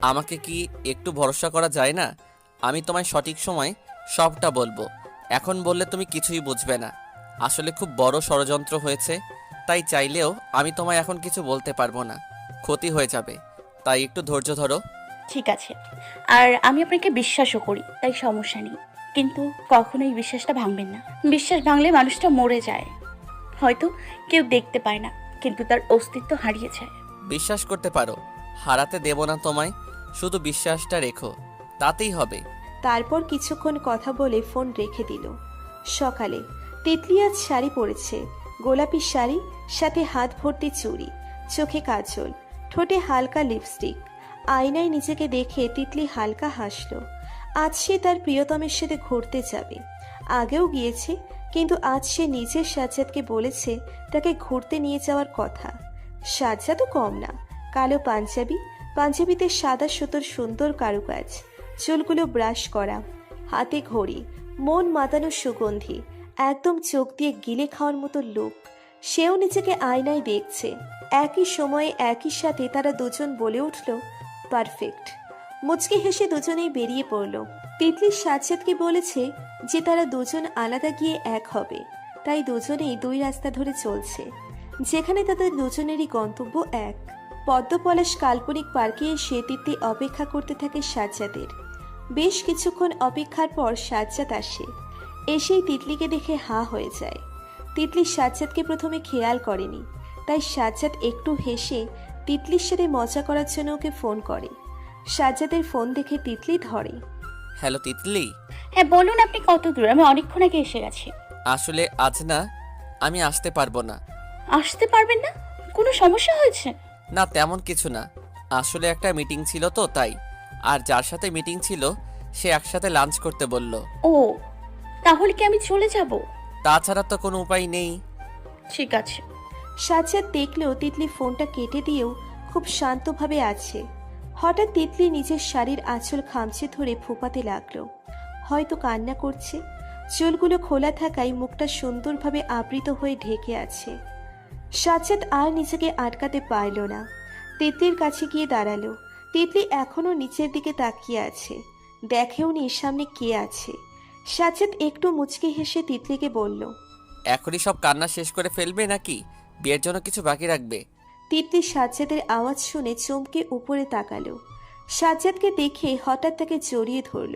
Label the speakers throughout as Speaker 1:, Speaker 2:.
Speaker 1: আমাকে কি একটু ভরসা করা যায় না? আমি তোমায় সঠিক সময় সবটা বলবো। এখন বললে তুমি কিছুই বুঝবে না। আসলে খুব বড় ষড়যন্ত্র হয়েছে, তাই চাইলেও আমি তোমায় এখন কিছু বলতে পারবো না। ক্ষতি হয়ে যাবে, তাই একটু ধৈর্য ধরো।
Speaker 2: ঠিক আছে। আর আমি আপনাকে বিশ্বাসও করি, তাই সমস্যা নেই। কিন্তু কখনোই বিশ্বাসটা ভাঙবেন না। বিশ্বাস ভাঙলে মানুষটা মরে যায়। হয়তো কেউ দেখতে পায় না, কিন্তু তার অস্তিত্ব হারিয়ে যায়।
Speaker 1: বিশ্বাস করতে পারো, হারাতে দেব না তোমায়। শুধু বিশ্বাসটা রেখো, তাতেই হবে।
Speaker 3: তারপর কিছুক্ষণ কথা বলে ফোন রেখে দিল। সকালে তিতলি আজ শাড়ি পরেছে, গোলাপি শাড়ি, সাথে হাত ভর্তি চুড়ি, চোখে কাজল, ঠোঁটে হালকা লিপস্টিক। আয়নায় নিজেকে দেখে তিতলি হালকা হাসলো। আজ সে তার প্রিয়তমের সাথে ঘুরতে যাবে। আগেও গিয়েছে, কিন্তু আজ সে নিজের সাজ্জাদকে বলেছে তাকে ঘুরতে নিয়ে যাওয়ার কথা। সাজ্জাদও কম না, কালো পাঞ্জাবি, পাঞ্জাবিতে সাদা সুতোর সুন্দর কারুকাজ, চুলগুলো ব্রাশ করা, হাতে ঘড়ি, মন মাতানো সুগন্ধি, একদম চোখ দিয়ে গিলে খাওয়ার মতো লুক। সেও নিজেকে আয়নায় দেখছে। একই সময়ে একই সাথে তারা দুজন বলে উঠল, পারফেক্ট। মুচকি হেসে দুজনেই বেরিয়ে পড়ল। তিতলি সাজ্জাদকে বলেছে যে তারা দুজন আলাদা গিয়ে এক হবে, তাই দুজনেই দুই রাস্তা ধরে চলছে, যেখানে তাদের দুজনেরই গন্তব্য এক। পদ্মপলাশ কাল্পনিক পার্কে এসে তিতলি অপেক্ষা করতে থাকে সাজ্জাদের। বেশ কিছুক্ষণ অপেক্ষার পর সাজ্জাদ আসে। এসেই তিতলিকে দেখে হাঁ হয়ে যায়। তিতলি সাজ্জাদকে প্রথমে খেয়াল করেনি, তাই সাজ্জাদ একটু হেসে তিতলির সাথে মজা করার জন্য ওকে ফোন করে। সাজ্জাদের ফোন দেখে তিতলি ধরে।
Speaker 1: হ্যালো তিতলি।
Speaker 2: হ্যাঁ বলুন, আপনি কত দূর? আমি অনেকক্ষণ আগে এসে গেছি।
Speaker 1: আসলে আজ না, আমি আসতে পারবো না।
Speaker 2: আসতে পারবেন না? কোনো সমস্যা হয়েছে?
Speaker 1: না তেমন কিছু না, আসলে একটা মিটিং ছিল তো তাই। আর যার সাথে মিটিং ছিল সে একসাথে লাঞ্চ করতে বলল।
Speaker 2: ও, তাহলে কি আমি চলে যাব?
Speaker 1: তাছাড়া তো কোনো উপায় নেই।
Speaker 2: ঠিক আছে।
Speaker 3: সাজ্জাদ দেখলেও তিতলি ফোনটা কেটে দিয়েও খুব শান্তভাবে আছে। হঠাৎ তিতলি নিজের শাড়ির আঁচল খামচে ধরে ফোপাতে লাগলো। হয়তো কান্না করছে। চুলগুলো খোলা থাকায় মুখটা সুন্দরভাবে আবৃত হয়ে ঢেকে আছে। সাজ্জাদ আর নিজেকে আটকাতে পারল না। তিতলির কাছে গিয়ে দাঁড়ালো। তিতলি এখনো নিচের দিকে তাকিয়ে আছে, দেখেওনি সামনে কে আছে। সাজ্জাদ একটু মুচকি হেসে তিতলিকে বলল,
Speaker 1: এখনই সব কান্না শেষ করে ফেলবে নাকি বিয়ের জন্য কিছু বাকি রাখবে?
Speaker 3: তিতলি সাজ্জাদের আওয়াজ শুনে চমকে উপরে তাকালো। সাজ্জাদকে দেখে হঠাৎ তাকে জড়িয়ে ধরল,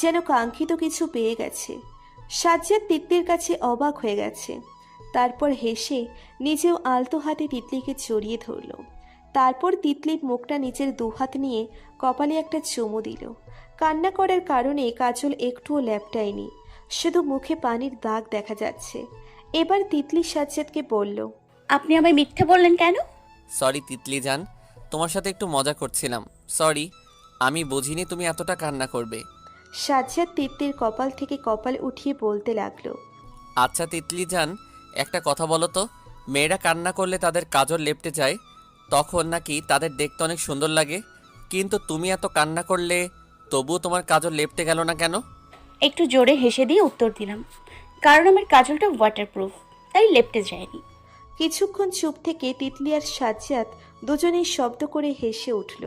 Speaker 3: যেন কাঙ্ক্ষিত কিছু পেয়ে গেছে। সাজ্জাদ তিতলির কাছে অবাক হয়ে গেছে। তারপর হেসে নিজেও আলতো হাতে তিতলিকে জড়িয়ে ধরল। তারপর তিতলির মুখটা নিজের দুহাত নিয়ে কপালে একটা চুমু দিল। কান্না করার কারণে কাজল একটুও ল্যাপটায়নি, শুধু মুখে পানির দাগ দেখা যাচ্ছে। এবার তিতলি সাজ্জাদকে বলল,
Speaker 2: আপনি আমায় মিথ্যে বললেন কেন?
Speaker 1: সরি তিতলি জান, তোমার সাথে একটু মজা করছিলাম। সরি, আমি বুঝিনি তুমি এতটা কান্না করবে।
Speaker 3: সাজ্জাদ তিতলির কপাল থেকে কপাল উঠিয়ে বলতে লাগলো,
Speaker 1: আচ্ছা তিতলি জান, একটা কথা বলো তো, মেয়েরা কান্না করলে তাদের কাজল লেপটে যায়, তখন নাকি তাদের দেখতে অনেক সুন্দর লাগে, কিন্তু তুমি এত কান্না করলে তবুও তোমার কাজল লেপটে গেল না কেন?
Speaker 2: একটু জোরে হেসে দিয়ে উত্তর দিলাম, কারণ আমার কাজলটা ওয়াটারপ্রুফ, তাই লেপটে যায়নি।
Speaker 3: কিছুক্ষণ চুপ থেকে তিতলি আর সাজ্জাদ দুজনেই শব্দ করে হেসে উঠল।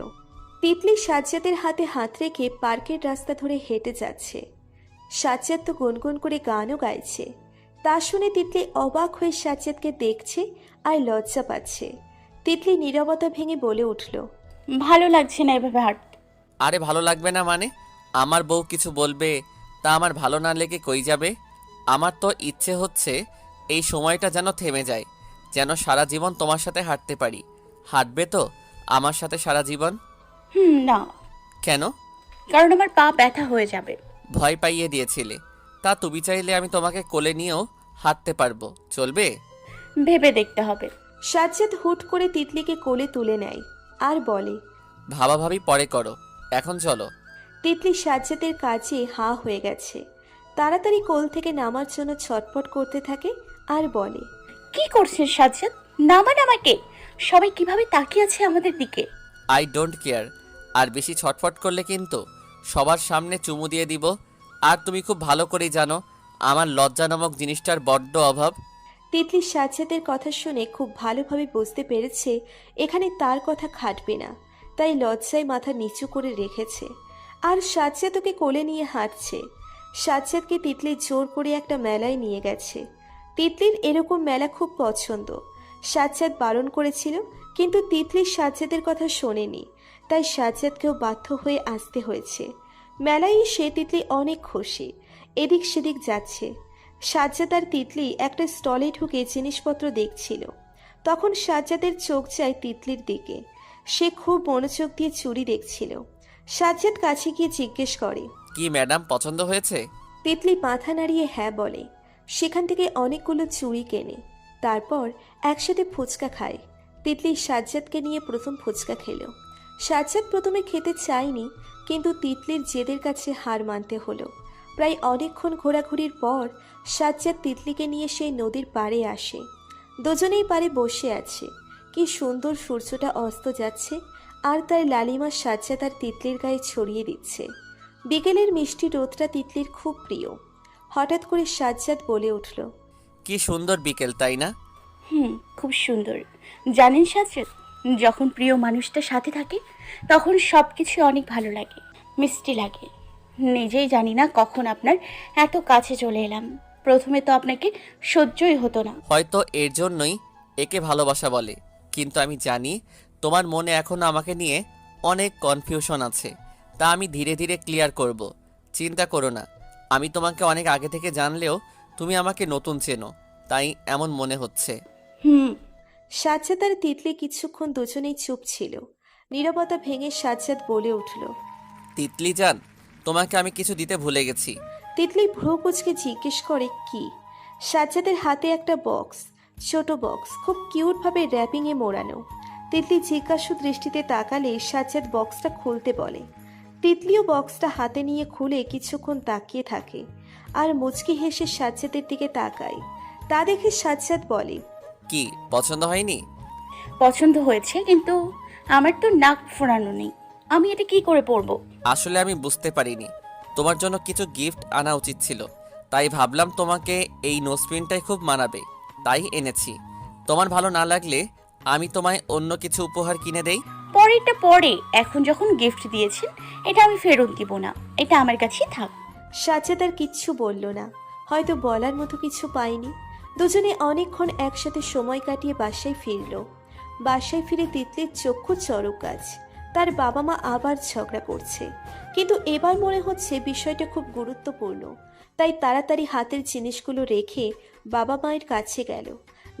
Speaker 3: তিতলি সাজ্জাদের হাতে হাত রেখে পার্কের রাস্তা ধরে হেঁটে যাচ্ছে। সাজ্জাদ তো গুনগুন করে গানও গাইছে। তা শুনে তিতলি অবাক হয়ে সাজ্জাদকে দেখছে আর লজ্জা পাচ্ছে। তিতলি নীরবতা ভেঙে বলে উঠল,
Speaker 2: ভালো লাগছে না এভাবে হাঁটতে।
Speaker 1: আরে ভালো লাগবে না মানে? আমার বউ কিছু বলবে, তা আমার ভালো না লেগে কই যাবে? আমার তো ইচ্ছে হচ্ছে এই সময়টা যেন থেমে যায়, যেন সারা জীবন তোমার সাথে হাঁটতে পারি। হাঁটবে তো আমার সাথে সারা জীবন?
Speaker 2: না।
Speaker 1: কেন?
Speaker 2: কারণ আমার পা ব্যথা হয়ে যাবে।
Speaker 1: ভয় পাইয়ে দিয়েছিলে, তা তুমি চাইলে আমি তোমাকে কোলে নিয়েও হাঁটতে পারবো, চলবে?
Speaker 2: ভেবে দেখতে হবে।
Speaker 3: সাজ্জাদ হুট করে তিতলিকে কোলে তুলে নেয় আর বলে,
Speaker 1: ভাবাভাবি পরে করো, এখন চলো।
Speaker 3: তিতলি সাজ্জাদের কাজে হাঁ হয়ে গেছে। তাড়াতাড়ি কোল থেকে নামার জন্য ছটফট করতে থাকে আর বলে,
Speaker 2: কি করছেন সাজ্জাদ? নামান আমাকে। সবাই কিভাবে তাকিয়ে আছে আমাদের দিকে।
Speaker 1: I don't care. আর বেশি ছটফট করলে কিন্তু সবার সামনে চুমু দিয়ে দিব। আর তুমি খুব ভালো করেই জানো আমার লজ্জা নামক জিনিসটার বড্ড অভাব।
Speaker 3: তিতলি সাজ্জাদের কথা শুনে খুব ভালোভাবে বুঝতে পেরেছে এখানে তার কথা খাটবে না। তাই লজ্জায় মাথা নিচু করে রেখেছে। আর সাজ্জাদ ওকে কোলে নিয়ে হাঁটছে। সাজ্জাদকে তিতলি জোর করে একটা মেলায় নিয়ে গেছে। তিতলির এরকম মেলা খুব পছন্দ। সাজ্জাদ বারণ করেছিল, কিন্তু তিতলি সাজ্জাদের কথা শোনেনি, তাই সাজ্জাদকেও বাধ্য হয়ে আসতে হয়েছে। মেলায় এসে তিতলি অনেক খুশি, এদিক সেদিক যাচ্ছে। সাজ্জাদ আর তিতলি একটা স্টলে ঢুকে জিনিসপত্র দেখছিল। তখন সাজ্জাদের চোখ যায় তিতলির দিকে। সে খুব মনোযোগ দিয়ে চুড়ি দেখছিল। সাজ্জাদ কাছে গিয়ে জিজ্ঞেস করে,
Speaker 1: কি ম্যাডাম, পছন্দ হয়েছে?
Speaker 3: তিতলি মাথা নাড়িয়ে হ্যাঁ বলে। সেখান থেকে অনেকগুলো চুড়ি কেনে। তারপর একসাথে ফুচকা খায়। তিতলি সাজ্জাদকে নিয়ে প্রথম ফুচকা খেলো। সাজ্জাদ প্রথমে খেতে চায়নি, কিন্তু তিতলির জেদের কাছে হার মানতে হলো। প্রায় অনেকক্ষণ ঘোরাঘুরির পর সাজ্জাদ তিতলিকে নিয়ে সেই নদীর পাড়ে আসে। দুজনেই পাড়ে বসে আছে। কি সুন্দর সূর্যটা অস্ত যাচ্ছে, আর তার লালিমা সাজ্জাদ আর তিতলির গায়ে ছড়িয়ে দিচ্ছে। বিকেলের মিষ্টি রোদটা তিতলির খুব প্রিয়। হঠাৎ করে সাজ্জাদ বলে উঠল,
Speaker 1: কি সুন্দর বিকেল, তাই না?
Speaker 2: খুব সুন্দর। জানেন সাজ্জাদ, যখন প্রিয় মানুষটা সাথে থাকে তখন সব কিছু অনেক ভালো লাগে, মিষ্টি লাগে। নিজেই জানি না কখন আপনার এত কাছে চলে এলাম। প্রথমে তো আপনাকে সহ্যই হতো না।
Speaker 1: হয়তো এর জন্যই একে ভালোবাসা বলে। কিন্তু আমি জানি তোমার মনে এখনো আমাকে নিয়ে অনেক কনফিউশন আছে, তা আমি ধীরে ধীরে ক্লিয়ার করব। চিন্তা করো না, আমি তোমাকে অনেক আগে থেকে জানলেও তুমি আমাকে নতুন চেনো, তাই এমন মনে হচ্ছে।
Speaker 2: হুম
Speaker 3: সাজ্জাদ আর তিতলি কিছুক্ষণ দুজনেই চুপ ছিল। নীরবতা ভেঙে সাজ্জাদ বলে উঠল,
Speaker 1: তিতলি জান, তোমাকে আমি কিছু দিতে ভুলে গেছি।
Speaker 3: তিতলি ভ্রু কুঁচকে জিজ্ঞেস করে, কি? সাজ্জাদের হাতে একটা বক্স, ছোট বক্স, খুব কিউটভাবে র্যাপিংয়ে মোড়ানো। তিতলি জিজ্ঞাসু দৃষ্টিতে তাকালে সাজ্জাদ বক্সটা খুলতে বলে। তিতলিও বক্সটা হাতে নিয়ে খুলে কিছুক্ষণ তাকিয়ে থাকে, আর মুচকি হেসে সাজ্জাদের দিকে তাকায়। তা দেখে সাজ্জাদ বলে,
Speaker 1: কি পছন্দ হয়নি?
Speaker 2: পছন্দ হয়েছে, কিন্তু আমার তো নাক ফোরানো নেই। আমি এটা কি করে পরবো?
Speaker 1: আসলে আমি বুঝতে পারিনি, তোমার জন্য কিছু গিফট আনা উচিত ছিল, তাই ভাবলাম তোমাকে এই নোজপিনটাই খুব মানাবে, তাই এনেছি। তোমার ভালো না লাগলে আমি তোমায় অন্য কিছু উপহার কিনে দেই।
Speaker 2: পরেরটা পরে, এখন যখন গিফট দিয়েছেন এটা আমি ফেরত দিব না। এটা আমার কাছেই থাক।
Speaker 3: সাজ্জাদ আর কিচ্ছু বলল না, হয়তো বলার মতো কিছু পায়নি। দুজনে অনেকক্ষণ একসাথে সময় কাটিয়ে বাসায় ফিরল। বাসায় ফিরে তিতলির চক্ষু চড়ক গাছ। তার বাবা মা আবার ঝগড়া করছে, কিন্তু এবার মনে হচ্ছে বিষয়টা খুব গুরুত্বপূর্ণ। তাই তাড়াতাড়ি হাতের জিনিসগুলো রেখে বাবা মায়ের কাছে গেল।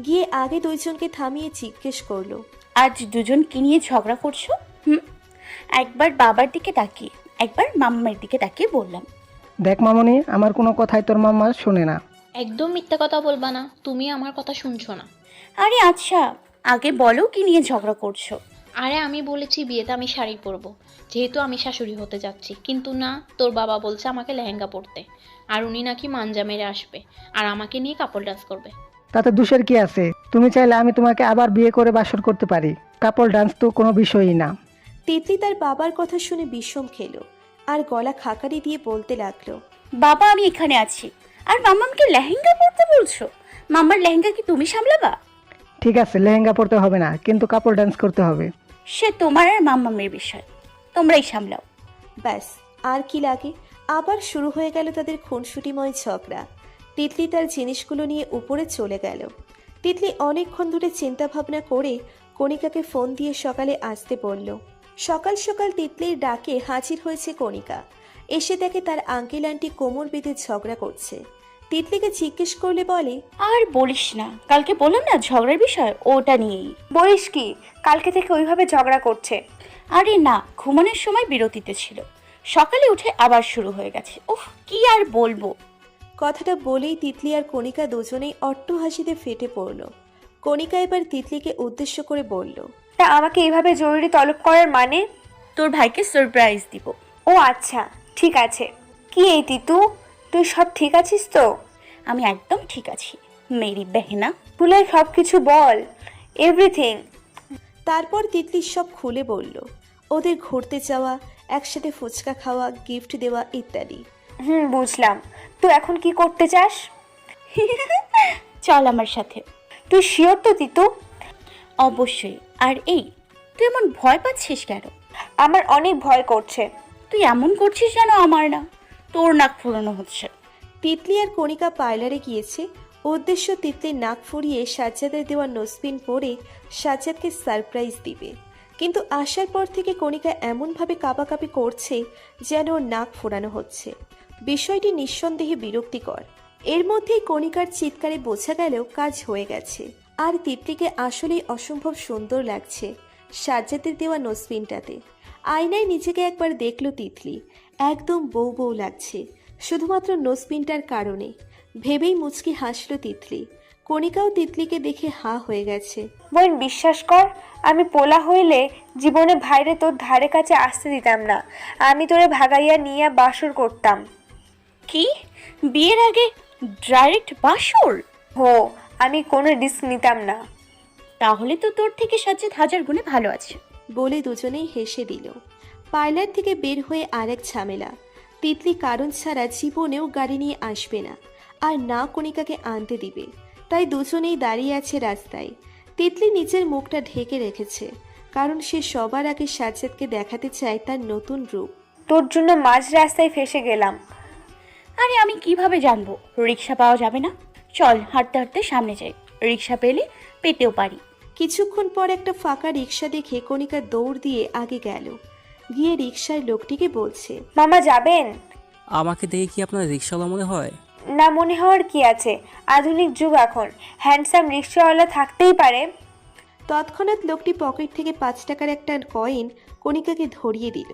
Speaker 3: গিয়ে আগে দুইজনকে থামিয়ে জিজ্ঞেস করলো,
Speaker 2: আজ দুজন কি নিয়ে ঝগড়া করছো? একবার বাবার দিকে তাকিয়ে, একবার মাম্মার দিকে তাকিয়ে বললাম।
Speaker 4: দেখ মামনি, আমার কোনো কথাই তোর মাম্মা শোনে না।
Speaker 5: একদম মিথ্যা কথা বলবা না, তুমি আমার কথা শুনছো না।
Speaker 2: আরে আচ্ছা, আগে বলো কি নিয়ে ঝগড়া করছো?
Speaker 5: আরে আমি বলেছি বিয়েতে আমি শাড়ি পরবো, যেহেতু আমি শাশুড়ি হতে যাচ্ছি, কিন্তু না, তোর বাবা বলছে আমাকে লেহেঙ্গা পরতে, আর উনি নাকি মাঞ্জা মেরে আসবে আর আমাকে নিয়ে কাপড় ডান্স করবে।
Speaker 4: তাতে দোষের কি আছে? তুমি চাইলে আমি তোমাকে আবার বিয়ে করে বাসর করতে পারি। কাপল ডান্স তো কোনো বিষয়ই না।
Speaker 3: তিতলি তার বাবার কথা শুনে বিষম খেলো, আর গলা খাকারি দিয়ে বলতে লাগলো,
Speaker 2: বাবা আমি এখানে আছি, আর মাম্মামকে লেহেঙ্গা পরতে বলছো? মাম্মার লেহেঙ্গা কি তুমি সামলাবা?
Speaker 4: ঠিক আছে, লেহেঙ্গা পরতে হবে না, কিন্তু কাপল ডান্স করতে হবে।
Speaker 2: সে তোমার আর মাম্মামের বিষয়, তোমরাই সামলাও।
Speaker 3: ব্যাস, আর কি লাগে? আবার শুরু হয়ে গেল তাদের খুনসুটিময় ঝগড়া। তিতলি তার জিনিসগুলো নিয়ে উপরে চলে গেল। তিতলি অনেকক্ষণ ধরে চিন্তা ভাবনা করে কণিকাকে ফোন দিয়ে সকালে আসতে বলল। সকাল সকাল তিতলির ডাকে হাজির হয়েছে কণিকা। এসে দেখে তার আঙ্কেল আন্টি কোমর বেঁধে ঝগড়া করছে। তিতলিকে জিজ্ঞেস করলে বলে,
Speaker 2: আর বলিস না, কালকে বললাম না ঝগড়ার বিষয়, ওটা নিয়েই।
Speaker 6: বলিস কি, কালকে থেকে ওইভাবে ঝগড়া করছে?
Speaker 2: আরে না, ঘুমানোর সময় বিরতিতে ছিল, সকালে উঠে আবার শুরু হয়ে গেছে। উফ, কি আর বলবো।
Speaker 3: কথাটা বলেই তিতলি আর কণিকা দুজনেই অট্ট হাসিতে ফেটে পড়ল। কণিকা এবার তিতলিকে উদ্দেশ্য করে বলল,
Speaker 6: তা আমাকে এইভাবে জরুরি তলব করার মানে?
Speaker 2: তোর ভাইকে সারপ্রাইজ দিব।
Speaker 6: ও আচ্ছা, ঠিক আছে। কি এই তিতু, তুই সব ঠিক আছিস তো?
Speaker 2: আমি একদম ঠিক আছি মেরি বেহেনা।
Speaker 6: খুলে সব কিছু বল, এভরিথিং।
Speaker 3: তারপর তিতলি সব খুলে বলল, ওদের ঘুরতে যাওয়া, একসাথে ফুচকা খাওয়া, গিফট দেওয়া ইত্যাদি।
Speaker 6: বুঝলাম। তুই এখন কি করতে চাস?
Speaker 2: চল আমার সাথে।
Speaker 6: তুই শিওর তো তিতু?
Speaker 2: অবশ্যই। আর এই, তুই এমন ভয় পাচ্ছিস কেন?
Speaker 6: আমার অনেক ভয় করছে।
Speaker 2: তুই এমন করছিস যেন আমার না, তোর নাক ফুলানো হচ্ছে।
Speaker 3: তিতলি আর কণিকা পার্লারে গিয়েছে। উদ্দেশ্য তিতলির নাক ফুরিয়ে সাজ্জাদের দেওয়া নোসপিন পরে সাজ্জাদকে সারপ্রাইজ দিবে। কিন্তু আসার পর থেকে কণিকা এমনভাবে কাঁপাকাঁপি করছে যেন ওর নাক ফোরানো হচ্ছে। বিষয়টি নিঃসন্দেহে বিরক্তিকর। এর মধ্যেই কণিকার চিৎকারে বোঝা গেল কাজ হয়ে গেছে। আর তিতলিকে আসলেই অসম্ভব সুন্দর লাগছে সাজ্জাদের দেওয়া নোসপিনটাতে। আয়নায় নিজেকে একবার দেখল তিতলি, একদম বউ বউ লাগছে শুধুমাত্র নোসপিনটার কারণে। ভেবেই মুচকি হাসল তিতলি। কণিকাও তিতলিকে দেখে হাঁ হয়ে গেছে।
Speaker 6: বোন বিশ্বাস কর, আমি পোলা হইলে জীবনে ভাইরে তোর ধারে কাছে আসতে দিতাম না। আমি তোরে ভাগাইয়া নিয়ে বাসর করতাম।
Speaker 2: কি, বিয়ের আগে ডাইরেক্ট বাসর?
Speaker 6: হো, আমি কোনো রিস্ক নিতাম না।
Speaker 2: তাহলে তো তোর থেকে সাজ্জাদ হাজার গুণে ভালো আছে।
Speaker 3: বলে দুজনেই হেসে দিল। পার্লার থেকে বের হয়ে আরেক ঝামেলা। তিতলি কারণ ছাড়া জীবনেও গাড়ি নিয়ে আসবে না, আর না কণিকাকে আনতে দিবে। তাই দুজনেই দাঁড়িয়ে আছে রাস্তায়। তিতলি নিজের মুখটা ঢেকে রেখেছে, কারণ সে সবার আগে সাজ্জাদকে দেখাতে চায় তার নতুন রূপ।
Speaker 6: তোর জন্য মাঝ রাস্তায় ফেসে গেলাম।
Speaker 2: আরে আমি কিভাবে জানবো রিক্সা পাওয়া যাবে না? চল হাঁটতে হাঁটতে সামনে যাই, রিক্সা পেলে পেতেও পারি।
Speaker 3: কিছুক্ষণ পর একটা ফাঁকা রিক্সা দেখে কণিকা দৌড় দিয়ে আগে গেল। গিয়ে রিক্সার লোকটিকে বলছে,
Speaker 6: মামা যাবেন?
Speaker 7: আমাকে দেখে কি আপনার রিক্সাওয়ালা মনে হয়?
Speaker 6: না, মনে হওয়ার কি আছে, আধুনিক যুগ এখন, হ্যান্ডসাম রিক্সাওয়ালা থাকতেই পারে।
Speaker 3: তৎক্ষণাৎ লোকটি পকেট থেকে 5 টাকার একটা কয়েন কণিকাকে ধরিয়ে দিল।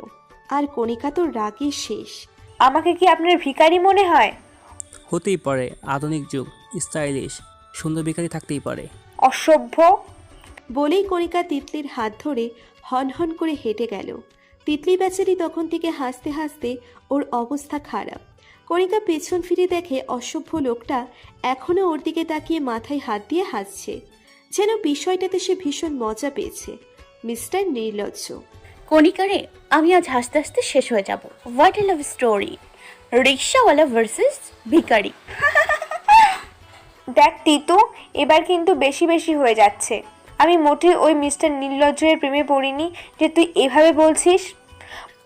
Speaker 3: আর কণিকা তো রাগে শেষ।
Speaker 6: আমাকে কি আপনার ভিখারি মনে হয়?
Speaker 7: হতেই পারে, আধুনিক যুগ, স্টাইলিশ, সুন্দর ভিখারি থাকতেই পারে।
Speaker 6: অসভ্য।
Speaker 3: বলেই কণিকা তিতলির হাত ধরে হনহন করে হেঁটে গেল। তিতলি বেচারি তখন থেকে হাসতে হাসতে ওর অবস্থা খারাপ। কণিকা পেছন ফিরে দেখে অসভ্য লোকটা এখনও ওর দিকে তাকিয়ে মাথায় হাত দিয়ে হাসছে, যেন বিষয়টাতে সে ভীষণ মজা পেয়েছে। মিস্টার নির্লজ্জ।
Speaker 2: কণিকারে, আমি আজ হাসতে হাসতে শেষ হয়ে যাব। হোয়াট এ লাভ স্টোরি, রিক্সাওয়ালা ভার্সেস ভিখারি।
Speaker 6: দেখ তিতু, এবার কিন্তু বেশি বেশি হয়ে যাচ্ছে। আমি মোটেই ওই মিস্টার নির্লজ্জের প্রেমে পড়িনি যে তুই এভাবে বলছিস।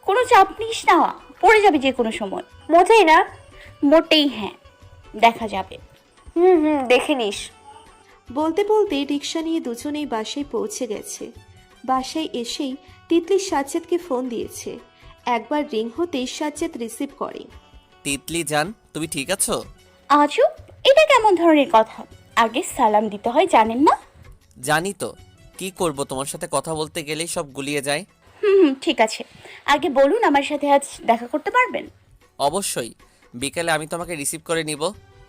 Speaker 2: কোনো চাপ নিস না, পড়ে যাবে যে কোনো সময়।
Speaker 6: মোটেই না।
Speaker 2: মোটেই হ্যাঁ, দেখা যাবে।
Speaker 6: হুম, দেখে নিস।
Speaker 3: বলতে বলতে রিক্সা নিয়ে দুজনেই বাসায় পৌঁছে গেছে। বাসায় এসেই তিতলি সাজ্জাদকে ফোন দিয়েছে। একবার রিং হতেই সাজ্জাদ রিসিভ করে।
Speaker 1: তিতলি জান, তুমি ঠিক আছো?
Speaker 2: আজও এটা কেমন ধরনের কথা? আগে সালাম দিতে হয়, জানেন না?
Speaker 1: জানি তো, কি করব, তোমার সাথে কথা বলতে গেলেই সব গুলিয়ে যায়।
Speaker 2: ঠিক আছে, আগে বলুন আমার সাথে আজ দেখা করতে পারবেন?
Speaker 1: অবশ্যই, বিকেলে আমি তোমাকে রিসিভ করে নিব।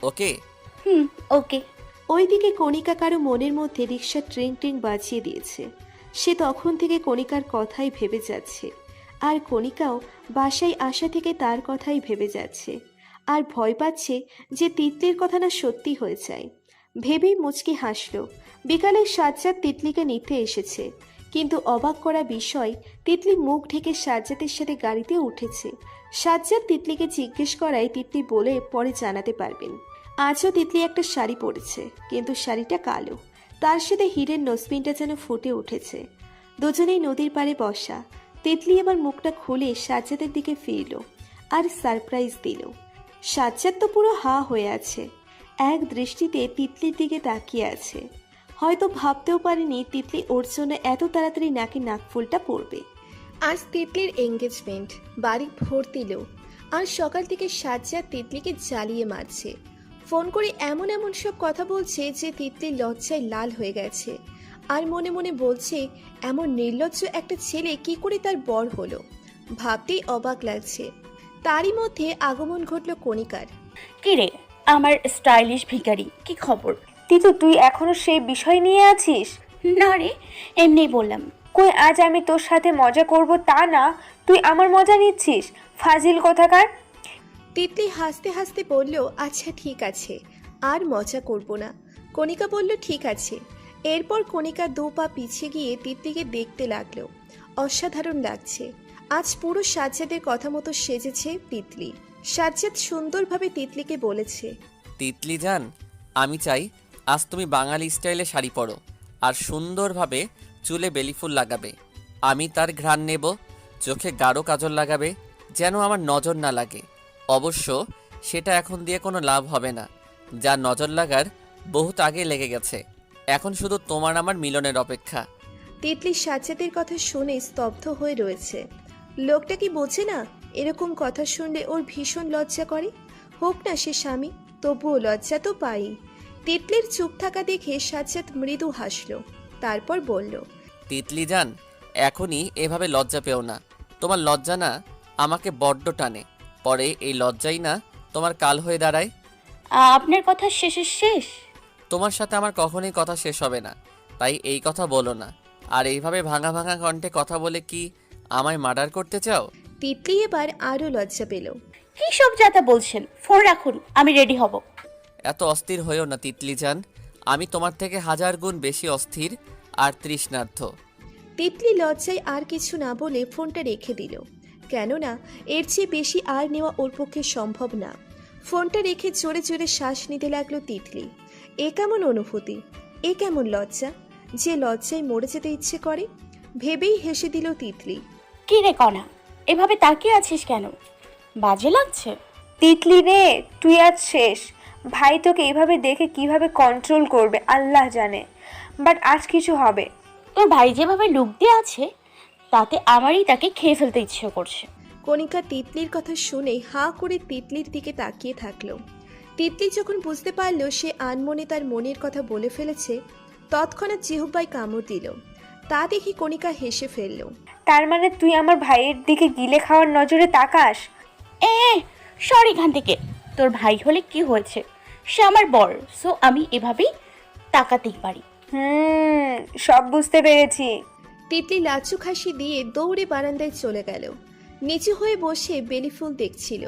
Speaker 1: ওকে?
Speaker 2: ওকে।
Speaker 3: ওইদিকে কণিকা কারো মনের মধ্যে রিক্সা ট্রিং ট্রিং বাজিয়ে দিয়েছে। সে তখন থেকে কণিকার কথাই ভেবে যাচ্ছে। আর কণিকাও বাসায় আসা থেকে তার কথাই ভেবে যাচ্ছে। আর ভয় পাচ্ছে যে তিতলির কথা না সত্যি হয়ে যায়। ভেবেই মুচকি হাসল। বিকালে সাজ্জাদ তিতলিকে নিতে এসেছে, কিন্তু অবাক করা বিষয়, তিতলি মুখ ঢেকে সাজ্জাদের সাথে গাড়িতে উঠেছে। সাজ্জাদ তিতলিকে জিজ্ঞেস করায় তিতলি বলে পরে জানাতে পারবেন। আজও তিতলি একটা শাড়ি পরেছে, কিন্তু শাড়িটা কালো। তার সাথে হীরের নসপিনটা যেন ফুটে উঠেছে। দুজনেই নদীর পাড়ে বসা। তিতলি এবার মুখটা খুলে সাজ্জাদের দিকে ফিরল আর সারপ্রাইজ দিল। সাজ্জাদ তো পুরো হা হয়ে আছে, এক দৃষ্টিতে তিতলির দিকে তাকিয়ে আছে। হয়তো ভাবতেও পারেনি তিতলি ওর জন্য এত তাড়াতাড়ি নাকি নাকফুলটা পড়বে। আজ তিতলির এঙ্গেজমেন্ট, বাড়ি ভর্তি লোক। আর সকাল থেকে সাজ্জাদ তিতলিকে জ্বালিয়ে মারছে। ফোন করে এমন এমন সব কথা বলছে যে তিতলি লজ্জায় লাল হয়ে গেছে। আর মনে মনে বলছে, এমন নির্লজ্জ একটা ছেলে কি করে তার বর হলো। ভাবতেই অবাক লাগছে। তারই মধ্যে আগমন ঘটল কণিকার।
Speaker 2: কি রে আমার স্টাইলিশ ভিখারি, কি খবর?
Speaker 6: তিতু, তুই এখনো সেই বিষয় নিয়ে আছিস?
Speaker 2: না রে, এমনিই বললাম।
Speaker 6: কই, আজ আমি তোর সাথে মজা করব তা না, তুই আমার মজা নিচ্ছিস, ফাজিল কোথাকার।
Speaker 3: তিতলি হাসতে হাসতে বলল, আচ্ছা ঠিক আছে, আর মজা করব না। কণিকা বলল, ঠিক আছে। এরপর কণিকা 2 পা পিছিয়ে গিয়ে তিতলিকে দেখতে লাগলো। অসাধারণ লাগছে। আজ পুরো সাজ্জাদের কথা মতো সেজেছে তিতলি। সাজ্জাদ সুন্দরভাবে তিতলিকে বলেছে,
Speaker 1: তিতলি জান, আমি চাই আজ তুমি বাঙালি স্টাইলে শাড়ি পরো আর সুন্দরভাবে চুলে বেলি ফুল লাগাবে। আমি তার ঘ্রাণ নেব, চোখে গাঢ় কাজল লাগাবে, যেন আমার নজর না লাগে। অবশ্য সেটা এখন দিয়ে কোনো লাভ হবে না, যা নজর লাগার বহুত আগে লেগে গেছে। এখন শুধু তোমার আমার মিলনের অপেক্ষা।
Speaker 3: তিতলি সাজ্জাদের কথা শুনে স্তব্ধ হয়ে রয়েছে। লোকটা কি বোঝে না এরকম কথা শুনলে ওর ভীষণ লজ্জা করে? হোক না সে স্বামী, তবুও লজ্জা তো পাই। তিতলির চুপ থাকা দেখে সাজ্জাদ মৃদু হাসল, তারপর বলল,
Speaker 1: তিতলি যান, এখনই এভাবে লজ্জা পেও না। তোমার লজ্জা না আমাকে বড্ড টানে, পরে এই লজ্জাই না তোমার কাল হয়ে দাঁড়ায়।
Speaker 2: আপনার কথা শেষের শেষ।
Speaker 1: তোমার সাথে আমার কখনোই কথা শেষ হবে না, তাই এই কথা বলো না। আর এইভাবে ভাঙা ভাঙা কণ্ঠে কথা বলে কি আমায় মার্ডার করতে চাও?
Speaker 3: তিতলি এবার আরো লজ্জা পেল।
Speaker 2: কি সব যাতা বলছেন? ফোন রাখুন, আমি রেডি হব।
Speaker 1: এত অস্থির হয়েও না তিতলি যান, আমি তোমার থেকে 1000 গুণ বেশি অস্থির আর তৃষ্ণার্থ।
Speaker 3: তিতলি লজ্জায় আর কিছু না বলে ফোনটা রেখে দিল, কেননা এর চেয়ে বেশি আর নেওয়া ওর পক্ষে সম্ভব না। ফোনটা রেখে জোরে জোরে শ্বাস নিতে লাগলো তিতলি। এ কেমন অনুভূতি, এ কেমন লজ্জা, যে লজ্জায় মরে যেতে ইচ্ছে করে। ভেবেই হেসে দিল তিতলি।
Speaker 2: কি রে কণা, এভাবে তাকিয়ে আছিস কেন? বাজে লাগছে?
Speaker 6: তিতলি রে, তুই আজ শেষ। ভাই তোকে এইভাবে দেখে কিভাবে কন্ট্রোল করবে আল্লাহ জানে, বাট আজ কিছু হবে।
Speaker 2: তোর ভাই যেভাবে লুক দিয়ে আছে, তাতে আমারই তাকে খেয়ে ফেলতে ইচ্ছে করছে।
Speaker 3: কণিকা তিতলির কথা শুনে হাঁ করে তিতলির দিকে তাকিয়ে থাকলো। তিতলি যখন বুঝতে পারল সে আনমনে তার মনের কথা বলে ফেলেছে, তৎক্ষণাৎ জিহ্বায় কামড় দিল। তা দেখে কণিকা হেসে ফেলল।
Speaker 6: তার মানে তুই আমার ভাইয়ের দিকে গিলে খাওয়ার নজরে তাকাস?
Speaker 2: সরি এখান থেকে। তোর ভাই হলে কি হয়েছে, সে আমার বর, সো আমি এভাবেই তাকাতেই পারি।
Speaker 6: সব বুঝতে পেরেছি।
Speaker 3: তিতলি লাচুক হাসি দিয়ে দৌড়ে বারান্দায় চলে গেল। নিচু হয়ে বসে বেলি ফুল দেখছিল।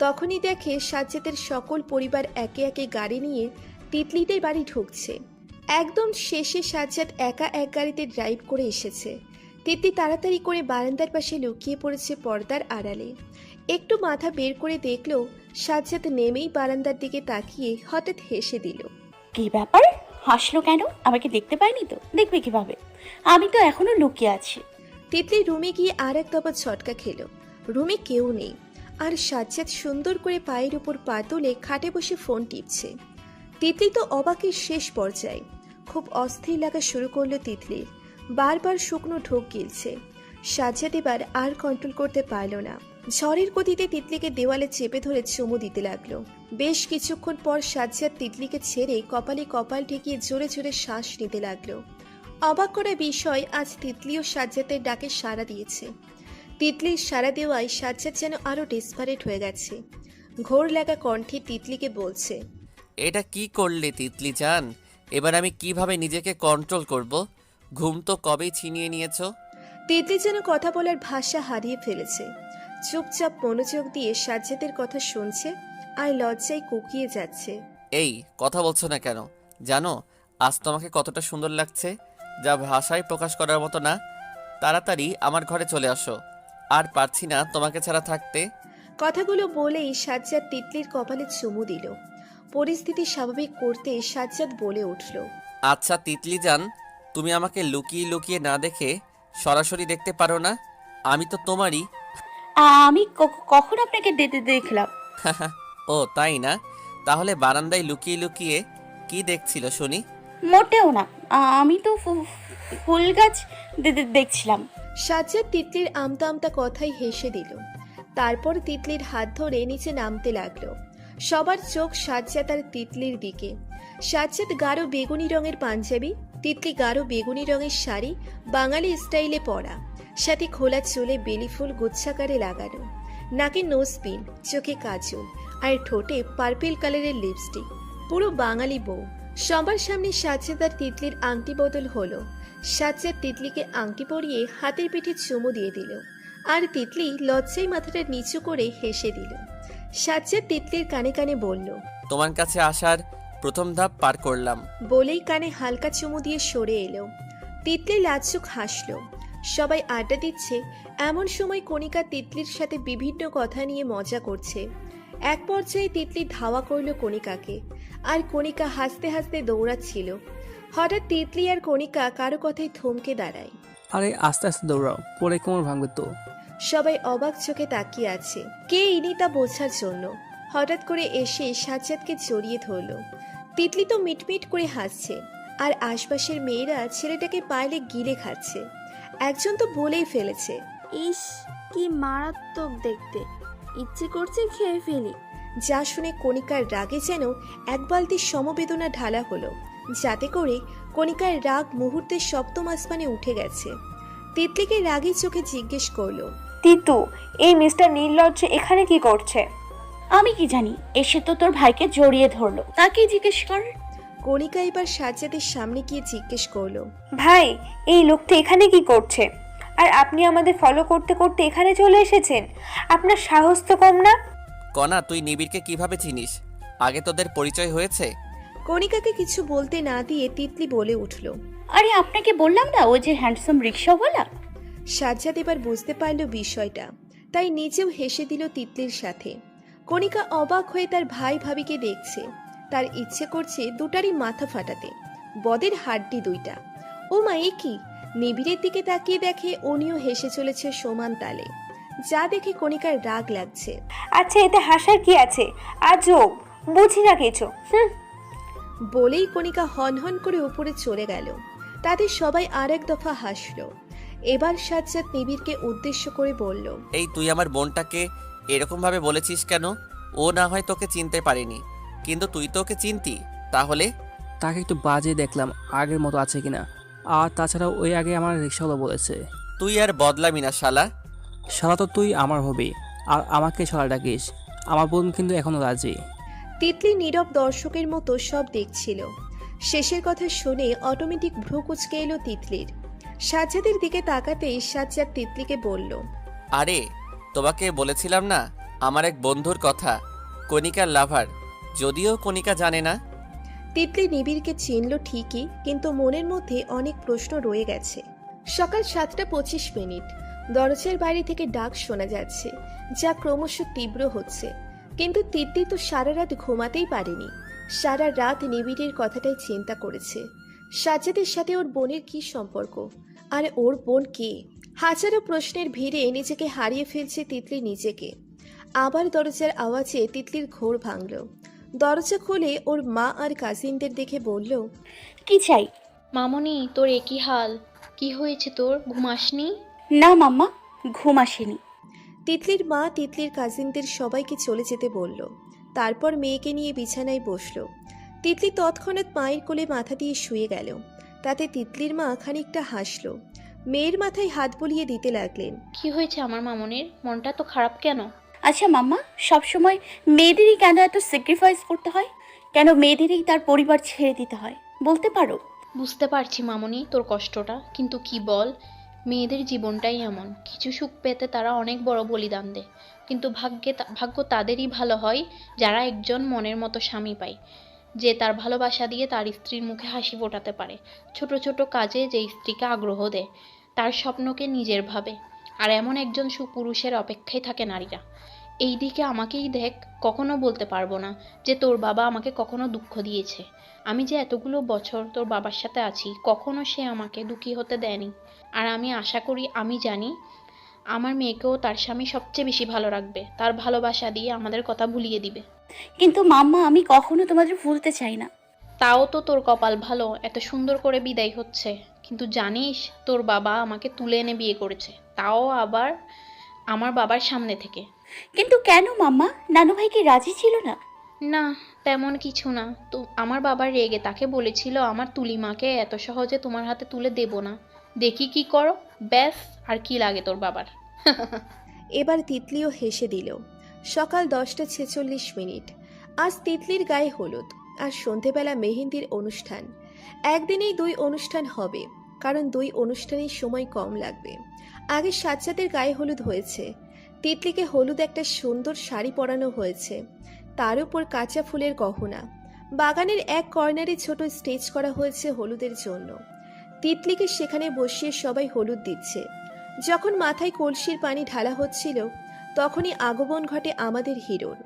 Speaker 3: তখনই দেখে সাজ্জাদের সকল পরিবার একে একে গাড়ি নিয়ে তিতলিদের বাড়ি ঢুকছে। একদম শেষে সাজ্জাদ একা এক গাড়িতে ড্রাইভ করে এসেছে। তিতলি তাড়াতাড়ি করে বারান্দার পাশে লুকিয়ে পড়েছে পর্দার আড়ালে। একটু মাথা বের করে দেখলো সাজ্জাদ নেমেই বারান্দার দিকে তাকিয়ে হঠাৎ হেসে দিল।
Speaker 2: কি ব্যাপার, হাসলো কেন? আমাকে দেখতে পাইনি তো, দেখবে কিভাবে? আমি তো এখনো লুকিয়ে আছি।
Speaker 3: তিতলি রুমে গিয়ে আর এক দফা ছটকা খেলো। রুমে কেউ নেই, আর সাজ্জাদ সুন্দর করে পায়ের উপর পা তুলে খাটে বসে ফোন টিপছে। তিতলি তো অবাকের শেষ পর্যায়ে। খুব অস্থির লাগা শুরু করলো তিতলির, বারবার শুকনো ঢোক গিলছে। সাজ্জাদ এবার আর কন্ট্রোল করতে পারল না, ঝড়ের গতিতে তিতলিকে দেওয়ালে চেপে ধরে চুমু দিতে লাগলো। বেশ কিছুক্ষণ পর সাজ্জাদ তিতলিকে ছেড়ে কপালে কপাল ঠেকিয়ে জোরে জোরে শ্বাস নিতে লাগলো। অবাক করা বিষয়, আজ তিতলিও সাজ্জাদের ডাকে সাড়া দিয়েছে। তিতলির সাড়া দেওয়ায় সাজ্জাদ যেন আরো ডেসপারেট হয়ে গেছে। ঘোর লাগা কণ্ঠে তিতলিকে বলছে,
Speaker 1: এটা কি করলে তিতলি যান? এবার আমি কিভাবে নিজেকে কন্ট্রোল করব? ঘুম তো কবেই ছিনিয়ে নিয়েছো।
Speaker 3: তিতলি যেন কথা বলার ভাষা হারিয়ে ফেলেছে। চুপচাপ মনোযোগ দিয়ে সাজ্জাদের কথা শুনছে আর লজ্জায় কুকিয়ে যাচ্ছে।
Speaker 1: এই কথা বলছো না কেন? জানো আজ তোমাকে কতটা সুন্দর লাগছে, যা ভাষায় প্রকাশ করার মতো না। তাড়াতাড়ি আমার ঘরে চলে আসো, আর পারছি না তোমাকে ছাড়া থাকতে।
Speaker 3: কথাগুলো বলেই সাজ্জাদ তিতলির কপালে চুমু দিল। পরিস্থিতি স্বাভাবিক করতে সাজ্জাদ বলে উঠল,
Speaker 1: আচ্ছা তিতলি যান, তুমি আমাকে লুকিয়ে লুকিয়ে না দেখে সরাসরি দেখতে পারো না? আমি তো তোমারই।
Speaker 2: আমি কখন আপনাকে দেখলাম?
Speaker 1: ও তাই না? তাহলে বারান্দায় লুকিয়ে লুকিয়ে কি দেখছিল শুনি?
Speaker 2: মোটেও না, আমি তো ফুল গাছ দেখছিলাম।
Speaker 3: সাজ্জাদ তিতলির আমতা আমতা কথাই হেসে দিল। তারপর তিতলির হাত ধরে নিচে নামতে লাগলো। সবার চোখ সাজ্জাদ আর তিতলির দিকে। সাজ্জাদ গাঢ় বেগুনি রঙের পাঞ্জাবি, তিতলি গাঢ় বেগুনি রঙের শাড়ি, বাঙালি স্টাইলে পরা, সাথে খোলা চুলে বেলি ফুল গুচ্ছাকারে লাগানো, নাকে নোজ পিন, চোখে কাজল, আর ঠোঁটে পার্পেল কালারের লিপস্টিক। পুরো বাঙালি বউ। সবার সামনে সাজ্জাদ আর তিতলির আংটি বদল হলো। সাজ্জাদ তিতলিকে আংটি পরিয়ে হাতের পিঠে চুমু দিয়ে দিল, আর তিতলি লজ্জায় মাথাটা নিচু করে হেসে দিল। সাজ্জাদ তিতলির কানে কানে বলল,
Speaker 1: তোমার কাছে আসার প্রথম ধাপ পার করলাম।
Speaker 3: বলেই কানে হালকা চুমু দিয়ে সরে এলো। তিতলি লাজুক হাসলো। সবাই আড্ডা দিচ্ছে, এমন সময় কণিকা তিতলির সাথে বিভিন্ন কথা নিয়ে মজা করছে। এক পর্যায়ে তিতলি ধাওয়া করলো কণিকাকে, আর কণিকা হাসতে হাসতে দৌড়াচ্ছিল। হঠাৎ তিতলি আর কণিকা কারো কথায় থমকে দাঁড়ায়।
Speaker 7: আরে আস্তে আস্তে দৌড়াও, পরে কোমর ভাঙবে তো।
Speaker 3: সবাই অবাক চোখে তাকিয়ে আছে, কে ইনি তা বোঝার জন্য। হঠাৎ করে এসে সাজ্জাদকে জড়িয়ে ধরল। তিতলি তো মিটমিট করে হাসছে, আর আশপাশের মেয়েরা ছেলেটাকে পাইলে গিলে খাচ্ছে। একজন তো বলেই ফেলেছে,
Speaker 8: ইস, কি মারাত্মক দেখতে, ইচ্ছে করছে খেয়ে ফেলি।
Speaker 3: যা শুনে কণিকার রাগে যেন এক বালতি সমবেদনা ঢালা হলো, যাতে করে কণিকার রাগ মুহূর্তে সপ্তম আসমানে উঠে গেছে। তিতলিকে রাগী চোখে জিজ্ঞেস করলো,
Speaker 6: তিতু, এই মিস্টার নির্লজ্জ এখানে কি করছে?
Speaker 2: আমি কি জানি, এসে তো তোর ভাইকে জড়িয়ে ধরলো, তাকেই জিজ্ঞেস কর।
Speaker 3: কণিকা এবার সাজ্জাদের সামনে গিয়ে জিজ্ঞেস করলো,
Speaker 6: ভাই, এই লোকটা এখানে কি করছে? আর আপনি আমাদের ফলো করতে করতে এখানে চলে এসেছেন? আপনার সাহস তো কম না?
Speaker 1: কণা, তুই নিবিড়কে কিভাবে চিনিস? আগে তোদের পরিচয় হয়েছে?
Speaker 3: কণিকাকে কিছু বলতে না দিয়ে তিতলি বলে উঠল,
Speaker 2: আরে আপনাকে বললাম না, ওই যে হ্যান্ডসাম রিক্সাওয়ালা।
Speaker 3: সাজ্জাদ এবার বুঝতে পারল বিষয়টা, তাই নিজেও হেসে দিল তিতলির সাথে। কণিকা অবাক হয়ে তার ভাই ভাবিকে দেখছে, তার ইচ্ছে করছে দুটারই মাথা ফাটাতে, বদের হাড্ডি দুইটা। ও মা, এ কি! নিবিড়ের দিকে তাকিয়ে দেখে উনিও হেসে চলেছে সমান তালে, যা দেখে কণিকার রাগ লাগছে।
Speaker 6: আচ্ছা, এতে হাসার কি আছে? আজব, বুঝি না কিছু।
Speaker 3: বলেই কণিকা হনহন করে উপরে চলে গেল। তাদের সবাই আর এক দফা হাসলো। এবার সাজ্জাদ নিবিড়কে উদ্দেশ্য করে বলল,
Speaker 1: এই তুই আমার বোনটাকে এরকমভাবে বলেছিস কেন? ও না হয় তোকে চিনতে পারেনি, কিন্তু তুই তো ওকে চিনতি। তাহলে?
Speaker 7: তাকে একটু বাজে দেখলাম, আগের মতো আছে কিনা। আর তাছাড়া ওই আগে আমার রিক্সাওয়ালা বলেছে।
Speaker 1: তুই আর বদলাবি না শালা।
Speaker 7: শালা তো তুই আমার হবি, আর আমাকে শালা ডাকিস। আমার বোন কিন্তু এখনো রাজি।
Speaker 3: তিতলি নীরব দর্শকের মতো সব দেখছিল। শেষের কথা শুনে অটোমেটিক ভ্রু কুঁচকে এলো তিতলির। সাজ্জাদের দিকে তাকাতেই সাজ্জাদ তিতলিকে বলল,
Speaker 1: আরে, তোমাকে বলেছিলাম না আমার এক বন্ধুর কথা, কণিকার লাভার। যদিও কণিকা জানে না।
Speaker 3: তিতলি নিবিড়কে চিনল ঠিকই, কিন্তু মনের মধ্যে অনেক প্রশ্ন রয়ে গেছে। সকাল 7:25। দরজার বাইরে থেকে ডাক শোনা যাচ্ছে, যা ক্রমশ তীব্র হচ্ছে। কিন্তু তিতলি তো সারা রাত ঘুমাতেই পারেনি। সারা রাত নিবিড়ের কথাটাই চিন্তা করেছে। সাজ্জাদের সাথে ওর বোনের কি সম্পর্ক, আর ওর বোন কে? হাজারো প্রশ্নের ভিড়ে নিজেকে হারিয়ে ফেলছে তিতলি নিজেকে। আবার দরজার আওয়াজে তিতলির ঘোর ভাঙল। দরজা খুলে ওর মা আর কাজিনদের দেখে বলল,
Speaker 2: কি চাই?
Speaker 5: মামনি, তোর একই হাল। কি হয়েছে তোর? ঘুমাসনি?
Speaker 2: না মাম্মা, ঘুম আসেনি।
Speaker 3: তিতলির মা তিতলির কাজিনদের সবাইকে চলে যেতে বলল। তারপর মেয়েকে নিয়ে বিছানায় বসলো। তিতলি তৎক্ষণাৎ মায়ের কোলে মাথা দিয়ে শুয়ে গেল। তাতে তিতলির মা খানিকটা হাসলো। মেয়ের মাথায় হাত বুলিয়ে দিতে লাগলেন।
Speaker 5: কি হয়েছে আমার মামনির? মনটা তো খারাপ কেন?
Speaker 2: আচ্ছা মাম্মা, সবসময় মেয়েদেরই কেন এত স্যাক্রিফাইস করতে হয়? কেন মেয়েদেরই তার পরিবার ছেড়ে দিতে হয়, বলতে পারো?
Speaker 5: বুঝতে পারছি মামনি তোর কষ্টটা, কিন্তু কি বল, মেয়েদের জীবনটাই এমন। কিছু সুখ পেতে তারা অনেক বড় বলিদান দেয়, কিন্তু ভাগ্য তাদেরই ভালো হয় যারা একজন মনের মতো স্বামী পায়, যে তার ভালোবাসা দিয়ে তার স্ত্রীর মুখে হাসি ফোটাতে পারে, ছোট ছোট কাজে যে স্ত্রীকে আগ্রহ দেয়, তার স্বপ্নকে নিজের ভাবে। আর এমন একজন সুপুরুষের অপেক্ষায় থাকে নারীরা। এই দিকে আমাকেই দেখ, কখনো বলতে পারবো না যে তোর বাবা আমাকে কখনো দুঃখ দিয়েছে। আমি যে এতগুলো বছর তোর বাবার সাথে আছি, কখনো সে আমাকে দুঃখী হতে দেয়নি। আর আমি আশা করি, আমি জানি আমার মেয়েকেও তার স্বামী সবচেয়ে বেশি ভালো রাখবে, তার ভালোবাসা দিয়ে আমাদের কথা ভুলিয়ে দিবে।
Speaker 2: কিন্তু মাম্মা, আমি কখনো তোমাদের ভুলতে চাই না।
Speaker 5: তাও তো তোর কপাল ভালো, এত সুন্দর করে বিদায় হচ্ছে। কিন্তু জানিস, তোর বাবা আমাকে তুলে এনে বিয়ে করেছে, তাও আবার আমার বাবার সামনে থেকে।
Speaker 2: কিন্তু কেন মাম্মা? নানু ভাই কি রাজি ছিল না?
Speaker 5: না, তেমন কিছু না তো। আমার বাবা রেগে তাকে বলেছিল, আমার তুলিমাকে এত সহজে তোমার হাতে তুলে দেব না, দেখি কি করো। ব্যাস, আর কি লাগে তোর বাবার?
Speaker 3: এবার তিতলিও হেসে দিল। সকাল 10:46। আজ তিতলির গায়ে হলুদ, আর সন্ধেবেলা মেহেন্দির অনুষ্ঠান। একদিনেই 2 অনুষ্ঠান হবে, কারণ 2 অনুষ্ঠানের সময় কম লাগবে। আগে সাজ্জাদের গায়ে হলুদ হয়েছে। তিতলিকে হলুদ একটা সুন্দর শাড়ি পরানো হয়েছে, তার উপর কাঁচা ফুলের গহনা। বাগানের এক কর্নারে ছোট স্টেজ করা হয়েছে হলুদের জন্য। তিতলিকে সেখানে বসিয়ে সবাই হলুদ দিচ্ছে। যখন মাথায় কলসির পানি ঢালা হচ্ছিল, তখনই আগমন ঘটে আমাদের হিরোর।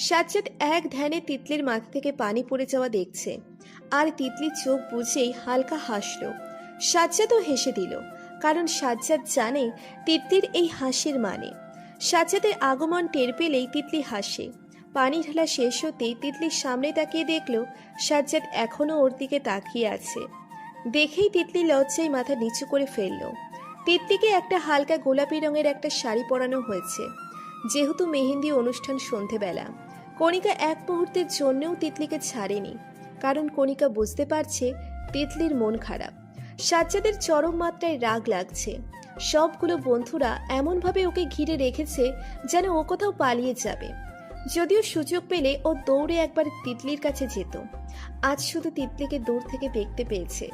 Speaker 3: সাজ্জাদ এক ধ্যানে তিতলির মাথা থেকে পানি পড়ে যাওয়া দেখছে, আর তিতলি চোখ বুঝেই হালকা হাসল। সাজ্জাদও হেসে দিল। কারণ সাজ্জাদ জানে তিতলির এই হাসির মানে। সাজ্জাদের আগমন টের পেলেই তিতলি হাসে। পানি ঢালা শেষ হতেই তিতলির সামনে তাকিয়ে দেখল সাজ্জাদ এখনও ওর দিকে তাকিয়ে আছে। দেখেই তিতলি লজ্জায় মাথা নিচু করে ফেলল। তিতলিকে একটা হালকা গোলাপি রঙের একটা শাড়ি পরানো হয়েছে। যেহেতু মেহেন্দি অনুষ্ঠান সন্ধেবেলা, কণিকা এক মুহূর্তের জন্যও তিতলিকে ছাড়েনি, কারণ কণিকা বুঝতে পারছে তিতলির মন খারাপ। সাজ্জাদের চরম মাত্রায় রাগ লাগছে। সবগুলো বন্ধুরা এমনভাবে ওকে ঘিরে রেখেছে যেন ও কোথাও পালিয়ে যাবে। যদিও সুযোগ পেলে ও দৌড়ে একবার তিতলির কাছে যেত। আজ শুধু তিতলিকে দূর থেকে দেখতে পেয়েছে,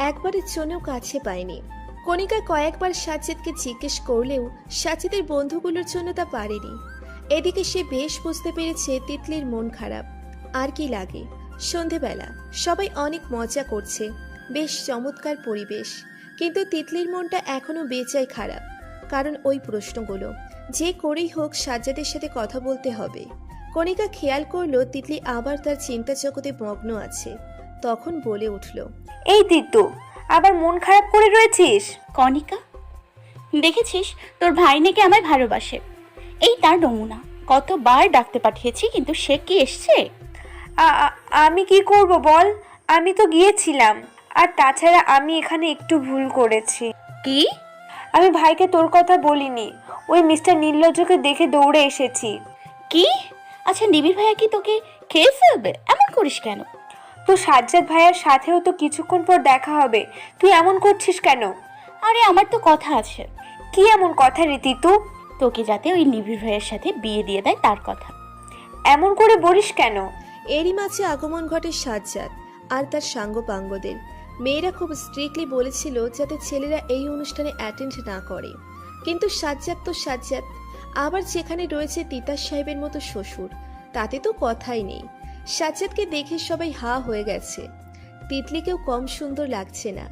Speaker 3: একবারের জন্যও কাছে পায়নি। কণিকা কয়েকবার সাজ্জাদকে জিজ্ঞেস করলেও সাজ্জাদের বন্ধুগুলোর জন্য তা পারেনি। এদিকে সে বেশ বুঝতে পেরেছে তিতলির মন খারাপ। আর কি লাগে, সন্ধেবেলা সবাই অনেক মজা করছে, বেশ চমৎকার পরিবেশ, কিন্তু তিতলির মনটা এখনো বেজায় খারাপ। কারণ ওই প্রশ্নগুলো যে করেই হোক সাজ্জাদের সাথে কথা বলতে হবে। কণিকা খেয়াল করলো তিতলি আবার তার চিন্তা জগতে মগ্ন আছে। তখন বলে উঠল,
Speaker 6: এই তিতু, আবার মন খারাপ করে রয়েছিস?
Speaker 2: কণিকা, দেখেছিস তোর ভাই নাকি আমায় ভালোবাসে, এই তার নমুনা। কতবার ডাকতে পাঠিয়েছি কিন্তু সে কি এসছে?
Speaker 6: আমি কি করব বল, আমি তো গিয়েছিলাম। আর তাছাড়া আমি এখানে একটু ভুল করেছি।
Speaker 2: কি?
Speaker 6: আমি ভাইকে তোর কথা বলিনি, ওই মিস্টার নির্লজ্জকে দেখে দৌড়ে এসেছি।
Speaker 2: কি? আচ্ছা, নিবিড় ভাইয়া কি তোকে খেয়ে ফেলবে? এমন করিস কেন?
Speaker 6: তো সাজ্জাদ ভাইয়ার সাথেও তো কিছুক্ষণ পর দেখা হবে, তুই এমন করছিস কেন?
Speaker 2: আরে আমার তো কথা আছে।
Speaker 6: কি এমন কথা রে তিতু?
Speaker 2: তোকে যাতে ওই নিবিড় ভাইয়ের সাথে বিয়ে দিয়ে দেয় তার কথা।
Speaker 6: এমন করে বলিস কেন?
Speaker 3: এরই মাঝে আগমন ঘটে সাজ্জাদ আর তার সাঙ্গপাঙ্গদের। মেয়েরা খুব স্ট্রিক্টলি বলেছিল যাতে ছেলেরা এই অনুষ্ঠানে অ্যাটেন্ড না করে, কিন্তু সাজ্জাদ তো সাজ্জাদ। আবার যেখানে রয়েছে তিতাস সাহেবের মতো শ্বশুর, তাতে তো কথাই নেই। সাজ্জাদকে দেখে সবাই হা হয়ে গেছে। তিতলিকেও কম সুন্দর লাগছে না।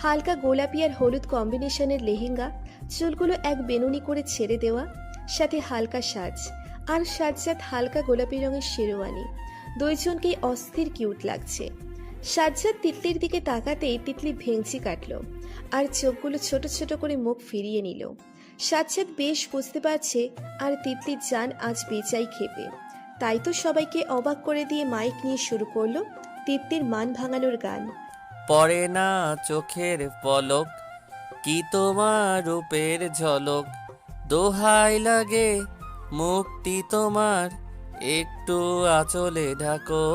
Speaker 3: হালকা গোলাপি আর হলুদ কম্বিনেশনের লেহেঙ্গা, চুলগুলো এক বেনুনি করে ছেড়ে দেওয়া, সাথে হালকা সাজ, আর সাজ্জাদ হালকা গোলাপি রঙের শেরওয়ানি। দুইজনকেই অস্থির কিউট লাগছে। সাজ্জাদ তিতলির দিকে তাকাতেই তিতলি ভেঙচি কাটল আর চোখগুলো ছোট ছোট করে মুখ ফিরিয়ে নিল। সাজ্জাদ বেশ বুঝতে পারছে আর তিতলির জান আজ বেচাই খেপে। তাই তো সবাইকে অবাক করে দিয়ে মাইক নিয়ে শুরু করলো তিতলির মান ভাঙানোর গান।
Speaker 1: পড়ে না চোখের পলক, কি তোমার রূপের ঝলক, দোহাই লাগে মুক্তি তোমার, একটু আঁচলে ঢাকো,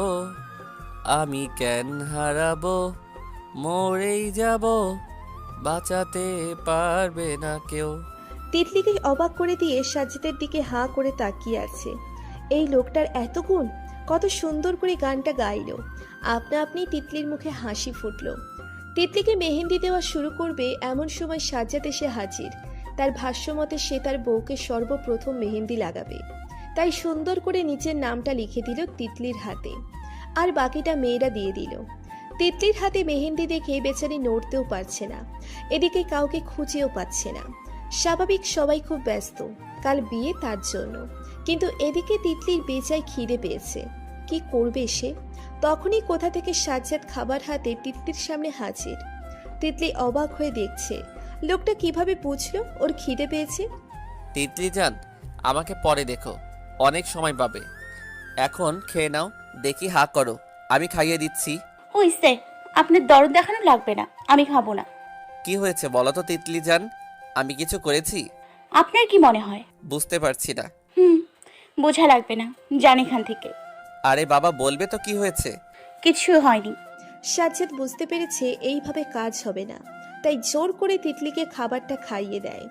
Speaker 1: আমি কেন হারাবো, মরেই যাব, বাঁচাতে পারবে না কেউ।
Speaker 3: তিতলিকে অবাক করে দিয়ে সাজ্জাদের দিকে হাঁ করে তাকিয়ে আছে। এই লোকটার এত গুণ, কত সুন্দর করে গানটা গাইল। আপনা আপনি তিতলির মুখে হাসি ফুটল। তিতলিকে মেহেন্দি দেওয়া শুরু করবে এমন সময় সাজ্জাদ এসে হাজির। তার ভাষ্যমতে সে তার বউকে সর্বপ্রথম মেহেন্দি লাগাবে, তাই সুন্দর করে নিচের নামটা লিখে দিল তিতলির হাতে, আর বাকিটা মেয়েরা দিয়ে দিল। তিতলির হাতে মেহেন্দি দেখে বেচারি নড়তেও পারছে না, এদিকে কাউকে খুঁজেও পাচ্ছে না। স্বাভাবিক সবাই খুব ব্যস্ত, কাল বিয়ে তার জন্য, কিন্তু এদিকে তিতলির বেজায় খিদে পেয়েছে। কি করবে সে? তখনই কোথা থেকে সাজ্জাদ খাবার হাতে তিতলির সামনে হাজির। তিতলি অবাক হয়ে দেখছে লোকটা কিভাবে বুঝলো ওর খিদে পেয়েছে।
Speaker 1: তিতলি যান, আমাকে পরে দেখো, অনেক সময় পাবে। এখন খেয়ে নাও, দেখি হা করো, আমি খাইয়ে দিচ্ছি।
Speaker 2: হইছে, আপনার দরদ দেখানো লাগবে না, আমি খাবো না।
Speaker 1: কি হয়েছে বলো তো তিতলি যান, আমি কিছু করেছি?
Speaker 2: আপনার কি মনে হয়?
Speaker 1: বুঝতে পারছি না।
Speaker 2: বোঝা লাগবে না, জানি এখান থেকে।
Speaker 1: আরে বাবা, বলবে তো কি হয়েছে?
Speaker 2: কিছু হয়নি।
Speaker 3: সাজ্জাদ বুঝতে পেরেছে এইভাবে কাজ হবে না, তাই জোর করে তিতলিকে খাবারটা খাইয়ে দেয়।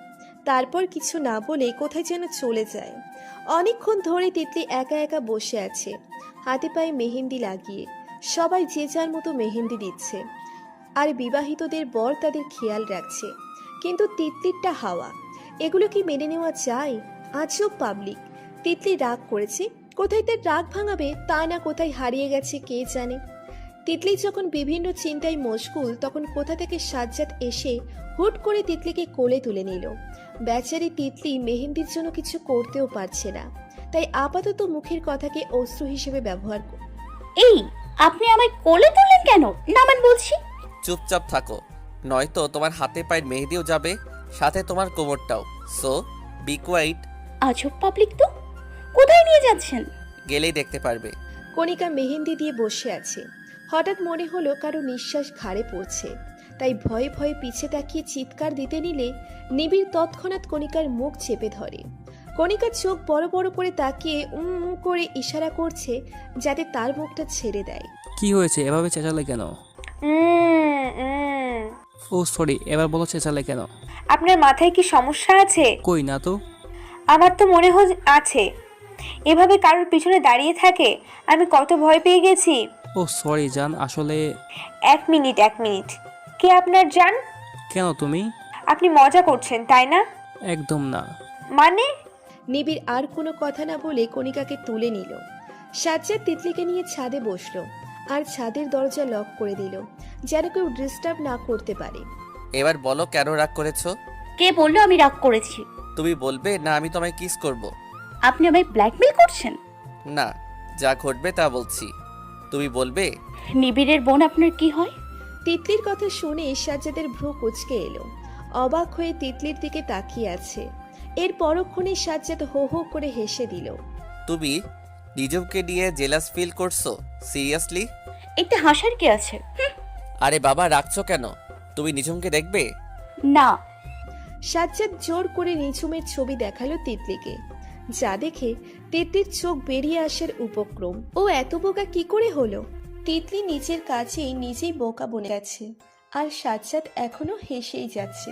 Speaker 3: তারপর কিছু না বলে কোথায় যেন চলে যায়। অনেকক্ষণ ধরে তিতলি একা একা বসে আছে, হাতে পায়ে মেহেন্দি লাগিয়ে। সবাই যে যার মতো মেহেন্দি দিচ্ছে, আর বিবাহিতদের বর তাদের খেয়াল রাখছে। কিন্তু তিতলিরটা হাওয়া, এগুলো কি মেনে নেওয়া যায়? আজও পাবলিক। তিতলি রাগ করেছে, কোথায় তার রাগ ভাঙাবে তা না কোথায় হারিয়ে গেছে কে জানে। তিতলি যখন বিভিন্ন চিন্তায় মশগুল, তখন কোথা থেকে সাজ্জাদ এসে হুট করে তিতলিকে কোলে তুলে নিল। বেচারি তিতলি মেহেন্দির জন্য কিছু করতেও পারছে না, তাই আপাতত মুখের কথাকে অস্ত্র হিসেবে ব্যবহার করে।
Speaker 2: এই, আপনি আমায় কোলে তুললেন কেন? নামান বলছি।
Speaker 1: চুপচাপ থাকো, নয়তো তোমার হাতে পায়ের মেহেদিও যাবে, সাথে তোমার কোমরটাও। So be quiet.
Speaker 2: আজব পাবলিক তো। কোথায় নিয়ে যাচ্ছেন?
Speaker 1: গেলেই দেখতে পারবে।
Speaker 3: কণিকা মেহেন্দি দিয়ে বসে আছে। হঠাৎ মনে হলো কারো নিঃশ্বাস ঘাড়ে পড়ছে, তাই ভয়ে ভয়ে পিছে তাকিয়ে চিৎকার দিতে নিলে নিবিড় তৎক্ষণাৎ কণিকার মুখ চেপে ধরে। কণিকার চোখ বড় বড় করে তাকিয়ে করে ইশারা করছে যাতে তার মুখটা ছেড়ে দেয়।
Speaker 7: কি হয়েছে, এভাবে চেঁচালে কেন? ও সরি, এবার বলো চেঁচালে কেন?
Speaker 6: আপনার মাথায় কি সমস্যা আছে?
Speaker 7: কই না তো।
Speaker 6: আমার তো মনে হয় আছে। এভাবে কারোর পিছনে দাঁড়িয়ে থাকে আমি কত ভয় পেয়ে গেছি।
Speaker 7: ও সরি জান, আসলে।
Speaker 6: এক মিনিট। কে আপনার জান?
Speaker 7: কেন তুমি?
Speaker 6: আপনি মজা করছেন তাই না?
Speaker 7: একদম না।
Speaker 6: মানে?
Speaker 3: নিবিড় আর কোনো কথা না বলে কণিকাকে তুলে নিল। সাজ্জাদ তিতলিকে নিয়ে ছাদে বসলো আর ছাদের দরজা লক করে দিল, যেন কেউ ডিস্টার্ব না করতে পারে।
Speaker 1: এবার বলো কেন রাগ করেছো?
Speaker 2: কে বললো আমি রাগ করেছি?
Speaker 1: তুমি বলবে না আমি তোমায় কিস করব?
Speaker 2: আপনি আমায় ব্ল্যাকমেল করছেন?
Speaker 1: না, যা ঘটবে তা বলছি। তুমি বলবে?
Speaker 2: নিবিড়ের বোন আপনার কি হয়?
Speaker 3: তিতলির কথা শুনে সাজ্জাদের ভ্রু কুঁচকে এলো। অবাক হয়ে তিতলির দিকে তাকিয়ে আছে। এর পরক্ষণে সাজ্জাদ হো হো করে হেসে দিল।
Speaker 1: তুমি নিজমকে নিয়ে জেলাস ফিল করছো? সিরিয়াসলি?
Speaker 2: এতে হাসার কি আছে?
Speaker 1: আরে বাবা, রাখছো কেন? তুমি নিজমকে দেখবে?
Speaker 2: না।
Speaker 3: সাজ্জাদ জোর করে নিঝুমের ছবি দেখালো তিতলিকে, যা দেখে তিতলির চোখ বেরিয়ে আসার উপক্রম। ও এত বোকা কি করে হলো? তিতলি নিজের কাছেই নিজেই বোকা বনে গেছে, আর সাজ্জাদ এখনো হেসেই যাচ্ছে।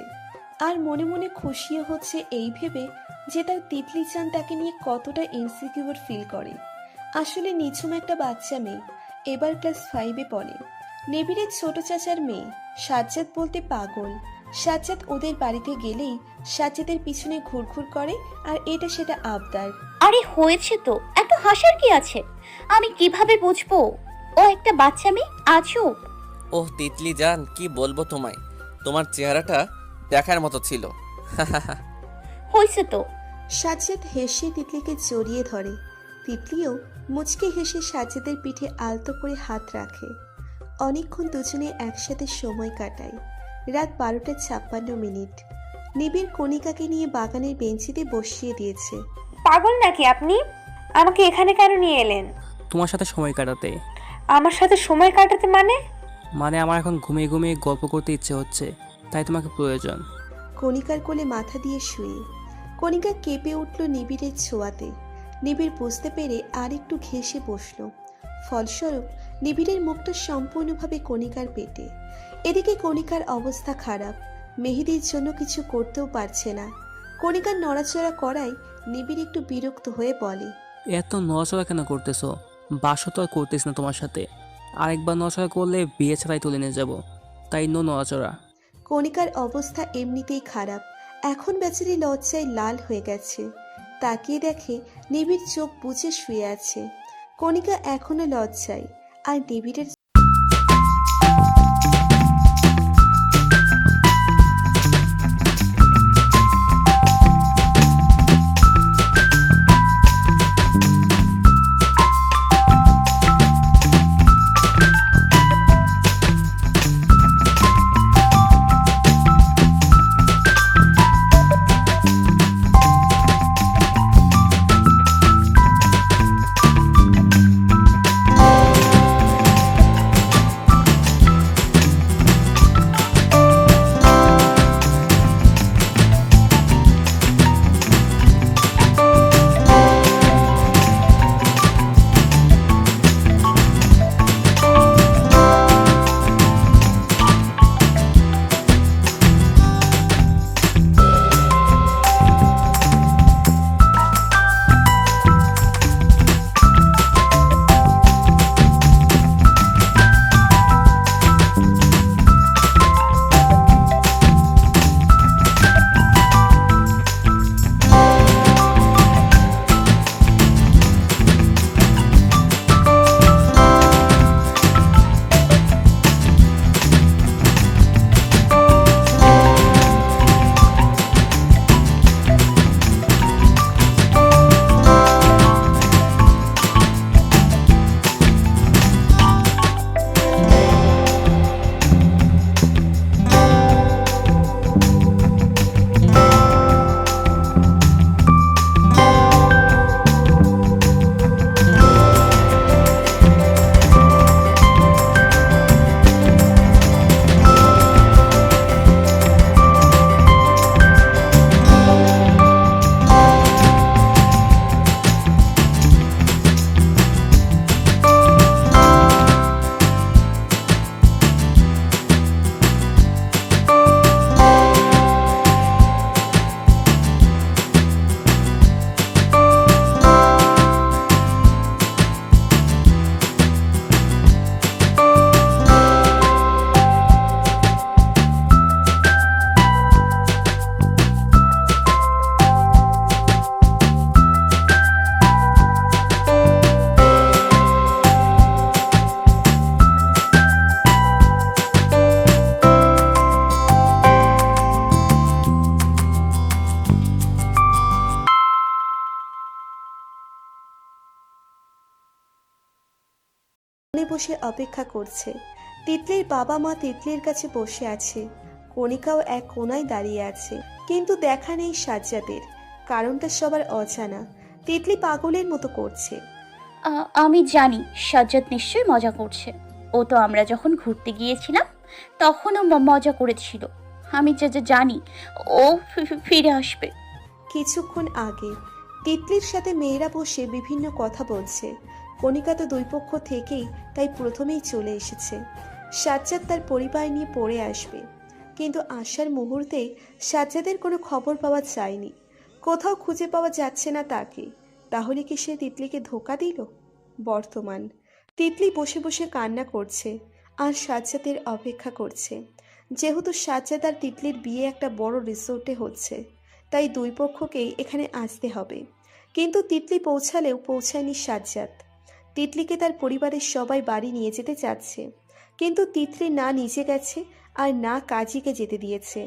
Speaker 3: আর মনে মনে খুশিও হচ্ছে এই ভেবে যে তার তিতলি চান তাকে নিয়ে কতটা ইনসিকিউর ফিল করে। আসলে নিঝুম একটা বাচ্চা মেয়ে, এবার ক্লাস 5-এ পড়ে। নিবিড়ের ছোট চাচার মেয়ে। সাজ্জাদ বলতে পাগল। সাজ্জাদ ওদের বাড়িতে গেলেই সাজ্জাদের পিছনে ঘুরঘুর করে আর এটা সেটা আবদার।
Speaker 2: আরে হয়েছে তো, এত হাসার কি আছে? আমি কিভাবে বুঝবো ও একটা বাচ্চা মেয়ে? আজব।
Speaker 1: ওহ তিতলি জান, কি বলবো তোমায়, তোমার চেহারাটা দেখার মতো ছিল।
Speaker 2: হয়েছে তো।
Speaker 3: সাজ্জাদ হেসে তিতলিকে জড়িয়ে ধরে। তিতলিও মুচকে হেসে সাজ্জাদের পিঠে আলতো করে হাত রাখে। অনেকক্ষণ দুজনে একসাথে সময় কাটায়। রাত 12:56। নিবিড় কণিকাকে নিয়ে বাগানের বেঞ্চিতে বসিয়ে দিয়েছে।
Speaker 6: পাগল নাকি আপনি? আমাকে এখানে কেন নিয়ে এলেন?
Speaker 7: তোমার সাথে সময় কাটাতে।
Speaker 6: আমার সাথে সময় কাটাতে মানে?
Speaker 7: মানে আমার এখন ঘুমিয়ে ঘুমিয়ে গল্প করতে ইচ্ছে হচ্ছে, তাই তোমাকে প্রয়োজন।
Speaker 3: কণিকার কোলে মাথা দিয়ে শুয়ে। কণিকা কেঁপে উঠল নিবিড়ের ছোঁয়াতে। নিবিড় বুঝতে পেরে আর একটু ঘেঁষে বসল। ফলস্বরূপ নিবিড়ের মুখটা সম্পূর্ণভাবে কণিকার পেটে। এদিকে কণিকার অবস্থা খারাপ, মেহেদির জন্য কিছু করতেও পারছে না। কণিকার নড়াচড়া করায় নিবিড় একটু বিরক্ত হয়ে বলে,
Speaker 7: এত নড়াচড়া কেন করতেছো? বাসও তো আর করতেছ না তোমার সাথে। আরেকবার নড়াচড়া করলে বিয়ে ছাড়াই তুলে নিয়ে যাব, তাই নড়াচড়া।
Speaker 3: কণিকার অবস্থা এমনিতেই খারাপ, এখন বেচারি লজ্জায় লাল হয়ে গেছে। তাকিয়ে দেখে নিবিড় চোখ বুজে শুয়ে আছে। কণিকা এখনো লজ্জায়, আর নিবিড়ের বসে অপেক্ষা করছে। তিতলির বাবা মা তিতলির কাছে বসে আছে, কণিকাও এক কোনায় দাঁড়িয়ে আছে, কিন্তু দেখা নেই সাজ্জাদের। কারণটা সবার অজানা। তিতলি পাগলের মতো করছে।
Speaker 2: আমি জানি সাজ্জাদ নিশ্চয়ই মজা করছে। ও তো আমরা যখন ঘুরতে গিয়েছিলাম তখনও মজা করেছিল। আমি যা যা জানি ও ফিরে আসবে।
Speaker 3: কিছুক্ষণ আগে তিতলির সাথে মেয়েরা বসে বিভিন্ন কথা বলছে। কণিকা তো দুই পক্ষ থেকেই তাই প্রথমেই চলে এসেছে। সাজ্জাদ তার পরিবার নিয়ে পড়ে আসবে, কিন্তু আসার মুহূর্তেই সাজ্জাদের কোনো খবর পাওয়া যায়নি। কোথাও খুঁজে পাওয়া যাচ্ছে না তাকে। তাহলে কি সে তিতলিকে ধোঁকা দিল? বর্তমান তিতলি বসে বসে কান্না করছে আর সাজ্জাদের অপেক্ষা করছে। যেহেতু সাজ্জাদ আর তিতলির বিয়ে একটা বড় রিসোর্টে হচ্ছে, তাই দুই পক্ষকেই এখানে আসতে হবে। কিন্তু তিতলি পৌঁছালেও পৌঁছায়নি সাজ্জাদ। তিতলিকে তার পরিবারের সবাই বাড়ি নিয়ে যেতে চাচ্ছে, কিন্তু তিতলি না নিজে গেছে আর না কাজীকে যেতে দিয়েছে।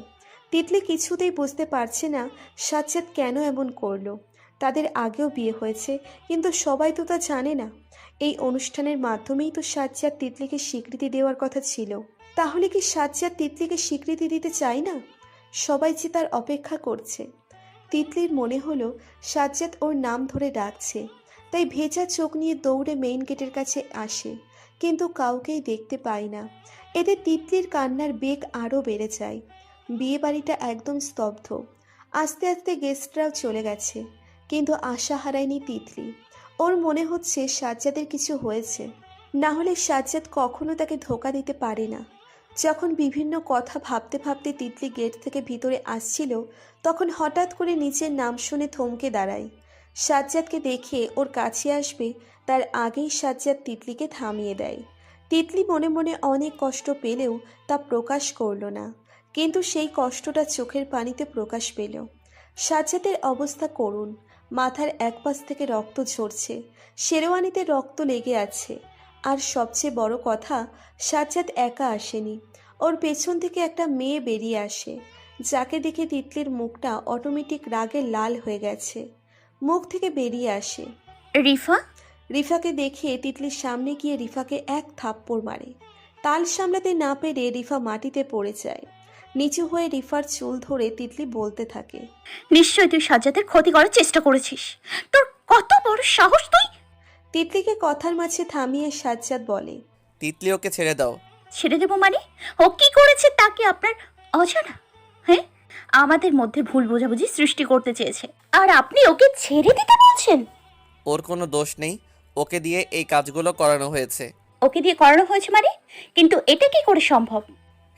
Speaker 3: তিতলি কিছুতেই বুঝতে পারছে না সাজ্জাদ কেন এমন করলো। তাদের আগেও বিয়ে হয়েছে, কিন্তু সবাই তো তা জানে না। এই অনুষ্ঠানের মাধ্যমেই তো সাজ্জাদ তিতলিকে স্বীকৃতি দেওয়ার কথা ছিল। তাহলে কি সাজ্জাদ তিতলিকে স্বীকৃতি দিতে চায় না? সবাই যে তার অপেক্ষা করছে। তিতলির মনে হলো সাজ্জাদ ওর নাম ধরে ডাকছে, তাই ভেজা চোখ নিয়ে দৌড়ে মেইন গেটের কাছে আসে, কিন্তু কাউকেই দেখতে পায় না। এতে তিতলির কান্নার বেগ আরও বেড়ে যায়। বিয়ে বাড়িটা একদম স্তব্ধ। আস্তে আস্তে গেস্টরাও চলে গেছে, কিন্তু আশা হারায়নি তিতলি। ওর মনে হচ্ছে সাজ্জাদের কিছু হয়েছে, না হলে সাজ্জাদ কখনো তাকে ধোঁকা দিতে পারে না। যখন বিভিন্ন কথা ভাবতে ভাবতে তিতলি গেট থেকে ভিতরে আসছিল, তখন হঠাৎ করে নিচের নাম শুনে থমকে দাঁড়ায়। সাজ্জাদকে দেখে ওর কাছে আসবে তার আগেই সাজ্জাদ তিতলিকে থামিয়ে দেয়। তিতলি মনে মনে অনেক কষ্ট পেলেও তা প্রকাশ করল না, কিন্তু সেই কষ্টটা চোখের পানিতে প্রকাশ পেল। সাজ্জাদের অবস্থা করুণ। মাথার এক পাশ থেকে রক্ত ঝরছে, শেরওয়ানিতে রক্ত লেগে আছে। আর সবচেয়ে বড় কথা, সাজ্জাদ একা আসেনি, ওর পেছন থেকে একটা মেয়ে বেরিয়ে আসে, যাকে দেখে তিতলির মুখটা অটোমেটিক রাগে লাল হয়ে গেছে। মুখ থেকে বেরিয়ে আসে,
Speaker 2: রিফা।
Speaker 3: রিফাকে দেখে তিতলির সামনে গিয়ে রিফাকে এক থাপ্পড় মারে। তাল সামলাতে না পেরে রিফা মাটিতে পড়ে যায়। নিচু হয়ে রিফার চুল ধরে তিতলি বলতে থাকে,
Speaker 2: নিশ্চয়ই তুই সাজ্জাদের ক্ষতি করার চেষ্টা করেছিস। তোর কত বড় সাহস তুই!
Speaker 3: তিতলিকে কথার মাঝে থামিয়ে সাজ্জাদ বলে,
Speaker 1: তিতলি ওকে ছেড়ে দাও।
Speaker 2: ছেড়ে দেবো মানে? ও কি করেছে তা কি আপনার অজানা? হ্যাঁ, আমাদের মধ্যে ভুল বোঝাবুঝি সৃষ্টি করতে চেয়েছে, আর আপনি ওকে ছেড়ে দিতে বলছেন?
Speaker 1: ওর কোনো দোষ নেই, ওকে দিয়ে এই কাজগুলো করানো হয়েছে।
Speaker 2: ওকে দিয়ে করানো হয়েছে মানে? কিন্তু এটা কি করে সম্ভব?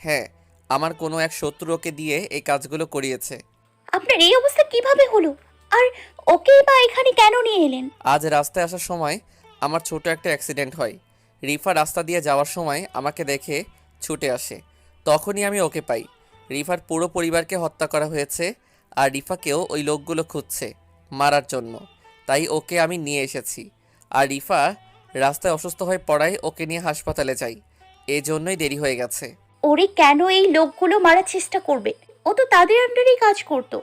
Speaker 1: হ্যাঁ, আমার কোনো এক শত্রু ওকে দিয়ে এই কাজগুলো করিয়েছে।
Speaker 2: আপনার এই অবস্থা কিভাবে হলো? আর ওকে বা এখানে কেন নিয়ে এলেন?
Speaker 1: আজ রাস্তায় আসার সময় আমার ছোট একটা অ্যাক্সিডেন্ট হয়। রিফা রাস্তা দিয়ে যাওয়ার সময় আমাকে দেখে ছুটে আসে, তখনই আমি ওকে পাই। রিফার পুরো পরিবারকে হত্যা করা হয়েছে, আর রিফাকেও ওই লোকগুলো খুঁজছে মারার জন্য, তাই ওকে আমি নিয়ে এসেছি। আর রিফা রাস্তায় অসুস্থ হয়ে পড়ায় ওকে নিয়ে হাসপাতালে যাই, এই জন্যই দেরি হয়ে গেছে।
Speaker 2: ওরে কেন এই লোকগুলো মারার চেষ্টা করবে? ও তো তাদের আন্ডারেই কাজ করতো।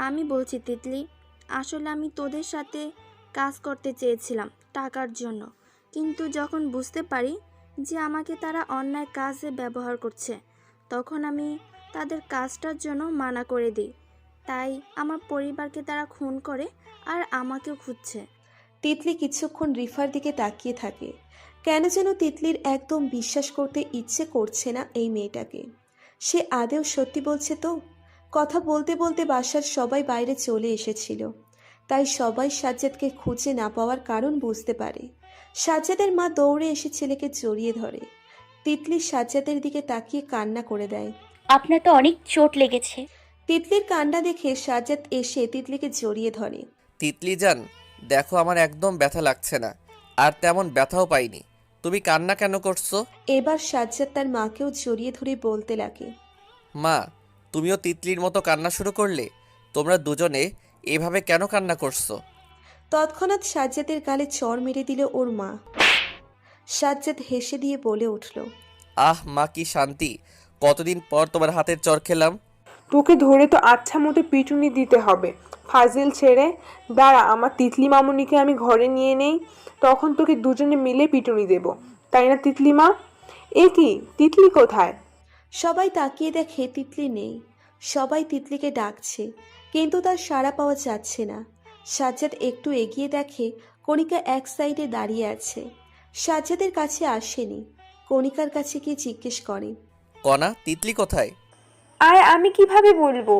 Speaker 8: আমি বলছি তিতলি, আসলে আমি তোদের সাথে কাজ করতে চেয়েছিলাম টাকার জন্য, কিন্তু যখন বুঝতে পারি যে আমাকে তারা অন্যায় কাজে ব্যবহার করছে, তখন আমি তাদের কাজটার জন্য মানা করে দিই। তাই আমার পরিবারকে তারা খুন করে আর আমাকেও খুঁজছে।
Speaker 3: তিতলি কিছুক্ষণ রিফার দিকে তাকিয়ে থাকে। কেন যেন তিতলির একদম বিশ্বাস করতে ইচ্ছে করছে না এই মেয়েটাকে। সে আদেও সত্যি বলছে তো? কথা বলতে বলতে বাসার সবাই বাইরে চলে এসেছিল, তাই সবাই সাজ্জাদকে খুঁজে না পাওয়ার কারণ বুঝতে পারে। সাজ্জাদের মা দৌড়ে এসে ছেলেকে জড়িয়ে ধরে। তিতলি সাজ্জাদের দিকে তাকিয়ে কান্না করে দেয়।
Speaker 2: আপনার তো অনেক চোট লেগেছে।
Speaker 3: তিতলির কান্না দেখে সাজ্জাদ এসে তিতলিকে জড়িয়ে ধরে।
Speaker 1: তিতলি জান, দেখো আমার একদম ব্যথা লাগছে না, আর তেমন ব্যথাও পাইনি। তুমি কান্না কেন করছো?
Speaker 3: এবার সাজ্জাদ তার মাকেও জড়িয়ে ধরে বলতে লাগে,
Speaker 1: মা, তুমিও তিতলির মতো কান্না শুরু করলে? তোমরা দুজনে এভাবে কেন কান্না করছো?
Speaker 3: তৎক্ষণাৎ সাজ্জাদের গালে চড় মেরে দিল ওর মা। সাজ্জাদ হেসে দিয়ে বলে উঠল,
Speaker 1: আহ মা, কি শান্তি! কতদিন পর তোমার হাতের চর খেলাম।
Speaker 9: তোকে ধরে তো আচ্ছা মতো পিটুনি দিতে হবে। ফাজিল ছেড়ে দাঁড়া, আমার তিতলি মামুনিকে আমি ঘরে নিয়ে নেই, তখন তোকে দুজনে মিলে পিটুনি দেব। তাই না তিতলিমা? এ কি, তিতলি কোথায়?
Speaker 3: সবাই তাকিয়ে দেখে তিতলি নেই। সবাই তিতলিকে ডাকছে, কিন্তু তার সাড়া পাওয়া যাচ্ছে না। সাজ্জাদ একটু এগিয়ে দেখে কণিকা এক সাইডে দাঁড়িয়ে আছে। সাজ্জাদের কাছে আসেনি, কণিকার কাছে গিয়ে জিজ্ঞেস করে,
Speaker 1: কণা, তিতলি কোথায়?
Speaker 6: আর আমি কিভাবে বলবো?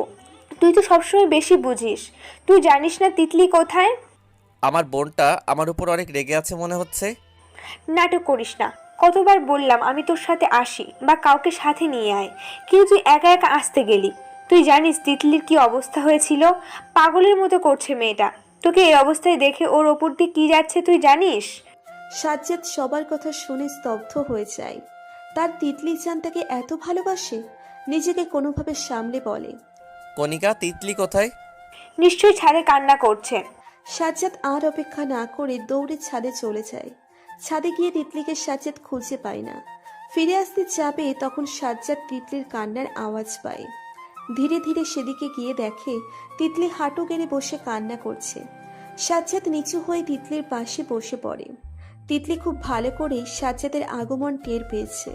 Speaker 6: তুই তো সবসময় বেশি বুঝিস। তুই জানিস না তিতলি কোথায়?
Speaker 1: আমার বোনটা আমার উপর অনেক রেগে আছে মনে হচ্ছে।
Speaker 6: নাটক করিস না। কতবার বললাম আমি তোর সাথে আসি বা কাউকে সাথে নিয়ে আয়, কিন্তু তুই একা একা আসতে গেলি। তুই জানিস তিতলির কি অবস্থা হয়েছিল? পাগলের মতো করছে মেয়েটা। তোকে এই অবস্থায় দেখে ওর ওপর দিয়ে কি যাচ্ছে তুই জানিস?
Speaker 3: সাজ্জাদ সবার কথা শুনে স্তব্ধ হয়ে যায়। তার তিতলি চান তাকে এত ভালোবাসে? নিজেকে কোনোভাবে সামলে বলে,
Speaker 1: কণিকা, তিতলি কোথায়?
Speaker 6: নিশ্চয়ই ছাদে কান্না করছে।
Speaker 3: সাজ্জাদ আর অপেক্ষা না করে দৌড়ে ছাদে চলে যায়। ছাদে গিয়ে তিতলিকে সাজ্জাদ খুঁজে পায় না। ফিরে আসতে যাবে তখন সাজ্জাদ তিতলির কান্নার আওয়াজ পায়। ধীরে ধীরে সেদিকে গিয়ে দেখে তিতলি হাঁটু গেড়ে বসে কান্না করছে। সাজ্জাদ নিচু হয়ে তিতলির পাশে বসে পড়ে। তিতলি খুব ভালো করেই সাজ্জাদের আগমন টের পেয়েছে,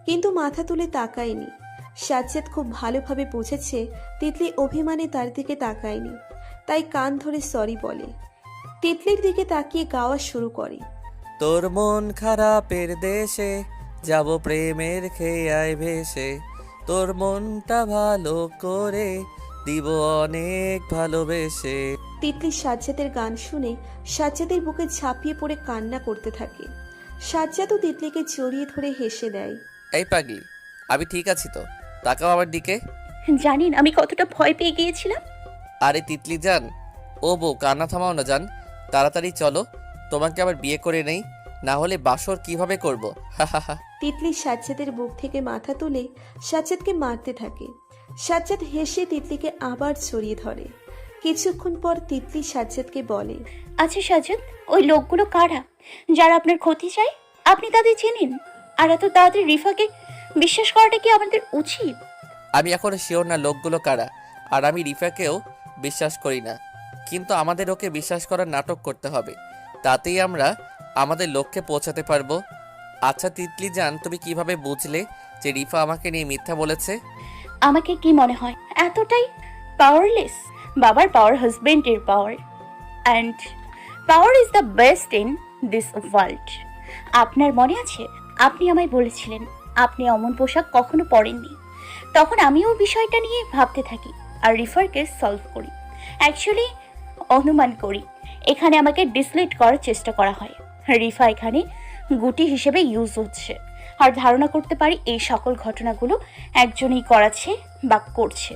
Speaker 3: কিন্তু মাথা তুলে তাকায়নি। সাজ্জাদ খুব ভালোভাবে বুঝেছে তিতলি অভিমানে তার দিকে তাকায়নি, তাই কান ধরে সরি বলে। তিতলির দিকে তাকিয়ে গাওয়া শুরু করে,
Speaker 1: তোর মন খারাপের দেশে যাব প্রেমের খেয়ায় ভেসে, তোর মনটা ভালো করে দিব অনেক ভালোবেসে।
Speaker 3: তিতলি সাজ্জাদের গান শুনে সাজ্জাদের বুকে ঝাঁপিয়ে পড়ে কান্না করতে থাকে। সাজ্জাদও তিতলিকে জড়িয়ে ধরে হেসে দেয়।
Speaker 1: এই পাগলি, আমি ঠিক আছি তো, তাকাও আমার দিকে।
Speaker 2: জানেন আমি কতটা ভয় পেয়ে গিয়েছিলাম।
Speaker 1: আরে তিতলি জান, ও বউ, কান্না থামাও না জান, তাড়াতাড়ি চলো, তোমাকে আবার বিয়ে করে নেই, না হলে বাসর কিভাবে করব? হাহাহা।
Speaker 3: তিতলি সাজ্জাদের বুক থেকে মাথা তুলে সাজ্জাদকে মারতে থাকে। সাজ্জাদ হেসে তিতলিকে আবার জড়িয়ে ধরে। কিছুক্ষণ পর তিতলি সাজ্জাদকে বলে,
Speaker 2: আচ্ছা সাজ্জাদ, ওই লোকগুলো কারা যারা আপনার ক্ষতি চায়? আপনি তাদের চেনেন? আর এত তাড়াতাড়ি রিফাকে বিশ্বাস করাটা কি আমাদের উচিত?
Speaker 1: আমি এখনো শিওর না লোকগুলো কারা, আর আমি রিফাকেও বিশ্বাস করি না, কিন্তু আমাদের ওকে বিশ্বাস করার নাটক করতে হবে, তাতেই আমরা আমাদের লক্ষ্যে পৌঁছাতে পারবো। আচ্ছা তিতলি জান, তুমি কিভাবে বুঝলে যে রিফা আমাকে নিয়ে মিথ্যা বলেছে?
Speaker 2: আমাকে কি মনে হয় এতটাই পাওয়ারলেস? বাবার পাওয়ার হাজবেন্ডের power, and power is the best in this world. আপনার মনে আছে আপনি আমায় বলেছিলেন আপনি অমন পোশাক কখনো পরেননি? তখন আমিও বিষয়টা নিয়ে ভাবতে থাকি আর রিফারকে সলভ করি। অ্যাকচুয়ালি অনুমান করি এখানে আমাকে ডিসলেট করার চেষ্টা করা হয়। রিফা এখানে গুটি হিসেবে ইউজ হচ্ছে, আর ধারণা করতে পারি এই সকল ঘটনাগুলো একজনই করাচ্ছে বা করছে।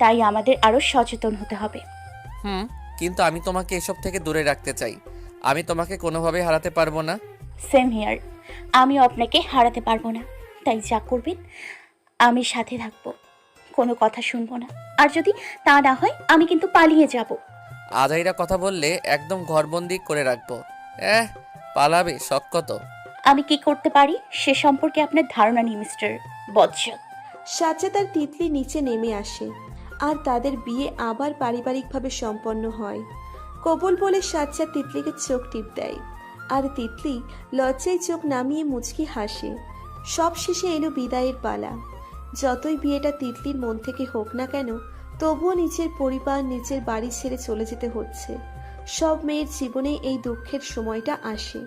Speaker 2: তাই আমাদের আরও সচেতন হতে হবে।
Speaker 1: কিন্তু আমি তোমাকে এসব থেকে দূরে রাখতে চাই, আমি তোমাকে কোনোভাবে হারাতে পারবো না।
Speaker 2: সেম হিয়ার, আমিও আপনাকে হারাতে পারবো না, তাই যা করবেন আমি সাথে থাকবো, কোনো কথা শুনবো না। আর যদি তা না হয় আমি কিন্তু পালিয়ে যাব।
Speaker 1: আজাইরা কথা বললে একদম ঘরবন্দি করে রাখবো। পালাবে শখ কত।
Speaker 2: আমি কি করতে পারি সে সম্পর্কে আপনার ধারণা নেই মিস্টার বজ্জাত।
Speaker 3: সাজ্জাদ আর তিতলি নিচে নেমে আসে, আর তাদের বিয়ে আবার পারিবারিকভাবে সম্পন্ন হয়। কবুল বলে সাজ্জাদ তিতলিকে চোখ টিপ দেয়, আর তিতলি লজ্জায় চোখ নামিয়ে মুচকি হাসে। সব শেষে এলো বিদায়ের পালা। যতই বিয়েটা তিতলির মন থেকে হোক না কেন, তবুও নিজের পরিবার, নিজের বাড়ি ছেড়ে চলে যেতে হচ্ছে। সব মেয়ের জীবনে এই দুঃখের সময়টা আসে।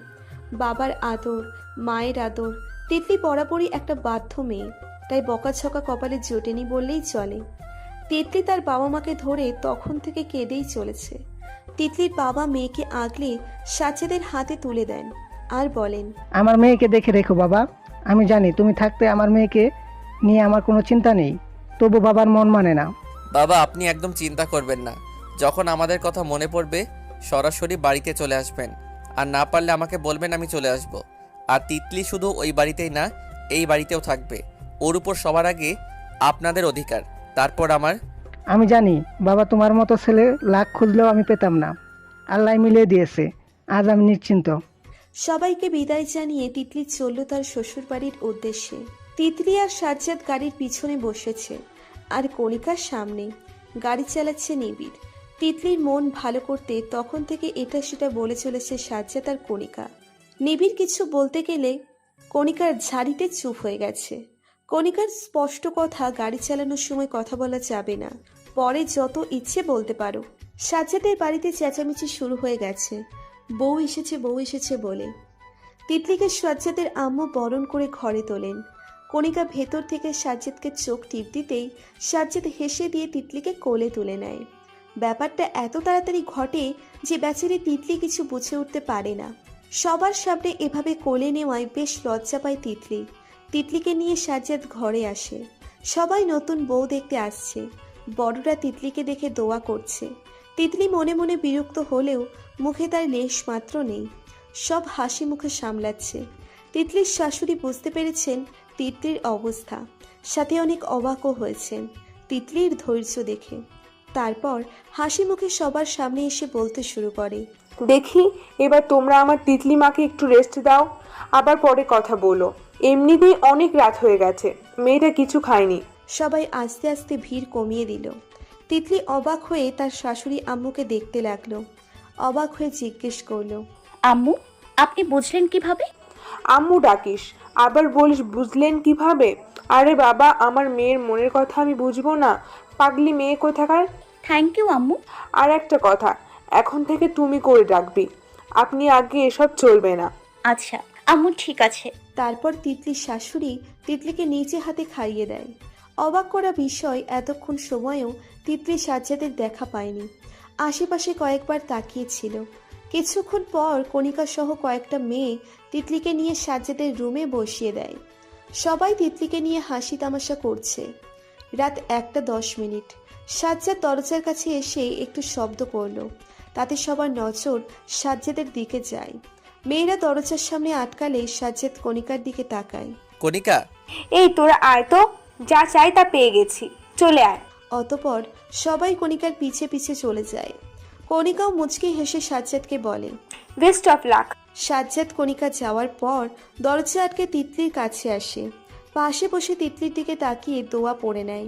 Speaker 3: বাবার আদর, মায়ের আদর। তিতলি বরাবরই একটা বাধ্য মেয়ে, তাই বকাঝকা কপালে জোটেনি বললেই চলে। তিতলি তার বাবা মাকে ধরে তখন থেকে কেঁদেই চলেছে। তিতলির বাবা মেয়েকে আগলে সাজ্জাদের হাতে তুলে দেন আর বলেন,
Speaker 4: আমার মেয়েকে দেখে রেখো বাবা। আমি জানি তুমি থাকতে আমার মেয়েকে নিয়ে আমার কোনো চিন্তা নেই, তবু বাবার মন মানে না।
Speaker 1: বাবা, আপনি একদম চিন্তা করবেন না, যখন আমাদের কথা মনে পড়বে সরাসরি বাড়িতে চলে আসবেন, আর না পারলে আমাকে বলবেন, আমি চলে আসব। আর তিতলি শুধু ওই বাড়িতেই না, এই বাড়িতেও থাকবে। ওর উপর সবার আগে আপনাদের অধিকার, তারপর আমার।
Speaker 4: আমি জানি বাবা, তোমার মতো ছেলে লাখ খুঁজলেও আমি পেতাম না, আল্লাহ মিলিয়ে দিয়েছে, আজ আমি নিশ্চিন্ত।
Speaker 3: সবাইকে বিদায় জানিয়ে তিতলি চলল তার শ্বশুর বাড়ির উদ্দেশ্যে। তিতলি আর সাজ্জাদ গাড়ির পিছনে বসেছে, আর কণিকার সামনে। গাড়ি চালাচ্ছে নিবিড়। তিতলির মন ভালো করতে তখন থেকে এটা সেটা বলে চলেছে সাজ্জাদ আর কণিকা। নিবিড় কিছু বলতে গেলে কণিকার ঝাড়িতে চুপ হয়ে গেছে। কণিকার স্পষ্ট কথা, গাড়ি চালানোর সময় কথা বলা যাবে না, পরে যত ইচ্ছে বলতে পারো। সাজ্জাদের বাড়িতে চেঁচামেচি শুরু হয়ে গেছে, বউ এসেছে বউ এসেছে বলে। তিতলিকে সাজ্জাদের আম্মু বরণ করে ঘরে তোলেন। কণিকা ভেতর থেকে সাজ্জাদকে চোখ টিপ দিতেই সাজ্জাদ হেসে দিয়ে তিতলিকে কোলে তুলে নেয়। ব্যাপারটা এত তাড়াতাড়ি ঘটে যে বেচারি তিতলি কিছু বুঝে উঠতে পারে না। সবার সামনে এভাবে কোলে নেওয়ায় বেশ লজ্জা পায় তিতলি। তিতলিকে নিয়ে সাজ্জাদ ঘরে আসে। সবাই নতুন বউ দেখতে আসছে, বড়রা তিতলিকে দেখে দোয়া করছে। তিতলি মনে মনে বিরক্ত হলেও মুখে তার লেশ মাত্র নেই, সব হাসি মুখে সামলাচ্ছে। তিতলির শাশুড়ি বুঝতে পেরেছেন তিতলির অবস্থা, সাথে অনেক অবাকও হয়েছেন তিতলির ধৈর্য দেখে। তারপর হাসি মুখে সবার সামনে এসে বলতে শুরু করে,
Speaker 9: দেখি এবার তোমরা আমার তিতলি মাকে একটু রেস্ট দাও, আবার পরে কথা বলো। এমনিতেই অনেক রাত হয়ে গেছে, মেয়েটা কিছু খায়নি।
Speaker 3: সবাই আস্তে আস্তে ভিড় কমিয়ে দিল। তিতলি অবাক হয়ে তার শাশুড়ি আম্মুকে দেখতে লাগলো। অবাক হয়ে জিজ্ঞেস করলো,
Speaker 2: আম্মু, আপনি বুঝলেন কিভাবে?
Speaker 9: আম্মু ডাকিস, আবার বলিস বুঝলেন কিভাবে? আরে বাবা, আমার মেয়ের মনের কথা আমি বুঝবো না? পাগলি মেয়ে কোথাকার।
Speaker 2: থ্যাংক ইউ আম্মু।
Speaker 9: আর একটা কথা, এখন থেকে তুমি করে ডাকবি, আপনি আগে এসব চলবে না।
Speaker 2: আচ্ছা আম্মু, ঠিক আছে।
Speaker 3: তারপর তিতলির শাশুড়ি তিতলিকে নিচে হাতে খাইয়ে দেয়। অবাক করা বিষয়, এতক্ষণ সময়েও তিতলি সাজ্জাদের দেখা পায়নি। আশেপাশে কয়েকবার তাকিয়েছিল। কিছুক্ষণ পর কণিকা সহ কয়েকটা মেয়ে তিতলিকে নিয়ে সাজ্জাদের রুমে বসিয়ে দেয়। সবাই তিতলিকে নিয়ে হাসি তামাশা করছে। রাত 1:10। সাজ্জাদ দরজার কাছে এসে একটু শব্দ করলো, তাতে সবার নজর সাজ্জাদের দিকে যায়। মেয়েরা দরজার সামনে আটকালে সাজ্জাদ কণিকার দিকে তাকায়।
Speaker 1: কণিকা,
Speaker 6: এই তোরা আয় তো, যা চাই তা পেয়ে গেছি, চলে আয়।
Speaker 3: অতপর সবাই কণিকার পিছে পিছে চলে যায়। কণিকাও মুচকি হেসে সাজ্জাদকে বলে,
Speaker 6: বেস্ট অফ লাক।
Speaker 3: সাজ্জাদ কণিকা যাওয়ার পর দরজা আটকে তিতলির কাছে আসে। পাশে বসে তিতলির দিকে তাকিয়ে দোয়া পড়ে নেয়।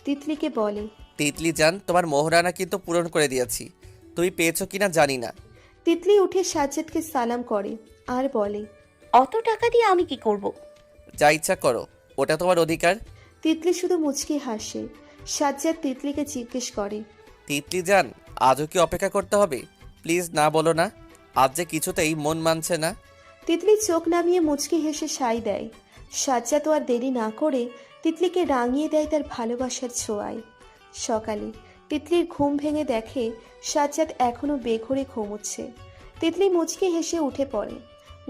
Speaker 3: তিতলিকে বলে,
Speaker 1: তিতলি জান, তোমার মোহরানা কিন্তু পূরণ করে দিয়েছি, তুমি পেয়েছো কিনা জানি না।
Speaker 3: তিতলি উঠে সাজ্জাদকে সালাম করে আর বলে,
Speaker 2: অত টাকা দিয়ে আমি কি করব?
Speaker 1: যা ইচ্ছা করো, ওটা তোমার অধিকার।
Speaker 3: তিতলি শুধু মুচকি হাসে। সাজ্জাদ তিতলিকে জিজ্ঞেস করে,
Speaker 1: তিতলি জান, আজও কি অপেক্ষা করতে হবে? প্লিজ না বলো না, আজ যে কিছুতেই মন মানছে না।
Speaker 3: তিতলি চোখ নামিয়ে মুচকি হেসে সাই দেয়। সাজ্জাদ আর দেরি না করে তিতলিকে রাঙিয়ে দেয় তার ভালোবাসার ছোঁয়ায়। সকালে তিতলির ঘুম ভেঙে দেখে সাজ্জাদ এখনো বেঘরে ঘুমোচ্ছে। তিতলি মুচকি হেসে উঠে পড়ে।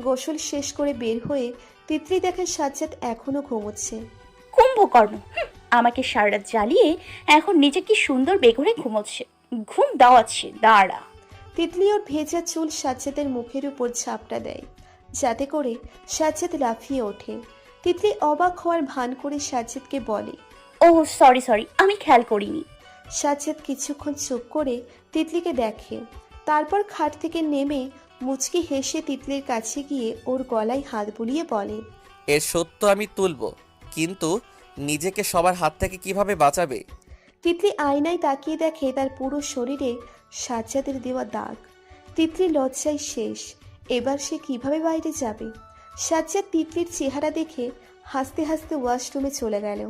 Speaker 3: গোসল শেষ করে বের হয়ে তিতলি দেখে সাজ্জাদ এখনো ঘুমোচ্ছে।
Speaker 2: কুম্ভকর্ণ, আমাকে সারা রাত জ্বালিয়ে এখন নিজে কি সুন্দর বেঘরে ঘুমোচ্ছে। ঘুম দাওয়াচ্ছে, দাঁড়া।
Speaker 3: তিতলি ওর ভেজা চুল সাজ্জাদের মুখের উপর ঝাপটা দেয়, যাতে করে সাজ্জাদ লাফিয়ে ওঠে। তিতলি অবাক হওয়ার ভান করে সাজ্জাদকে বলে,
Speaker 2: ও সরি, আমি খেয়াল করিনি।
Speaker 3: সাজ্জাদ কিছুক্ষণ চুপ করে তিতলিকে দেখে। তারপর খাট থেকে নেমে মুচকি হেসে তিতলির কাছে গিয়ে ওর গলায় হাত বুলিয়ে বলে,
Speaker 1: এর সত্য আমি তুলব, কিন্তু নিজেকে সবার হাত থেকে কিভাবে বাঁচাবে?
Speaker 3: তিতলি আয়নায় তাকিয়ে দেখে তার পুরো শরীরে সাজ্জাদের দেওয়া দাগ। তিতলি লজ্জায় শেষ, এবার সে কিভাবে বাইরে যাবে? সাজ্জাদ তিতলির চেহারা দেখে হাসতে হাসতে ওয়াশরুমে চলে গেল।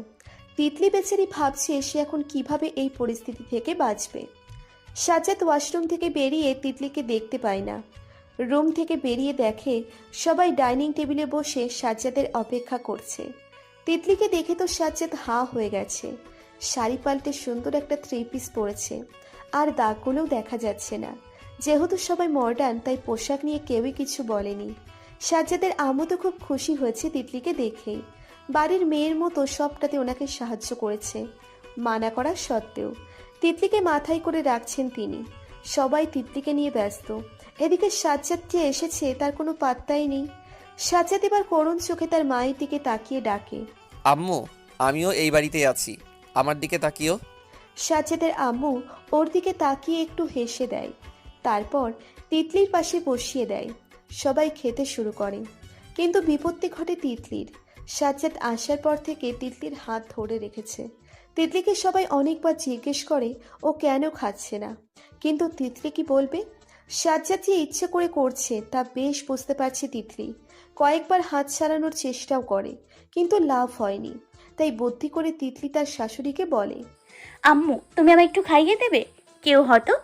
Speaker 3: তিতলি বেচারি ভাবছে সে এখন কিভাবে এই পরিস্থিতি থেকে বাঁচবে। সাজ্জাদ ওয়াশরুম থেকে বেরিয়ে তিতলিকে দেখতে পায় না। রুম থেকে বেরিয়ে দেখে সবাই ডাইনিং টেবিলে বসে সাজ্জাদের অপেক্ষা করছে। তিতলিকে দেখে তো সাজ্জাদ হাঁ হয়ে গেছে। শাড়ি পাল্টে সুন্দর একটা 3 পিস পরেছে, আর দাগগুলোও দেখা যাচ্ছে না। যেহেতু সবাই মডার্ন, তাই পোশাক নিয়ে কেউই কিছু বলেনি। সাজ্জাদের আম্মু তো খুব খুশি হয়েছে তিতলিকে দেখেই। বাড়ির মেয়ের মতো সবটাতে ওনাকে সাহায্য করেছে, মানা করা সত্ত্বেও। তিতলিকে মাথায় করে রাখছেন তিনি। সবাই তিতলিকে নিয়ে ব্যস্ত। এদিকে সাজ্জাদ যে এসেছে তার কোনো পাত্তাই নেই। সাজ্জাদ এবার করুণ চোখে তার মায়ের দিকে তাকিয়ে ডাকে,
Speaker 1: আম্মু, আমিও এই বাড়িতেই আছি, আমার দিকে তাকিও।
Speaker 3: সাজ্জাদের আম্মু ওর দিকে তাকিয়ে একটু হেসে দেয়, তারপর তিতলির পাশে বসিয়ে দেয়। সবাই খেতে শুরু করে, কিন্তু বিপত্তি ঘটে তিতলির। সাজ্জাদ আসার পর থেকে তিতলির হাত ধরে রেখেছে। তিতলিকে সবাই অনেকবার জিজ্ঞেস করে ও কেন খাচ্ছে না, কিন্তু তিতলি কি বলবে? সাজ্জাদ যে ইচ্ছে করে করছে তা বেশ বুঝতে পারছে তিতলি। কয়েকবার হাত ছাড়ানোর চেষ্টাও করে, কিন্তু লাভ হয়নি। তাই বুদ্ধি করে তিতলি তার শাশুড়িকে বলে,
Speaker 2: আম্মু তুমি আমায় একটু খাইয়ে দেবে? কেউ হয়তো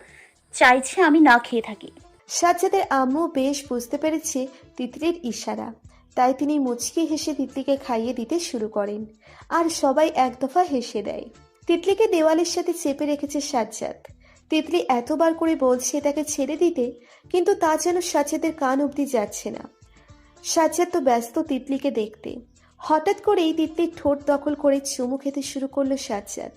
Speaker 2: চাইছে আমি না খেয়ে থাকি।
Speaker 3: সাজ্জাদের আম্মু বেশ বুঝতে পেরেছে তিতলির ইশারা, তাই তিনি মুচকি হেসে তিতলিকে খাইয়ে দিতে শুরু করেন। আর সবাই এক দফা হেসে দেয়। তিতলিকে দেওয়ালের সাথে চেপে রেখেছে সাজ্জাদ। তিতলি এতবার করে বলছে তাকে ছেড়ে দিতে, কিন্তু তা যেন সাজ্জাদের কান অবধি যাচ্ছে না। সাজ্জাদ তো ব্যস্ত তিতলিকে দেখতে। হঠাৎ করেই তিতলির ঠোঁট দখল করে চুমু খেতে শুরু করলো সাজ্জাদ।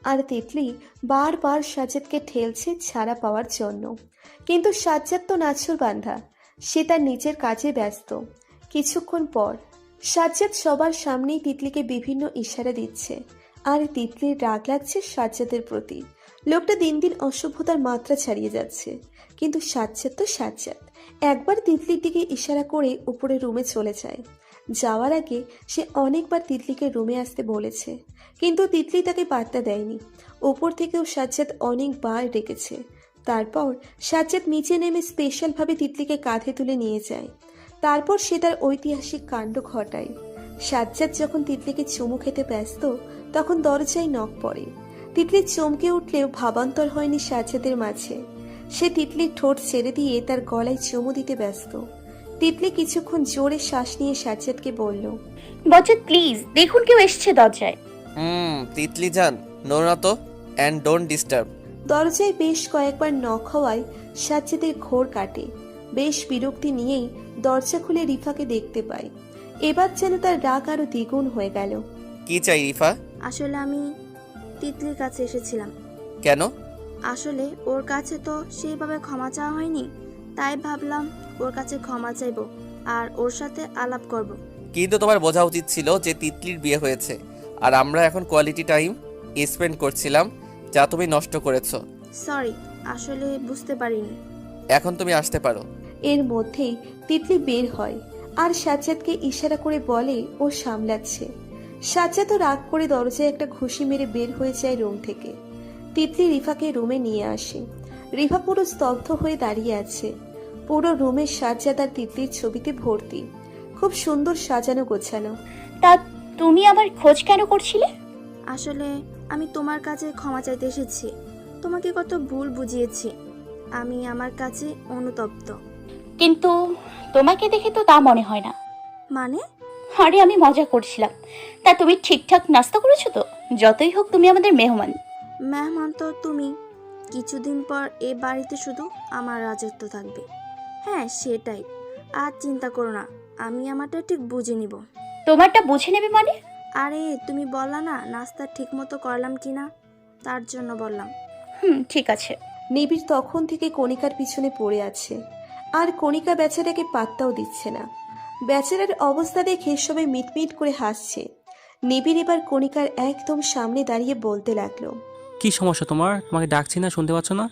Speaker 3: আর তিতলি বারবার সাজ্জাদকে ঠেলছে ছাড়া পাওয়ার জন্য, কিন্তু সাজ্জাদ তো নাছর বান্ধা, সে তার নিজের কাজে ব্যস্ত। কিছুক্ষণ পর সাজ্জাদ সবার সামনেই তিতলিকে বিভিন্ন ইশারা দিচ্ছে, আর তিতলির রাগ লাগছে সাজ্জাদের প্রতি। লোকটা দিন দিন অসভ্যতার মাত্রা ছাড়িয়ে যাচ্ছে, কিন্তু সাজ্জাদ তো সাজ্জাদ। একবার তিতলির দিকে ইশারা করে উপরে রুমে চলে যায়। যাওয়ার আগে সে অনেকবার তিতলিকে রুমে আসতে বলেছে, কিন্তু তিতলি তাকে পাত্তা দেয়নি। উপর থেকেও সাজ্জাদ অনেকবার ডেকেছে। তারপর সাজ্জাদ নিচে নেমে স্পেশালভাবে তিতলিকে কাঁধে তুলে নিয়ে যায়। তারপর সে তার ঐতিহাসিক কাণ্ড ঘটায়। সাজ্জাদ যখন তিতলিকে চুমু খেতে ব্যস্ত, তখন দরজায় নখ পড়ে। তিতলি চমকে উঠলেও ভাবান্তর হয়নি সাজ্জাদের মাঝে। সে তিতলির ঠোঁট ছেড়ে দিয়ে তার গলায় চুমু দিতে ব্যস্ত। তিতলি কিছুক্ষণ জোরে শ্বাস নিয়ে সাজ্জাদকে বলল,
Speaker 2: বজ্জাত প্লিজ দেখুন কেউ এসছে দরজায়।
Speaker 1: তিতলি যান, নো না তো, অ্যান্ড ডোন্ট ডিস্টার্ব।
Speaker 3: দরজায় বেশ কয়েকবার নখ হওয়ায় সাজ্জাদের ঘোর কাটে। বেশ বিরক্তি নিয়েই দরজা খুলে রিফাকে দেখতে পায়। এবার যেন তার রাগ আরো দ্বিগুণ হয়ে গেল।
Speaker 1: কি চাই রিফা?
Speaker 8: আসলে আমি তিতলির কাছে এসেছিলাম।
Speaker 1: কেন?
Speaker 8: আসলে ওর কাছে তো সেইভাবে ক্ষমা চাওয়া হয়নি, তাই ভাবলাম ওর কাছে ক্ষমা চাইবো আর ওর সাথে আলাপ করব।
Speaker 1: কিন্তু তোমার বোঝা উচিত ছিল যে তিতলির বিয়ে হয়েছে, আর আমরা এখন কোয়ালিটি টাইম স্পেন্ড করছিলাম, যা তুমি নষ্ট করেছো।
Speaker 8: সরি, আসলে বুঝতে পারিনি।
Speaker 1: এখন তুমি আসতে পারো।
Speaker 3: এর মধ্যেই তিতলি বের হয় আর সাজ্জাদকে ইশারা করে বলে ও সামলাচ্ছে। সাজ্জাদও রাগ করে দরজায় একটা ঘুষি মেরে বের হয়ে যায় রুম থেকে। তিতলি রিফাকে রুমে নিয়ে আসে। রিফা পুরো স্তব্ধ হয়ে দাঁড়িয়ে আছে। পুরো রুমে সাজ্জাদ আর তিতলির ছবিতে ভর্তি, খুব সুন্দর সাজানো গোছানো।
Speaker 2: তা তুমি আমার খোঁজ কেন করছিলে?
Speaker 8: আসলে আমি তোমার কাছে ক্ষমা চাইতে এসেছি। তোমাকে কত ভুল বুঝিয়েছি, আমি আমার কাছে অনুতপ্ত।
Speaker 2: কিন্তু তোমাকে দেখে তো তা মনে হয় না।
Speaker 8: মানে?
Speaker 2: আরে আমি মজা করছিলাম। তা তুমি ঠিকঠাক নাস্তা করেছো তো? যতই হোক তুমি আমাদের মেহমান।
Speaker 8: মেহমান তো তুমি। কিছুদিন পর এ বাড়িতে শুধু আমার রাজত্ব থাকবে। হ্যাঁ সেটাই, আর চিন্তা করো না, আমি আমারটা ঠিক বুঝে নিব।
Speaker 2: তোমারটা বুঝে নেবে মানে?
Speaker 8: আরে তুমি বললা না নাস্তা ঠিক মতো করলাম কিনা, তার জন্য বললাম।
Speaker 2: ঠিক আছে।
Speaker 3: নিবিড় তখন থেকে কণিকার পিছনে পড়ে আছে, আর কণিকা বেচারাকে পাত্তাও দিচ্ছে না। বেচারার অবস্থা দেখে সবাই মিটমিট করে হাসছে। নিবিড় এবার কণিকার একদম সামনে দাঁড়িয়ে বলতে লাগলো,
Speaker 7: কি সমস্যা তোমার? তোমাকে ডাকছি না, শুনতে পাচ্ছ না?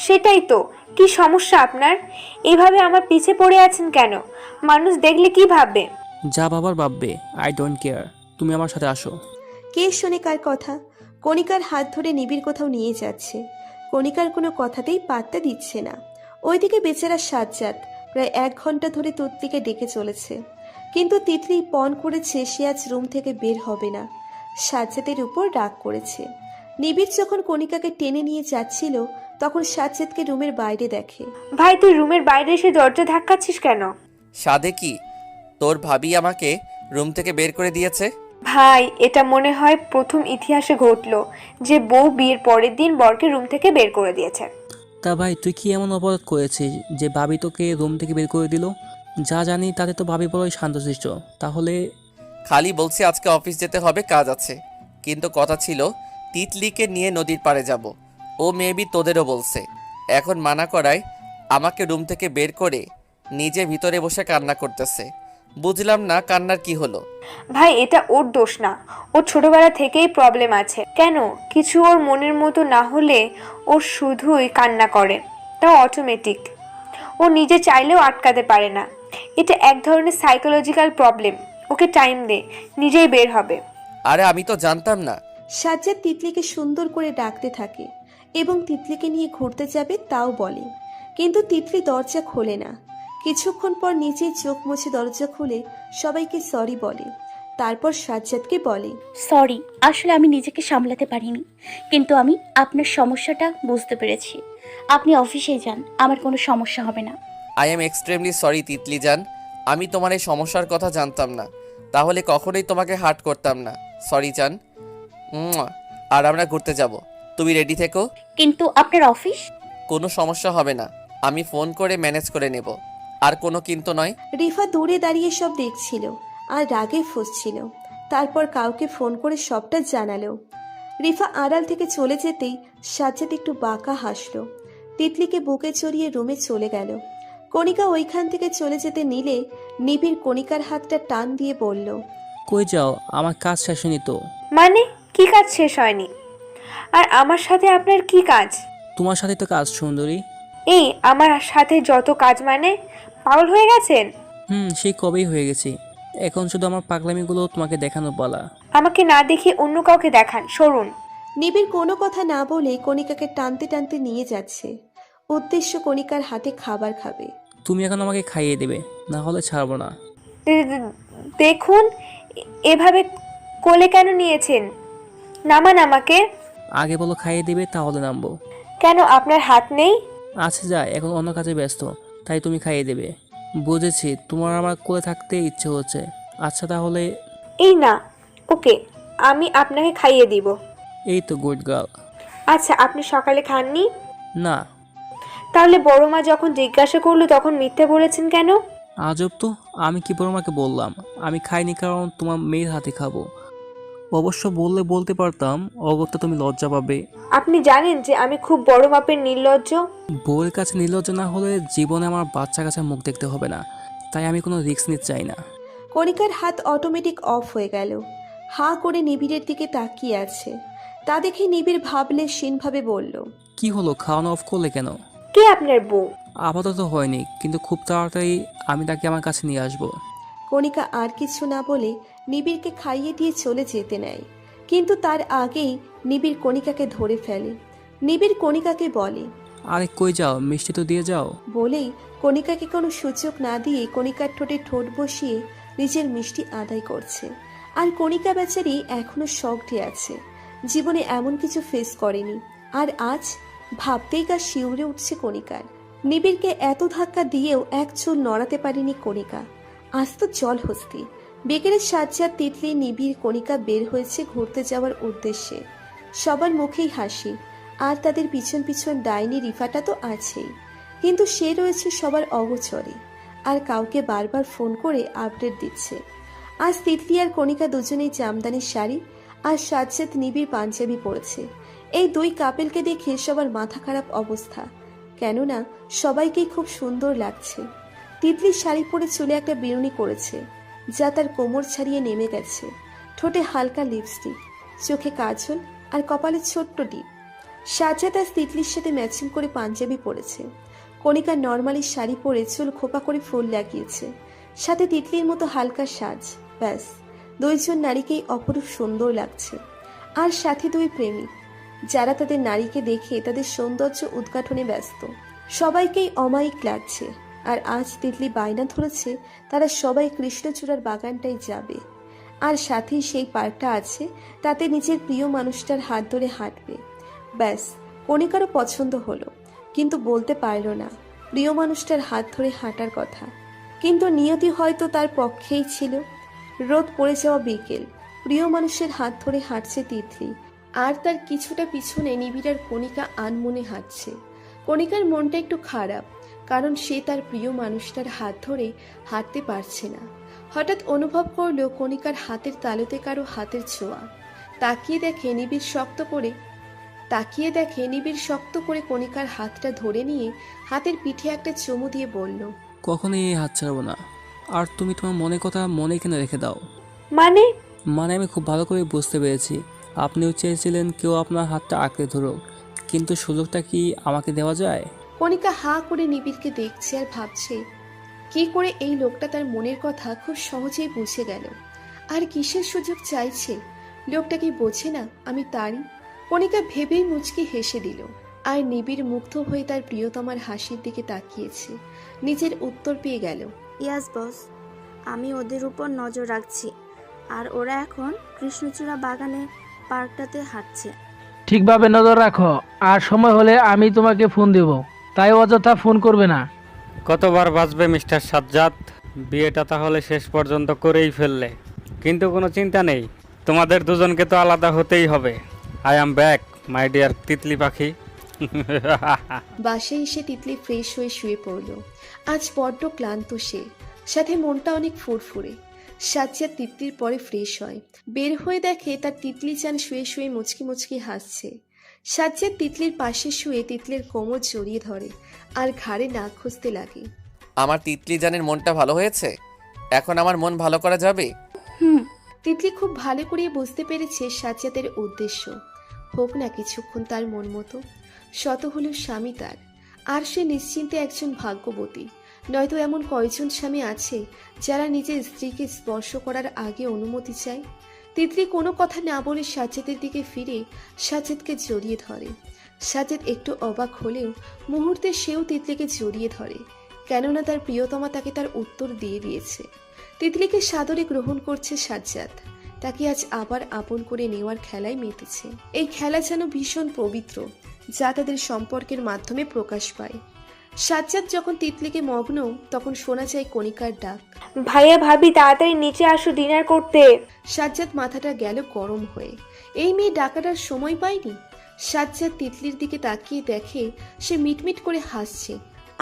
Speaker 6: সেটাই তো, কি সমস্যা আপনার? এভাবে আমার পিছে পড়ে আছেন কেন? মানুষ দেখলে কি ভাববে?
Speaker 7: যা বাবার ভাববে, আই ডোন্ট কেয়ার। তুমি আমার সাথে আসো।
Speaker 3: কে শোনে কার কথা? কণিকার হাত ধরে নিবিড় কোথাও নিয়ে যাচ্ছে। কণিকার কোনো কথাতেই পাত্তা দিচ্ছে না। ওইদিকে বেচারা সাজ্জাদ প্রায় 1 ঘন্টা ধরে তিতলিকে ডেকে চলেছে, কিন্তু তিতলি পণ করেছে সে আজ রুম থেকে বের হবে না। সাজ্জাদের উপর রাগ করেছে। নিবিড় যখন কণিকাকে টেনে নিয়ে যাচ্ছিল, তখন সাজ্জাদকে রুমের বাইরে দেখে।
Speaker 6: ভাই তুই রুমের বাইরে এসে দরজা ধাক্কাচ্ছিস কেন?
Speaker 1: সাদে কি তোর ভাবি আমাকে রুম থেকে বের করে দিয়েছে?
Speaker 6: ভাই এটা মনে হয় প্রথম ইতিহাসে ঘটলো যে বউ বিয়ের পরের দিন বরকে রুম থেকে বের করে দিয়েছে।
Speaker 7: তা ভাই তুই কি এমন অপরাধ করেছিস যে ভাবি তোকে রুম থেকে বের করে দিল? যা জানি তাতে তো ভাবি বড়ই শান্তশিষ্ট। তাহলে
Speaker 1: খালি বলছি আজকে অফিস যেতে হবে, কাজ আছে। কিন্তু কথা ছিল তিতলিকে নিয়ে নদীর পাড়ে যাব। ও মেবি তোদেরও বলছে। এখন মানা করায় আমাকে রুম থেকে বের করে নিজে ভিতরে বসে কান্না করতেছে। বুঝলাম না কান্নার কি হলো।
Speaker 6: ভাই এটা ওর দোষ না, ওর ছোটবেলা থেকেই প্রবলেম আছে। কেন কিছু ওর মনের মতো না হলে ও শুধুই কান্না করে, তাও অটোমেটিক। ও নিজে চাইলেও আটকাতে পারে না। এটা এক ধরনের সাইকোলজিক্যাল প্রবলেম। ওকে টাইম দে, নিজেই বের হবে।
Speaker 1: আরে আমি তো জানতাম না।
Speaker 3: সাজ্জাদ তিতলিকে সুন্দর করে ডাকতে থাকে এবং তিতলিকে নিয়ে ঘুরতে যাবে তাও বলে, কিন্তু তিতলি দরজা খোলে না। কিছুক্ষণ পর নিজেই চোখ মুছে দরজা খুলে সবাইকে সরি বলে। তারপর সাজ্জাদকে বলে,
Speaker 2: সরি, আসলে আমি নিজেকে সামলাতে পারিনি, কিন্তু আমি আপনার সমস্যাটা বুঝতে পেরেছি। আপনি অফিসে যান, আমার কোনো সমস্যা হবে না।
Speaker 1: I am extremely sorry Titli জান, আমি তোমার এই সমস্যার কথা জানতাম না, তাহলে কখনোই তোমাকে হার্ট করতাম না। সরি জান। আর আমরা ঘুরতে যাব, তুমি রেডি থেকো।
Speaker 2: কিন্তু আপনার অফিস?
Speaker 1: কোনো সমস্যা হবে না, আমি ফোন করে ম্যানেজ করে নেব। আর কোনো কিন্তু নয়।
Speaker 3: রিফা দূরে দাঁড়িয়ে সব দেখছিল আর রাগে ফুঁসছিল। তারপর কাউকে ফোন করে সবটা জানালো। রিফা আড়াল থেকে চলে যেতেই সাজ্জাদ একটু বাঁকা হাসলো। তিতলিকে বুকে চড়িয়ে রুমে চলে গেল। কণিকা ওইখান থেকে চলে যেতে নিলে নিবিড় কণিকার হাতটা টান দিয়ে বলল,
Speaker 7: কই যাও, আমার কাজ শেষ হয়নি তো।
Speaker 6: মানে কি কাজ শেষ হয়নি? আর আমার সাথে আপনার কি কাজ?
Speaker 7: তোমার সাথে তো কাজ সুন্দরী।
Speaker 6: এই আমার সাথে যত কাজ মানে পাগল হয়ে গেছেন?
Speaker 7: সেই কবেই হয়ে গেছি। এখন শুধু আমার পাগলামিগুলো তোমাকে দেখানো বলা।
Speaker 6: আমাকে না দেখে অন্য কাউকে দেখান, সরুন।
Speaker 3: নিবিড় কোনো কথা না বলে কণিকাকে টানতে টানতে নিয়ে যাচ্ছে। উদ্দেশ্য কণিকার হাতে খাবার খাবে।
Speaker 7: তুমি এখন আমাকে খাইয়ে দেবে, না হলে ছাড়বো না।
Speaker 6: দেখুন, এভাবে কোলে কেন নিয়েছেন? নামান আমাকে।
Speaker 7: আগে বলো খাইয়ে দেবে, তাহলে নামবো।
Speaker 6: কেন, আপনার হাত নেই?
Speaker 7: আচ্ছা যা, এখন অন্য কাজে ব্যস্ত, তাই তুমি খাইয়ে দেবে। বুঝেছি, তোমার আমার কোলে থাকতে ইচ্ছে হচ্ছে। আচ্ছা তাহলে।
Speaker 6: এই না, ওকে, আমি আপনাকে খাইয়ে দিব।
Speaker 7: এই তো গুড গার্ল।
Speaker 6: আচ্ছা, আপনি সকালে খাননি?
Speaker 7: না।
Speaker 6: তাহলে বড় মা যখন জিজ্ঞাসা করলো তখন মিথ্যে বলেছেন কেন?
Speaker 7: আজব তো, আমি কি বড় মাকে বললাম আমি খাইনি কারণ তোমার মেয়ের হাতে খাবো? অবশ্য বললে বলতে পারতাম, অগত্যা তুমি লজ্জা পাবে।
Speaker 6: আপনি জানেন যে আমি খুব বড় মাপের নির্লজ্জ।
Speaker 7: বউয়ের কাছে নির্লজ্জ না হলে জীবনে আমার বাচ্চা কাছে মুখ দেখতে হবে না, তাই আমি কোনো রিস্ক নিতে চাই না।
Speaker 3: কণিকার হাত অটোমেটিক অফ হয়ে গেল। হাঁ করে নিবিড়ের দিকে তাকিয়ে আছে। তা দেখে নিবিড় ভাবলে ভাবে বলল,
Speaker 7: কি হলো, খাওয়ানো অফ করলে কেন?
Speaker 6: কে আপনার বউ?
Speaker 7: আপাতত হয়নি, কিন্তু খুব তাড়াতাড়ি আমি তাকে আমার কাছে নিয়ে আসবো।
Speaker 3: কণিকা আর কিছু না বলে নিবিড়কে খাইয়ে দিয়ে চলে যেতে নেয়। কিন্তু তার আগেই নিবিড় কণিকাকে ধরে ফেলে। নিবিড় কণিকাকে বলে,
Speaker 7: আরে কই যাও, মিষ্টি তো দিয়ে যাও।
Speaker 3: বলেই কণিকাকে কোনো সুযোগ না দিয়ে কণিকার ঠোঁটে ঠোঁট বসিয়ে নিজের মিষ্টি আদায় করছে। আর কণিকা বেচারি এখনো শকডে আছে, জীবনে এমন কিছু ফেস করেনি। আর আজ ভাবতেই গা শিউরে উঠছে কণিকার। নিবিড়কে এত ধাক্কা দিয়েও এক চুল নড়াতে পারেনি কণিকা। আজ তো জল হস্তি। বিকেলের সাজ্জাদ, তিতলি, নিবিড়, কণিকা বের হয়েছে ঘুরতে যাওয়ার উদ্দেশ্যে। সবার মুখেই হাসি। আর তাদের পিছন পিছন ডাইনি রিফাটা তো আছেই, কিন্তু সে রয়েছে সবার অগোচরে আর কাউকে বারবার ফোন করে আপডেট দিচ্ছে। আজ তিতলি আর কণিকা দুজনেই জামদানির শাড়ি আর সাজ্জাদ নিবিড় পাঞ্জাবি পরেছে। এই দুই কাপেলকে দেখে সবার মাথা খারাপ অবস্থা, কেননা সবাইকেই খুব সুন্দর লাগছে। তিতলি শাড়ি পরে চুলে একটা বিনুনি করেছে, যা তার কোমর ছাড়িয়ে নেমে গেছে। ঠোঁটে হালকা লিপস্টিক, চোখে কাজল আর কপালে ছোট্ট টিপ। সাজ্জাদ আর তিতলির সাথে ম্যাচিং করে পাঞ্জাবি পরেছে। কণিকা নর্মালি শাড়ি পরে চুল খোপা করে ফুল লাগিয়েছে, সাথে তিতলির মতো হালকা সাজ। ব্যাস, দুইজন নারীকেই অপরূপ সুন্দর লাগছে। আর সাথে দুই প্রেমিক, যারা তাদের নারীকে দেখে তাদের সৌন্দর্য উদ্ঘাটনে ব্যস্ত। সবাইকেই অমায়িক লাগছে। আর আজ তিতলি বায়না ধরেছে তারা সবাই কৃষ্ণচূড়ার বাগানটাই যাবে। আর সাথেই সেই পার্কটা আছে, তাতে নিজের প্রিয় মানুষটার হাত ধরে হাঁটবে। ব্যাস, কণিকারও পছন্দ হলো, কিন্তু বলতে পারল না প্রিয় মানুষটার হাত ধরে হাঁটার কথা। কিন্তু নিয়তি হয়তো তার পক্ষেই ছিল। রোদ পড়ে যাওয়া বিকেল, প্রিয় মানুষের হাত ধরে হাঁটছে তিতলি, আর তার কিছুটা পিছনে নিবিড় আর কণিকা আনমনে হাঁটছে। কণিকার মনটা একটু খারাপ, কারণ সে তার প্রিয় মানুষটার হাত ধরে হাঁটতে পারছে না। হঠাৎ অনুভব করলো কণিকার হাতের তালুতে কারো হাতের ছোঁয়া। তাকিয়ে দেখে নিবিড় শক্ত করে কণিকার হাতটা ধরে নিয়ে হাতের পিঠে একটা চুমু দিয়ে বলল,
Speaker 7: কখনোই এই হাত ছাড়বো না। আর তুমি তোমার মনের কথা মনে কেন রেখে দাও?
Speaker 6: মানে?
Speaker 7: আমি খুব ভালো করে বুঝতে পেরেছি, আপনিও চেয়েছিলেন কেউ আপনার হাতটা আঁকড়ে ধরুক, কিন্তু সুযোগটা কি আমাকে দেওয়া যায়?
Speaker 3: কণিকা হাঁ করে নিবিড়কে দেখছে আর ভাবছে কি করে এই লোকটা তার মনের কথা খুব সহজেই বুঝে গেল। আর কিসের সুযোগ চাইছে? লোকটা কি বোঝে না আমি তারই? কণিকা ভেবেই মুচকি হেসে দিল। আর নিবিড় মুগ্ধ হয়ে তার প্রিয়তমার হাসির দিকে তাকিয়েছে। নিজের উত্তর পেয়ে গেল।
Speaker 8: ইয়াস বস, আমি ওদের উপর নজর রাখছি। আর ওরা এখন কৃষ্ণচূড়া বাগানে পার্কটাতে হাঁটছে।
Speaker 10: ঠিকভাবে নজর রাখো, আর সময় হলে আমি তোমাকে ফোন দেব, তাই অযথা ফোন করবে না।
Speaker 11: কতবার বাঁচবে মিস্টার সাজ্জাদ? বিয়েটা তাহলে শেষ পর্যন্ত করেই ফেললে, কিন্তু কোনো চিন্তা নেই, তোমাদের দুজনকে তো আলাদা হতেই হবে। I am back my dear Titli পাখি।
Speaker 3: বাসায় এসে তিতলি ফ্রেশ হয়ে শুয়ে পড়ল। আজ বড্ড ক্লান্ত সে, সাথে মনটা অনেক ফুরফুরে। সাজ্জাদ তিতলির পরে ফ্রেশ হয়, বের হয়ে দেখে তার তিতলি চান শুয়ে শুয়ে মুচকি মুচকি হাসছে। সাজ্জাদ তিতলির পাশে শুয়ে তিতলির কোমর জড়িয়ে ধরে আর ঘাড়ে নাক খুঁজতে লাগে।
Speaker 1: আমার তিতলি জানের মনটা ভালো হয়েছে, এখন আমার মন ভালো করা যাবে।
Speaker 3: তিতলি খুব ভালো করে বুঝতে পেরেছে সাজ্জাদের উদ্দেশ্য। হোক না কিছুক্ষণ তার মন মতো, শত হলেও স্বামী তার, আর সে নিশ্চিন্তে একজন ভাগ্যবতী। নয়তো এমন কয়জন স্বামী আছে যারা নিজের স্ত্রীকে স্পর্শ করার আগে অনুমতি চায়। তিতলি কোনো কথা না বলে সাজ্জাদের দিকে ফিরে সাজ্জাদকে জড়িয়ে ধরে। সাজ্জাদ একটু অবাক হলেও মুহূর্তে সেও তিতলিকে জড়িয়ে ধরে, কেননা তার প্রিয়তমা তাকে তার উত্তর দিয়ে দিয়েছে। তিতলিকে সাদরে গ্রহণ করছে সাজ্জাদ, তাকে আজ আবার আপন করে নেওয়ার খেলায় মেতেছে। এই খেলা যেন ভীষণ পবিত্র, যা তাদের সম্পর্কের মাধ্যমে প্রকাশ পায়। সাজ্জাদ যখন তিতলিকে মগ্ন, তখন শোনা যায় কণিকার ডাক।
Speaker 6: ভাইয়া ভাবি তাড়াতাড়ি নিচে আসো ডিনার করতে।
Speaker 3: সাজ্জাদ মাথাটা গেল গরম হয়ে, এই মেয়ে ডাকাটার সময় পায়নি। সাজ্জাদ তিতলির দিকে তাকিয়ে দেখে সে মিটমিট করে হাসছে।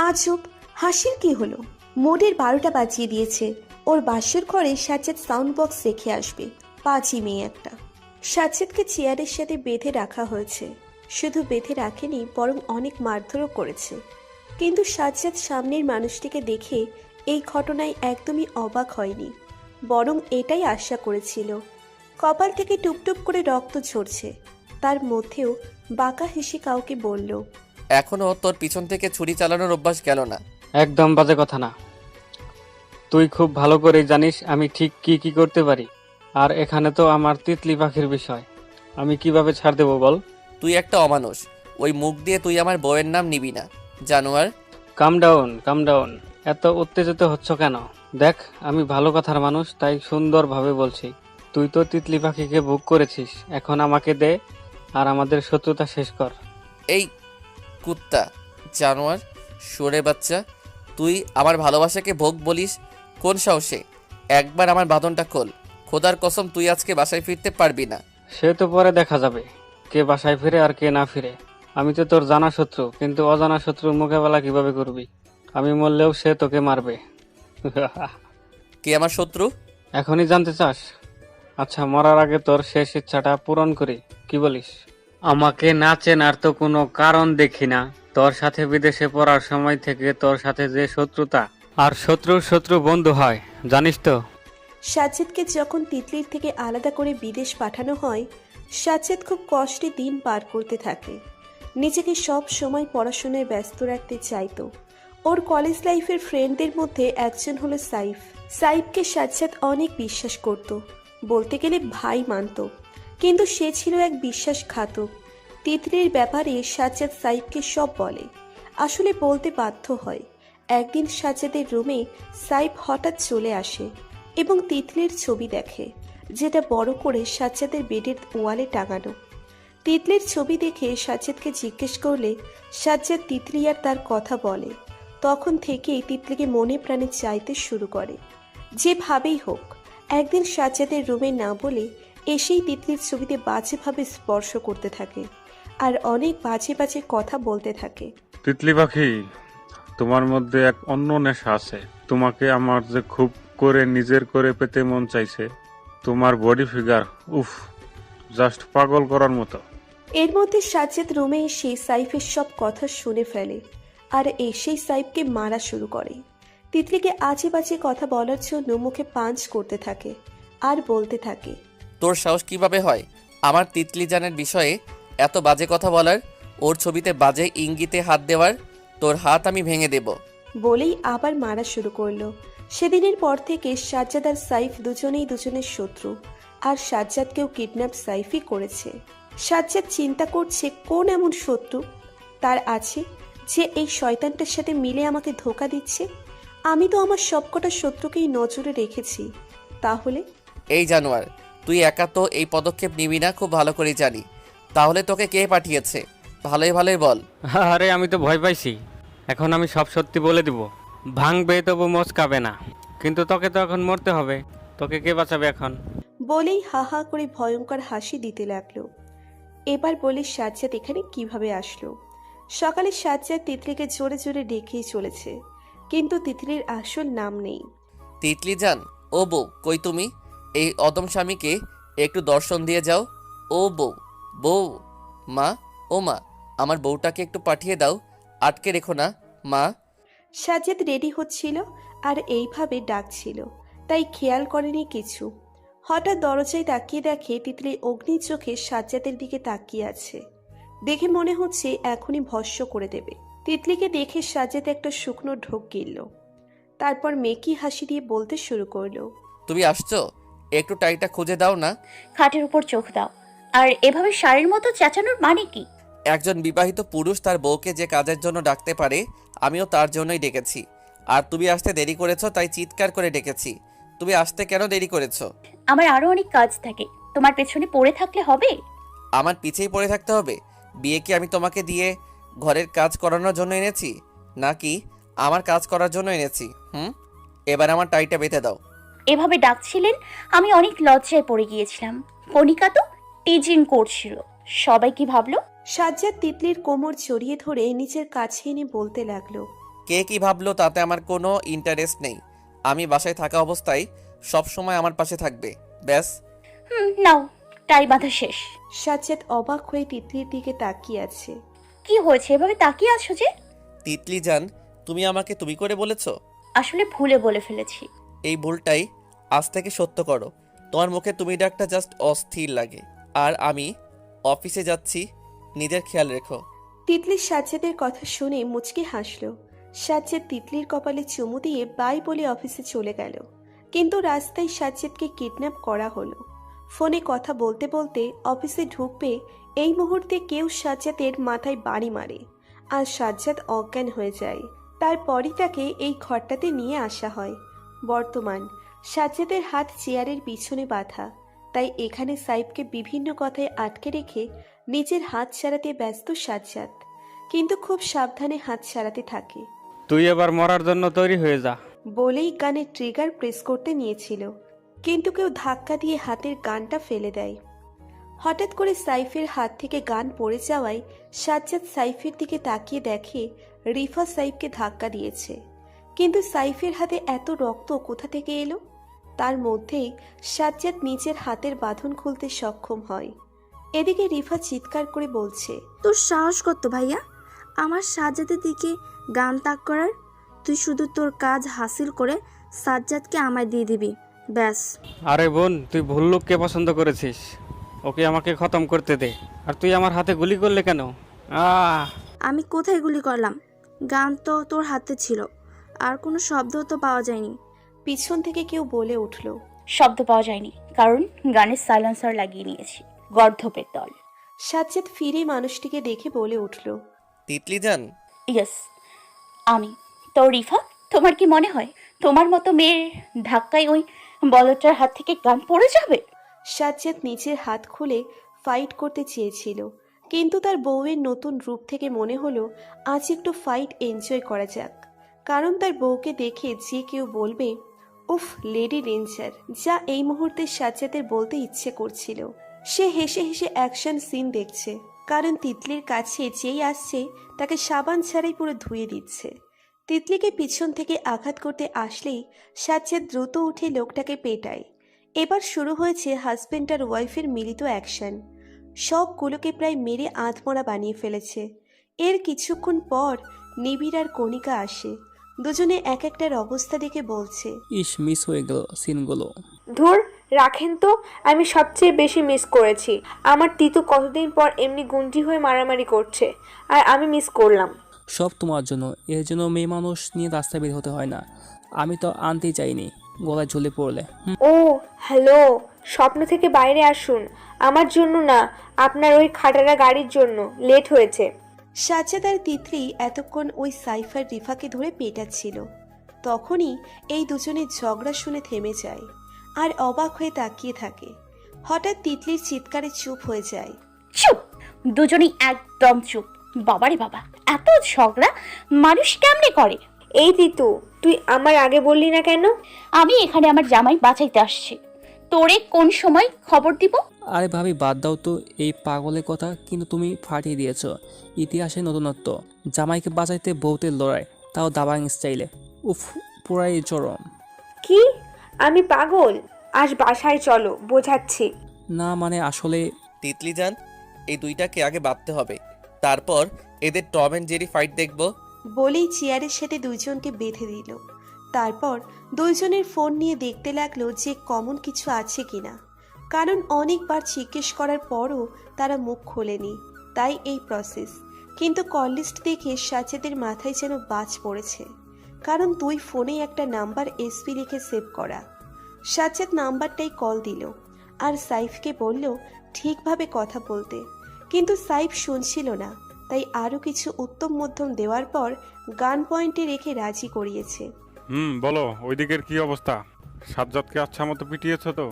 Speaker 3: আজব, হাসির কি হলো? মোডের 12টা বাজিয়ে দিয়েছে। ওর বাসর ঘরে সাজ্জাদ সাউন্ড বক্স রেখে আসবে, পাঁচই মেয়ে একটা। সাজ্জাদকে চেয়ারের সাথে বেঁধে রাখা হয়েছে, শুধু বেঁধে রাখেনি বরং অনেক মারধরও করেছে। কিন্তু সাজ্জাদ সামনের মানুষটিকে দেখে এই ঘটনায় একদমই অবাক হয়নি, বরং এটাই আশা করেছিল। কপাল থেকে টুপটুপ করে রক্ত ঝরছে, তার মধ্যেও বাঁকা হেসে কাউকে বলল,
Speaker 1: এখনো তোর পিছন থেকে ছুরি চালানোর অভ্যাস গেল না।
Speaker 11: একদম বাজে কথা না, তুই খুব ভালো করেই জানিস আমি ঠিক কি কি করতে পারি। আর এখানে তো আমার তিতলি পাখির বিষয়, আমি কিভাবে ছাড় দেবো বল?
Speaker 1: তুই একটা অমানুষ, ওই মুখ দিয়ে তুই আমার বউয়ের নাম নিবি না, জানোয়ার।
Speaker 11: কাম ডাউন কাম ডাউন, এত উত্তেজিত হচ্ছ কেন? দেখ আমি ভালো কথার মানুষ, তাই সুন্দরভাবে বলছি। তুই তো তিতলি পাখিকে বুক করেছিস, এখন আমাকে দে আর আমাদের শত্রুতা শেষ কর।
Speaker 1: এই কুত্তা, জানোয়ার, সরে বাচ্চা, তুই আমার ভালোবাসাকে ভোগ বলিস কোন সাহসে? একবার আমার বাঁধনটা খোল, খোদার কসম তুই আজকে বাসায় ফিরতে পারবি না।
Speaker 11: সে তো পরে দেখা যাবে, কে বাসায় ফিরে আর কে না ফিরে। আমি তো তোর জানা শত্রু, কিন্তু অজানা শত্রুর মোকাবেলা কিভাবে করবি? আমি মরলেও সে তোকে মারবে।
Speaker 1: কে আমার শত্রু?
Speaker 11: এখনই জানতে চাস? আচ্ছা, মরার আগে তোর শেষ ইচ্ছাটা পূরণ করি, কি বলিস? আমাকে না চেনার তো কোনো কারণ দেখি না। তোর সাথে বিদেশে পড়ার সময় থেকে তোর সাথে যে শত্রুতা, আর শত্রুর শত্রু বন্ধু হয়, জানিস তো?
Speaker 3: সাজ্জাদকে যখন তিতলির থেকে আলাদা করে বিদেশ পাঠানো হয়, সাজ্জাদ খুব কষ্টে দিন পার করতে থাকে। নিজেকে সব সময় পড়াশোনায় ব্যস্ত রাখতে চাইতো। ওর কলেজ লাইফের ফ্রেন্ডদের মধ্যে একজন হলো সাইফ। সাইফকে সাজ্জাদ অনেক বিশ্বাস করত, বলতে গেলে ভাই মানত, কিন্তু সে ছিল এক বিশ্বাসঘাতক। তিতলির ব্যাপারে সাজ্জাদ সাইফকে সব বলে, আসলে বলতে বাধ্য হয়। একদিন সাজ্জাদের রুমে সাইফ হঠাৎ চলে আসে এবং তিতলির ছবি দেখে, যেটা বড় করে সাজ্জাদের বেডের ওয়ালে টাঙানো। তিতলির ছবি দেখে সাজ্জাদকে জিজ্ঞেস করলে সাজ্জাদ তিতলি আর তার কথা বলে। তখন থেকেই তিতলিকে মনে প্রাণে চাইতে শুরু করে। যেভাবেই হোক একদিন সাজ্জাদের রুমে না বলে এসেই তিতলির ছবিতে বাজেভাবে স্পর্শ করতে থাকে আর অনেক বাজে বাজে কথা বলতে থাকে।
Speaker 12: তিতলি পাখি, তোমার মধ্যে এক অন্য নেশা আছে। তোমাকে আমার যে খুব করে নিজের করে পেতে মন চাইছে। তোমার বডি ফিগার, উফ, জাস্ট পাগল করার মতো।
Speaker 3: এর মধ্যে সাজ্জাদ রুমে এসে সাইফের সব কথা শুনে ফেলে আর এসেই সাইফকে মারা শুরু করে। তিতলিকে আজে বাজে কথা বলার জন্য মুখে পাঞ্চ করতে থাকে আর বলতে থাকে,
Speaker 1: তোর সাহস কিভাবে হয় আমার তিতলি জানের বিষয়ে এত বাজে কথা বলার, ওর ছবিতে বাজে ইঙ্গিতে হাত দেওয়ার? তোর হাত আমি ভেঙে দেব।
Speaker 3: বলেই আবার মারা শুরু করলো। সেদিনের পর থেকে সাজ্জাদ আর সাইফ দুজনেই দুজনের শত্রু, আর সাজ্জাদকেও কিডন্যাপ সাইফই করেছে। সাজ্জাদ চিন্তা করছে কোন এমন শত্রু তার আছে যে এই শয়তানটার সাথে মিলে আমাকে ধোকা দিচ্ছে? আমি তো আমার সবকটা শত্রুকেই নজরে রেখেছি। তাহলে
Speaker 1: এই জানোয়ার, তুই একা তো এই পদক্ষেপ নিবি না, খুব ভালো করে জানি। তাহলে তোকে কে পাঠিয়েছে? ভালোই ভালোই বল।
Speaker 11: আরে আমি তো ভয় পাইছি। এখন আমি সব সত্যি বলে দিব। ভাঙবে তবু মচকাবে না, কিন্তু তোকে তো এখন মরতে হবে। তোকে কে বাঁচাবে এখন?
Speaker 3: বলেই হা হা করে ভয়ঙ্কর হাসি দিতে লাগলো। এবার বলি সাজ্জাদ এখানে কিভাবে আসলো? সকালে সাজ্জাদ তিতলিকে জোরে জোরে ডেকেই চলেছে, কিন্তু তিতলির আসল নাম নেই।
Speaker 1: তিতলি জান, ও বউ, কই তুমি? এই অদম স্বামীকে একটু দর্শন দিয়ে যাও। ও বউ, বউ, মা, ও মা, আমার বউটাকে একটু পাঠিয়ে দাও, আটকে রেখো না মা।
Speaker 3: সাজ্জাদ রেডি হচ্ছিল আর এইভাবে ডাকছিল, তাই খেয়াল করেনি কিছু। হঠাৎ দরজায় তাকিয়ে দেখে তিতলি অগ্নি চোখে সাজ্জাদের দিকে তাকিয়ে আছে। দেখে মনে হচ্ছে এখনই ভস্ম করে দেবে। তিতলিকে দেখে সাজ্জাদ একটা শুকনো ঢোক গিলল, তারপর মেকি হাসি দিয়ে বলতে শুরু করলো,
Speaker 1: তুমি আসছো? একটু টাইটা খুঁজে দাও না।
Speaker 2: খাটের উপর চোখ দাও। আর এভাবে শাড়ির মতো চেঁচানোর মানে কি?
Speaker 1: একজন বিবাহিত পুরুষ তার বউকে যে কাজের জন্য ডাকতে পারে, আমিও তার জন্যই ডেকেছি। আর তুমি আসতে দেরি করেছো, তাই চিৎকার করে ডেকেছি। তুমি আসতে কেন দেরি করেছো?
Speaker 2: আমার আরো অনেক কাজ থাকে, তোমার পেছনে পড়ে থাকলে হবে?
Speaker 1: আমার পিছেই পড়ে থাকতে হবে? বিয়ে কি আমি তোমাকে দিয়ে ঘরের কাজ করানোর জন্য এনেছি, নাকি আমার কাজ করার জন্য এনেছি? এবার আমার টাইটা বেঁধে দাও।
Speaker 2: এভাবে ডাকছিলেন, আমি অনেক লজ্জায় পড়ে গিয়েছিলাম। কণিকা তো টিজিং করছিল। সবাই কি ভাবলো?
Speaker 3: সাজ্জাদ তিতলির কোমর জড়িয়ে ধরে নিজের কাছে এনে বলতে লাগলো,
Speaker 1: কে কি ভাবলো তাতে আমার কোনো ইন্টারেস্ট নেই। আমি বাসায় থাকা অবস্থায় সব সময় আমার পাশে থাকবে, ব্যাস।
Speaker 2: নাও, টাই বাঁধা শেষ।
Speaker 3: সাজ্জাদ অবাক হয়ে তিতলির দিকে তাকিয়ে আছে।
Speaker 2: কি হয়েছে এভাবে তাকিয়ে আছো যে?
Speaker 1: তিতলি জান, তুমি আমাকে তুমি করে বলেছো।
Speaker 2: আসলে ভুলে বলে ফেলেছি।
Speaker 1: এই ভুলটাই আজ থেকে সত্য করো। তোমার মুখে তুমি ডাকটা জাস্ট অস্থির লাগে। আর আমি অফিসে যাচ্ছি, নিজের খেয়াল রেখো।
Speaker 3: তিতলি সাজ্জাদের কথা শুনে মুচকি হাসল। সাজ্জাদ তিতলির কপালে চুমু দিয়ে বাই বলে অফিসে চলে গেল। কিন্তু রাস্তায় সাজ্জাদকে কিডন্যাপ করা হলো। ফোনে কথা বলতে বলতে অফিসে ঢুকবে এই মুহূর্তে কেউ সাজ্জাদের মাথায় বাড়ি মারে, আর সাজ্জাদ অজ্ঞান হয়ে যায়। তারপরই তাকে এই ঘরটাতে নিয়ে আসা হয়। বর্তমান সাজ্জাদের হাত চেয়ারের পিছনে বাঁধা, তাই এখানে সাইফকে বিভিন্ন কথায় আটকে রেখে নিজের হাত ছাড়াতে ব্যস্ত সাজ্জাদ, কিন্তু খুব সাবধানে হাত ছাড়াতে থাকে।
Speaker 11: তুই এবার মরার জন্য তৈরি হয়ে যা
Speaker 3: বলেই গানের ট্রিগার প্রেস করতে নিয়েছিল, কিন্তু কেউ ধাক্কা দিয়ে হাতের গানটা ফেলে দেয়। হঠাৎ করে সাইফের হাত থেকে গান পড়ে যাওয়ায় সাজ্জাদ সাইফের দিকে তাকিয়ে দেখে রিফা সাইফকে ধাক্কা দিয়েছে। কিন্তু সাইফের হাতে এত রক্ত কোথা থেকে এলো? তার মধ্যেই সাজ্জাদ নিজের হাতের বাঁধন খুলতে সক্ষম হয়। এদিকে রিফা চিৎকার করে বলছে,
Speaker 8: তোর সাহস কত ভাইয়া আমার সাজ্জাদের দিকে গান তাক করার? তুই শুধু তোর কাজ হাসিল করে সাজ্জাদকে আমায় দিয়ে দিবি, ব্যাস।
Speaker 11: আরে বোন, তুই ভুল লোককে পছন্দ করেছিস। ওকে আমাকে খতম করতে দে। আর তুই আমার হাতে গুলি করলে কেন?
Speaker 8: আমি কোথায় গুলি করলাম? গান তো তোর হাতে ছিল, আর কোনো শব্দ তো পাওয়া যায়নি।
Speaker 3: পিছন থেকে কেউ বলে উঠল,
Speaker 2: শব্দ পাওয়া যায়নি কারণ গানের সাইলেন্সার লাগিয়ে নিয়েছি, গর্ধপের দল।
Speaker 3: সাজ্জাদ ফিরে মানুষটিকে দেখে বলে উঠল,
Speaker 1: তিতলি জান।
Speaker 2: ইয়েস, আমি তো। রিফা, তোমার কি মনে হয় তোমার মতো মেয়ের ধাক্কায় ওই বলটার হাত থেকে গান পড়ে যাবে?
Speaker 3: সাজ্জাদ নিজের হাত খুলে ফাইট করতে চেয়েছিল, কিন্তু তার বউয়ের নতুন রূপ থেকে মনে হলো আজ একটু ফাইট এনজয় করা যাক। কারণ তার বউকে দেখে যে কেউ বলবে, উফ লেডি রেঞ্জার, যা এই মুহূর্তে সাজ্জাদের বলতে ইচ্ছে করছিল। সে হেসে হেসে অ্যাকশন সিন দেখছে, কারণ তিতলির কাছে যেই আসছে তাকে সাবান ছাড়াই পুরো ধুয়ে দিচ্ছে। তিতলিকে পিছন থেকে আঘাত করতে আসলেই সাজ্জাদ দ্রুত উঠে লোকটাকে পেটায়। এবার শুরু হয়েছে হাজব্যান্ড আর ওয়াইফের মিলিত অ্যাকশন। সবগুলোকে প্রায় মেরে আধমরা বানিয়ে ফেলেছে। এর কিছুক্ষণ পর নিবিড় আর কণিকা আসে। দুজনে এক একটার অবস্থা দেখে বলছে,
Speaker 7: ইস, মিস হয়ে গেল সিনগুলো।
Speaker 6: ধুর, রাখেন তো। আমি সবচেয়ে বেশি মিস করেছি। আমার তিতু কতদিন পর এমনি গুঞ্জি হয়ে মারামারি করছে, আর আমি মিস করলাম।
Speaker 7: সব তোমার জন্য। এর জন্য মেয়ে মানুষ নিয়ে রাস্তায় বের হতে হয় না। আমি তো আনতেই চাইনি, গলায় ঝুলে পড়লে।
Speaker 6: ও হ্যালো, স্বপ্ন থেকে বাইরে আসুন। আমার জন্য না, আপনার ওই খাটারা গাড়ির জন্য লেট হয়েছে।
Speaker 3: সাজ্জাদ আর তিতলি এতক্ষণ ওই সাইফার রিফাকে ধরে পেটাচ্ছিল। তখনই এই দুজনের ঝগড়া শুনে থেমে যায় আর অবাক হয়ে তাকিয়ে থাকে। হঠাৎ তিতলির চিৎকারে চুপ হয়ে যায়।
Speaker 2: চুপ, দুজনেই একদম চুপ। বাবারে বাবা, এত ঝগড়া মানুষ কেমনে করে?
Speaker 6: এই তিতু, তুই আমার আগে বললি না কেন?
Speaker 2: আমি এখানে আমার জামাই বাঁচাইতে আসছি, তোরে কোন সময় খবর দিব?
Speaker 7: আরে ভাবি বাদ দাও তো এই পাগলের কথা, কিন্তু তুমি ফাটিয়ে দিয়েছ ইতিহাসে নতুনত্ব। জামাইকে বাঁচাইতে বউতের লড়াই, তাও দাবাং স্টাইলে। উফ, পুরাই চরম।
Speaker 6: কি? আমি পাগল? আজ বাসায় চলো, বোঝাচ্ছি।
Speaker 7: না মানে আসলে
Speaker 1: তিতলি যান, এই দুইটাকে আগে বাঁধতে হবে, তারপর এদের টম অ্যান্ড জেরি ফাইট দেখব।
Speaker 3: বলেই চেয়ারের সাথে দুইজনকে বেঁধে দিল। তারপর দুইজনের ফোন নিয়ে দেখতে লাগলো যে কমন কিছু আছে কিনা, কারণ অনেকবার জিজ্ঞেস করার পরও তারা মুখ খোলেনি, তাই এই প্রসেস। কিন্তু কল লিস্ট দেখে সাজ্জাদের মাথায় যেন বাজ পড়েছে, কারণ দুই ফোনে একটা নাম্বার এসপি লিখে সেভ করা। সাজ্জাদ নাম্বারটাই কল দিল আর সাইফকে বলল ঠিকভাবে কথা বলতে, কিন্তু সাইফ শুনছিল না, তাই আরও কিছু উত্তম মধ্যম দেওয়ার পর গান পয়েন্টে রেখে রাজি করিয়েছে।
Speaker 12: বলো ওইদিকের কি অবস্থা? সাজ্জাদকে আচ্ছা মতো পিটিয়েছ তো?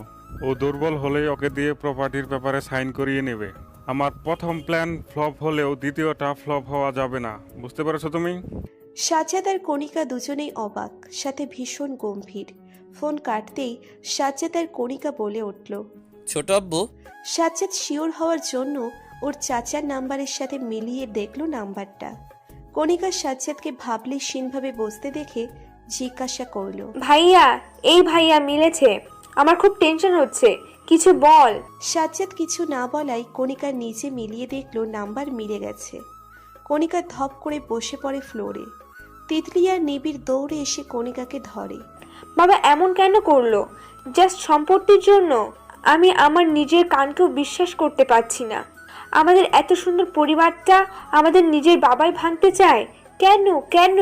Speaker 12: ও দুর্বল হলেই ওকে দিয়ে প্রপার্টির ব্যাপারে সাইন করিয়ে নেবে। আমার প্রথম প্ল্যান ফ্লপ হলেও দ্বিতীয়টা ফ্লপ হওয়া যাবে না, বুঝতে পেরেছো তুমি?
Speaker 3: সাজ্জাদ আর কণিকা দুজনেই অবাক, সাথে ভীষণ গম্ভীর। ফোন কাটতেই সাজ্জাদ আর কণিকা বলে উঠল,
Speaker 1: ছোট আব্বু।
Speaker 3: সাজ্জাদ শিওর হওয়ার জন্য ওর চাচার নাম্বারের সাথে মিলিয়ে দেখলো নাম্বারটা। কণিকা সাজ্জাদকে ভাবলেশীনভাবে বসতে দেখে জিজ্ঞাসা করলো,
Speaker 6: ভাইয়া, এই ভাইয়া মিলেছে? আমার খুব টেনশন হচ্ছে, কিছু বল।
Speaker 3: সাজ্জাদ কিছু না বলাই কণিকা নিজে মিলিয়ে দেখলো নাম্বার মিলে গেছে। কণিকা ধপ করে বসে পড়ে ফ্লোরে। তিতলি আর নিবিড় দৌড়ে এসে কণিকাকে ধরে।
Speaker 6: বাবা এমন কেন করলো? জাস্ট সম্পত্তির জন্য? আমি আমার নিজের কানকেও বিশ্বাস করতে পারছি না। আমাদের এত সুন্দর পরিবারটা আমাদের নিজের বাবাই ভাঙতে চায় কেন? কেন?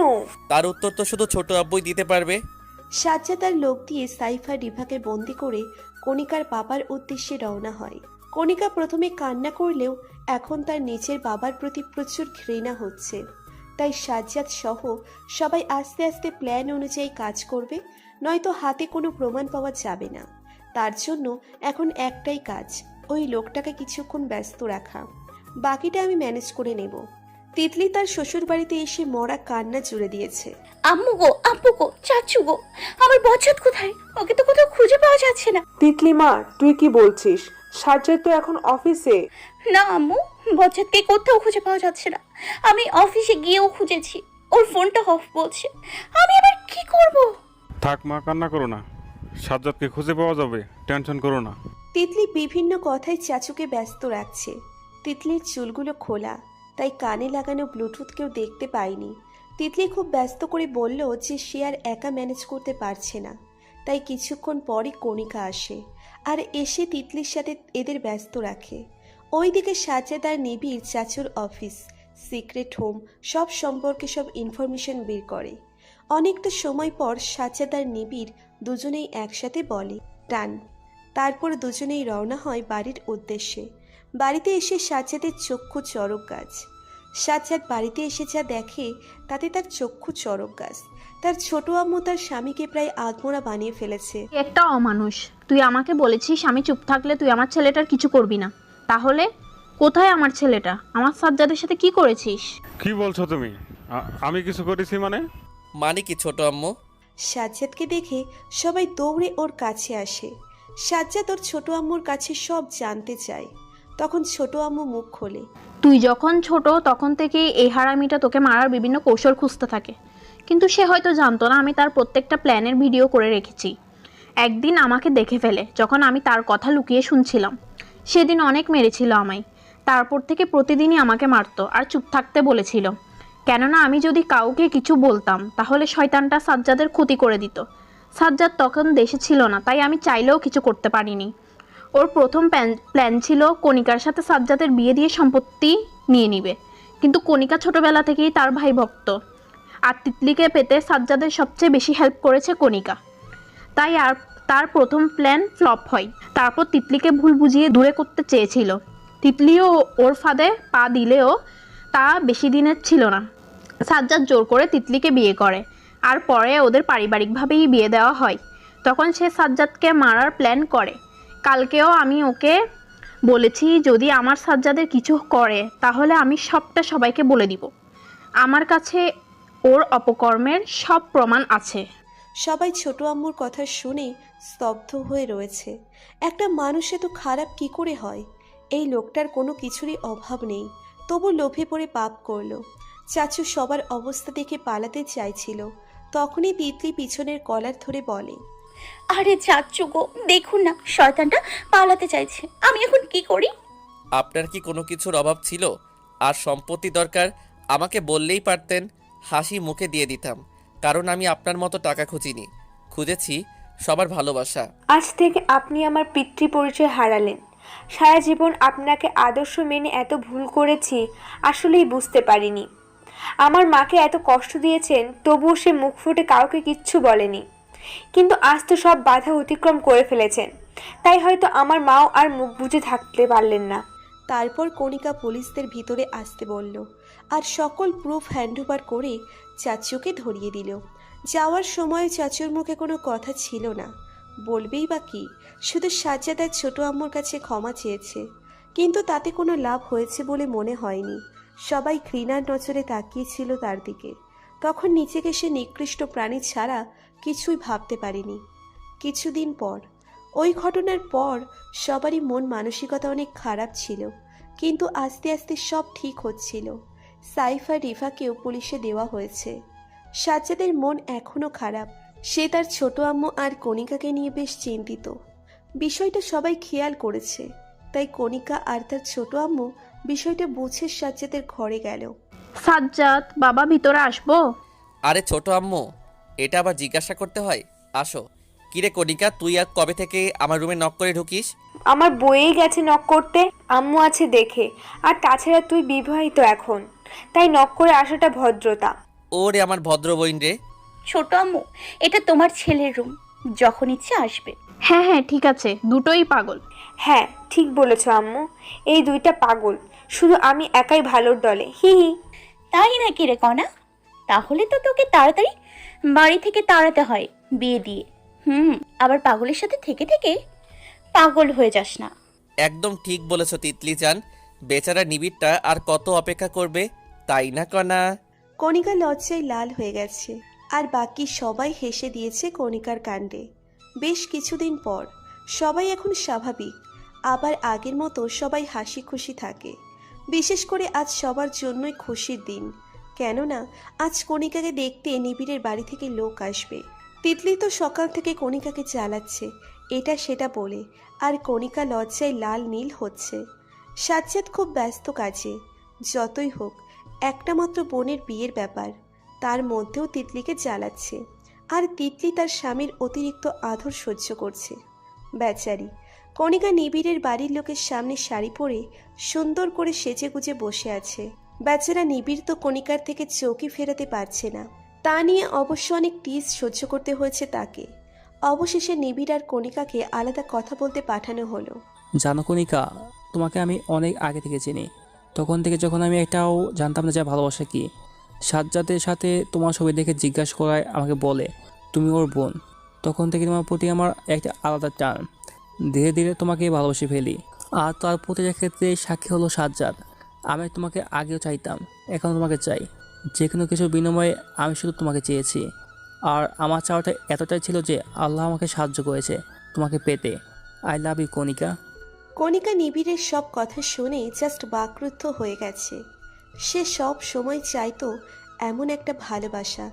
Speaker 1: তার উত্তর তো শুধু ছোট আব্বুই দিতে পারবে।
Speaker 3: সাজ্জাদ আর লোক দিয়ে সাইফা রিভাকে বন্দি করে কণিকার বাবার উদ্দেশ্যে রওনা হয়। কণিকা প্রথমে কান্না করলেও এখন তার নিজের বাবার প্রতি প্রচুর ঘৃণা হচ্ছে, তাই সাজ্জাদ সহ সবাই আস্তে আস্তে প্ল্যান অনুযায়ী কাজ করবে, নয়তো হাতে কোনো প্রমাণ পাওয়া যাবে না। তার জন্য এখন একটাই কাজ, ওই লোকটাকে কিছুক্ষণ ব্যস্ত রাখা, বাকিটা আমি ম্যানেজ করে নেব। তিতলি তার শ্বশুর বাড়িতে এসে মরা কান্না জুড়ে দিয়েছে।
Speaker 2: আম্মু গো, আব্বু গো, চাচু গো, আমার বজ্জাত কোথায়? ওকে তো কোথাও খুঁজে পাওয়া যাচ্ছে না।
Speaker 9: তিতলি মা, তুই কি বলছিস? সাজ্জাদ তো এখন অফিসে।
Speaker 2: না আম্মু, বজ্জাতকে কোথাও খুঁজে পাওয়া যাচ্ছে না। আমি অফিসে গিয়েও খুঁজেছি, ওর ফোনটা অফ বলছে। আমি আবার কি করব?
Speaker 12: থাক মা, কান্না করো না, সাজ্জাদকে খুঁজে পাওয়া যাবে, টেনশন করো না।
Speaker 3: তিতলি বিভিন্ন কথায় চাচুকে ব্যস্ত রাখছে। তিতলির চুলগুলো খোলা, তাই কানে লাগানো ব্লুটুথ কেউ দেখতে পায়নি। তিতলি খুব ব্যস্ত করে বলল যে সে আর একা ম্যানেজ করতে পারছে না, তাই কিছুক্ষণ পরই কণিকা আসে আর এসে তিতলির সাথে এদের ব্যস্ত রাখে। ওইদিকে সাজ্জাদ আর নিবিড় চাচুর অফিস, সিক্রেট হোম সব সম্পর্কে সব ইনফরমেশন বের করে। অনেকটা সময় পর সাজ্জাদ আর নিবিড় দুজনেই একসাথে বলে টান। তারপর দুজনেই রওনা হয় বাড়ির উদ্দেশ্যে। বাড়িতে এসে সাজ্জাদের চক্ষু চড়ক গাছ। সাজ্জাদ বাড়িতে এসে যা দেখে তাতে তার চক্ষু চড়ক গাছ। তার ছোট আম্মু তার স্বামীকে প্রায় আধমরা বানিয়ে ফেলেছে।
Speaker 5: একটা অমানুষ, তুই আমাকে বলেছিস আমি চুপ থাকলে তুই আমার ছেলেটার কিছু করবি না, তাহলে কোথায় আমার ছেলেটা? আমার সাজ্জাদের সাথে কি করেছিস?
Speaker 12: কি বলছো তুমি? আমি কিছু করেছি
Speaker 1: মানে কি ছোট আম্মু?
Speaker 3: সাজ্জাদকে দেখে সবাই দৌড়ে ওর কাছে আসে। সাজ্জাদ ওর ছোট আম্মুর কাছে সব জানতে চায়। তখন ছোট আম্মু মুখ খোলে,
Speaker 5: তুই যখন ছোট তখন থেকেই এই হারামিটা তোকে মারার বিভিন্ন কৌশল খুঁজতে থাকে, কিন্তু সে হয়তো জানতো না আমি তার প্রত্যেকটা প্ল্যানের ভিডিও করে রেখেছি। একদিন আমাকে দেখে ফেলে, যখন আমি তার কথা লুকিয়ে শুনছিলাম, সেদিন অনেক মেরেছিল আমায়। তারপর থেকে প্রতিদিনই আমাকে মারতো আর চুপ থাকতে বলেছিল, কেননা আমি যদি কাউকে কিছু বলতাম তাহলে শয়তানটা সাজ্জাদের ক্ষতি করে দিত। সাজ্জাদ তখন দেশে ছিল না, তাই আমি চাইলেও কিছু করতে পারিনি। ওর প্রথম প্ল্যান ছিল কণিকার সাথে সাজ্জাদের বিয়ে দিয়ে সম্পত্তি নিয়ে নিবে, কিন্তু কণিকা ছোটবেলা থেকেই তার ভাই ভক্ত, আর তিতলিকে পেতে সাজ্জাদের সবচেয়ে বেশি হেল্প করেছে কণিকা, তাই আর তার প্রথম প্ল্যান ফ্লপ হয়। তারপর তিতলিকে ভুল বুঝিয়ে দূরে করতে চেয়েছিল। তিতলিও ওর ফাঁদে পা দিলেও তা বেশি দিনের ছিল না। সাজ্জাদ জোর করে তিতলিকে বিয়ে করে, আর পরে ওদের পারিবারিকভাবেই বিয়ে দেওয়া হয়। তখন সে সাজ্জাদকে মারার প্ল্যান করে। কালকেও আমি ওকে বলেছি যদি আমার সাজ্জাদের কিছু করে তাহলে আমি সবটা সবাইকে বলে দিব। আমার কাছে ওর অপকর্মের সব প্রমাণ আছে।
Speaker 3: সবাই ছোট আম্মুর কথা শুনে স্তব্ধ হয়ে রয়েছে। একটা মানুষ এত খারাপ কি করে হয়? এই লোকটার কোনো কিছুরই অভাব নেই, তবু লোভে পড়ে পাপ করলো। চাচু সবার অবস্থা দেখে পালাতে চাইছিল, তখনই তিতলি পিছনের কলার ধরে বলে,
Speaker 2: আরে চাচ্চু গো, দেখুন না শয়তানটা পালাতে চাইছে, আমি এখন কি করি?
Speaker 1: আপনার কি কোনো কিছুর অভাব ছিল? আর সম্পত্তি দরকার আমাকে বললেই পারতেন, হাসি মুখে দিয়ে দিতাম। কারণ আমি আপনার মতো টাকা খুঁজিনি, খুঁজেছি সবার ভালোবাসা।
Speaker 6: আজ থেকে আপনি আমার পিতৃ পরিচয় হারালেন। সারা জীবন আপনাকে আদর্শ মেনে এত ভুল করেছি, আসলেই বুঝতে পারিনি। আমার মাকে এত কষ্ট দিয়েছেন, তবুও সে মুখ ফুটে কাউকে কিচ্ছু বলেনি। কিন্তু আজ তো সব বাধা অতিক্রম করে ফেলেছেন, তাই হয়তো আমার মাও আর মুখ বুজে থাকতে পারলেন না।
Speaker 3: তারপর কণিকা পুলিশদের ভিতরে আসতে বলল, আর সকল প্রুফ হ্যান্ডওভার করে চাচুকে ধরিয়ে দিল। যাওয়ার সময় চাচুর মুখে কোনো কথা ছিল না, বলবেই বা কি, শুধু সাজ্জাদার ছোট আম্মুর কাছে ক্ষমা চেয়েছে। কিন্তু তাতে কোনো লাভ হয়েছে বলে মনে হয়নি। সবাই ঘৃণার নজরে তাকিয়েছিল তার দিকে। তখন নিজেকে সে নিকৃষ্ট প্রাণী ছাড়া কিছুই ভাবতে পারেনি। কিছুদিন পর, ওই ঘটনার পর সবারই মন মানসিকতা অনেক খারাপ ছিল, কিন্তু আস্তে আস্তে সব ঠিক হচ্ছিল। সাইফ আর রিফাকেও পুলিশে দেওয়া হয়েছে। সাজ্জাদের মন এখনও খারাপ, সে তার ছোট আম্মু আর কণিকাকে নিয়ে বেশ চিন্তিত। বিষয়টা সবাই খেয়াল করেছে, তাই কণিকা আর তার ছোট আম্মু বিষয়টা বুঝে সাজ্জাদের ঘরে গেল।
Speaker 5: সাজ্জাদ বাবা, ভিতরে আসবো?
Speaker 1: আরে ছোট আম্মু, এটা আবার জিজ্ঞাসা করতে হয়? আসো। কিরে কণিকা, তুই আর কবে থেকে আমার রুমে নক করে ঢুকিস?
Speaker 6: আমার বইয়েই গেছে নক করতে, আম্মু আছে দেখে। আর তাছাড়া তুই বিবাহিত এখন, তাই নক করে আসাটা ভদ্রতা।
Speaker 1: ওরে আমার ভদ্র বইন রে।
Speaker 2: ছোট আম্মু, এটা তোমার ছেলের রুম, যখন ইচ্ছে আসবে।
Speaker 5: হ্যাঁ হ্যাঁ ঠিক আছে, দুটোই পাগল।
Speaker 6: হ্যাঁ ঠিক বলেছ আম্মু, এই দুইটা পাগল, শুধু আমি একাই ভালোর দলে, হি হি।
Speaker 2: তাই নাকি রে কণা? তাহলে তো তোকে তাড়াতাড়ি বাড়ি থেকে তাড়াতে হয় বিয়ে দিয়ে। আবার পাগলের সাথে থেকে থেকে পাগল হয়ে যাস না।
Speaker 1: একদম ঠিক বলেছ তিতলি জান, বেচারা নিবিড়টা আর কত অপেক্ষা করবে, তাই না কণা?
Speaker 3: কণিকা লজ্জায় লাল হয়ে গেছে, আর বাকি সবাই হেসে দিয়েছে কণিকার কাণ্ডে। বেশ কিছুদিন পর সবাই এখন স্বাভাবিক, আবার আগের মতো সবাই হাসি খুশি থাকে। বিশেষ করে আজ সবার জন্যই খুশির দিন, কেননা আজ কণিকাকে দেখতে নিবিড়ের বাড়ি থেকে লোক আসবে। তিতলি তো সকাল থেকে কণিকাকে জ্বালাচ্ছে এটা সেটা বলে, আর কণিকা লজ্জায় লাল নীল হচ্ছে। সাজ্জাদ খুব ব্যস্ত কাজে, যতই হোক একটা মাত্র বোনের বিয়ের ব্যাপার, তার মধ্যেও তিতলিকে জ্বালাচ্ছে। আর তিতলি তার স্বামীর অতিরিক্ত আদর সহ্য করছে। বেচারি কণিকা নিবিড়ের বাড়ির লোকের সামনে শাড়ি পরে সুন্দর করে সেজেগুজে বসে আছে। বেচারা নিবিড় তো কণিকার থেকে চোখই ফেরাতে পারছে না, তা নিয়ে অবশ্য অনেক টিস সহ্য করতে হয়েছে তাকে। অবশেষে নিবিড় আর কণিকাকে আলাদা কথা বলতে পাঠানো হলো।
Speaker 7: জানো কণিকা, তোমাকে আমি অনেক আগে থেকে চিনি, তখন থেকে যখন আমি এটাও জানতাম না যে ভালোবাসা কি। সাজ্জাদের সাথে তোমার ছবি দেখে জিজ্ঞাসা করায় আমাকে বলে তুমি ওর বোন, তখন থেকে তোমার প্রতি আমার একটা আলাদা টান। ধীরে ধীরে তোমাকে ভালোবেসে ফেলি, আর তার প্রতিটা ক্ষেত্রে সাক্ষী হলো সাজ্জাদ। আমি তোমাকে আগেও চাইতাম, এখন তোমাকে চাই। যে কোনো কিছুর বিনিময়ে আমি শুধু তোমাকে চেয়েছি, আর আমার চাওয়াটা এতটাই ছিল যে আল্লাহ আমাকে সাহায্য করেছে তোমাকে পেতে। আই লাভ ইউ কণিকা।
Speaker 3: কণিকা নিবিড়ের সব কথা শুনে জাস্ট বাকরুদ্ধ হয়ে গেছে। সে সব সময় চাইতো এমন একটা ভালোবাসা,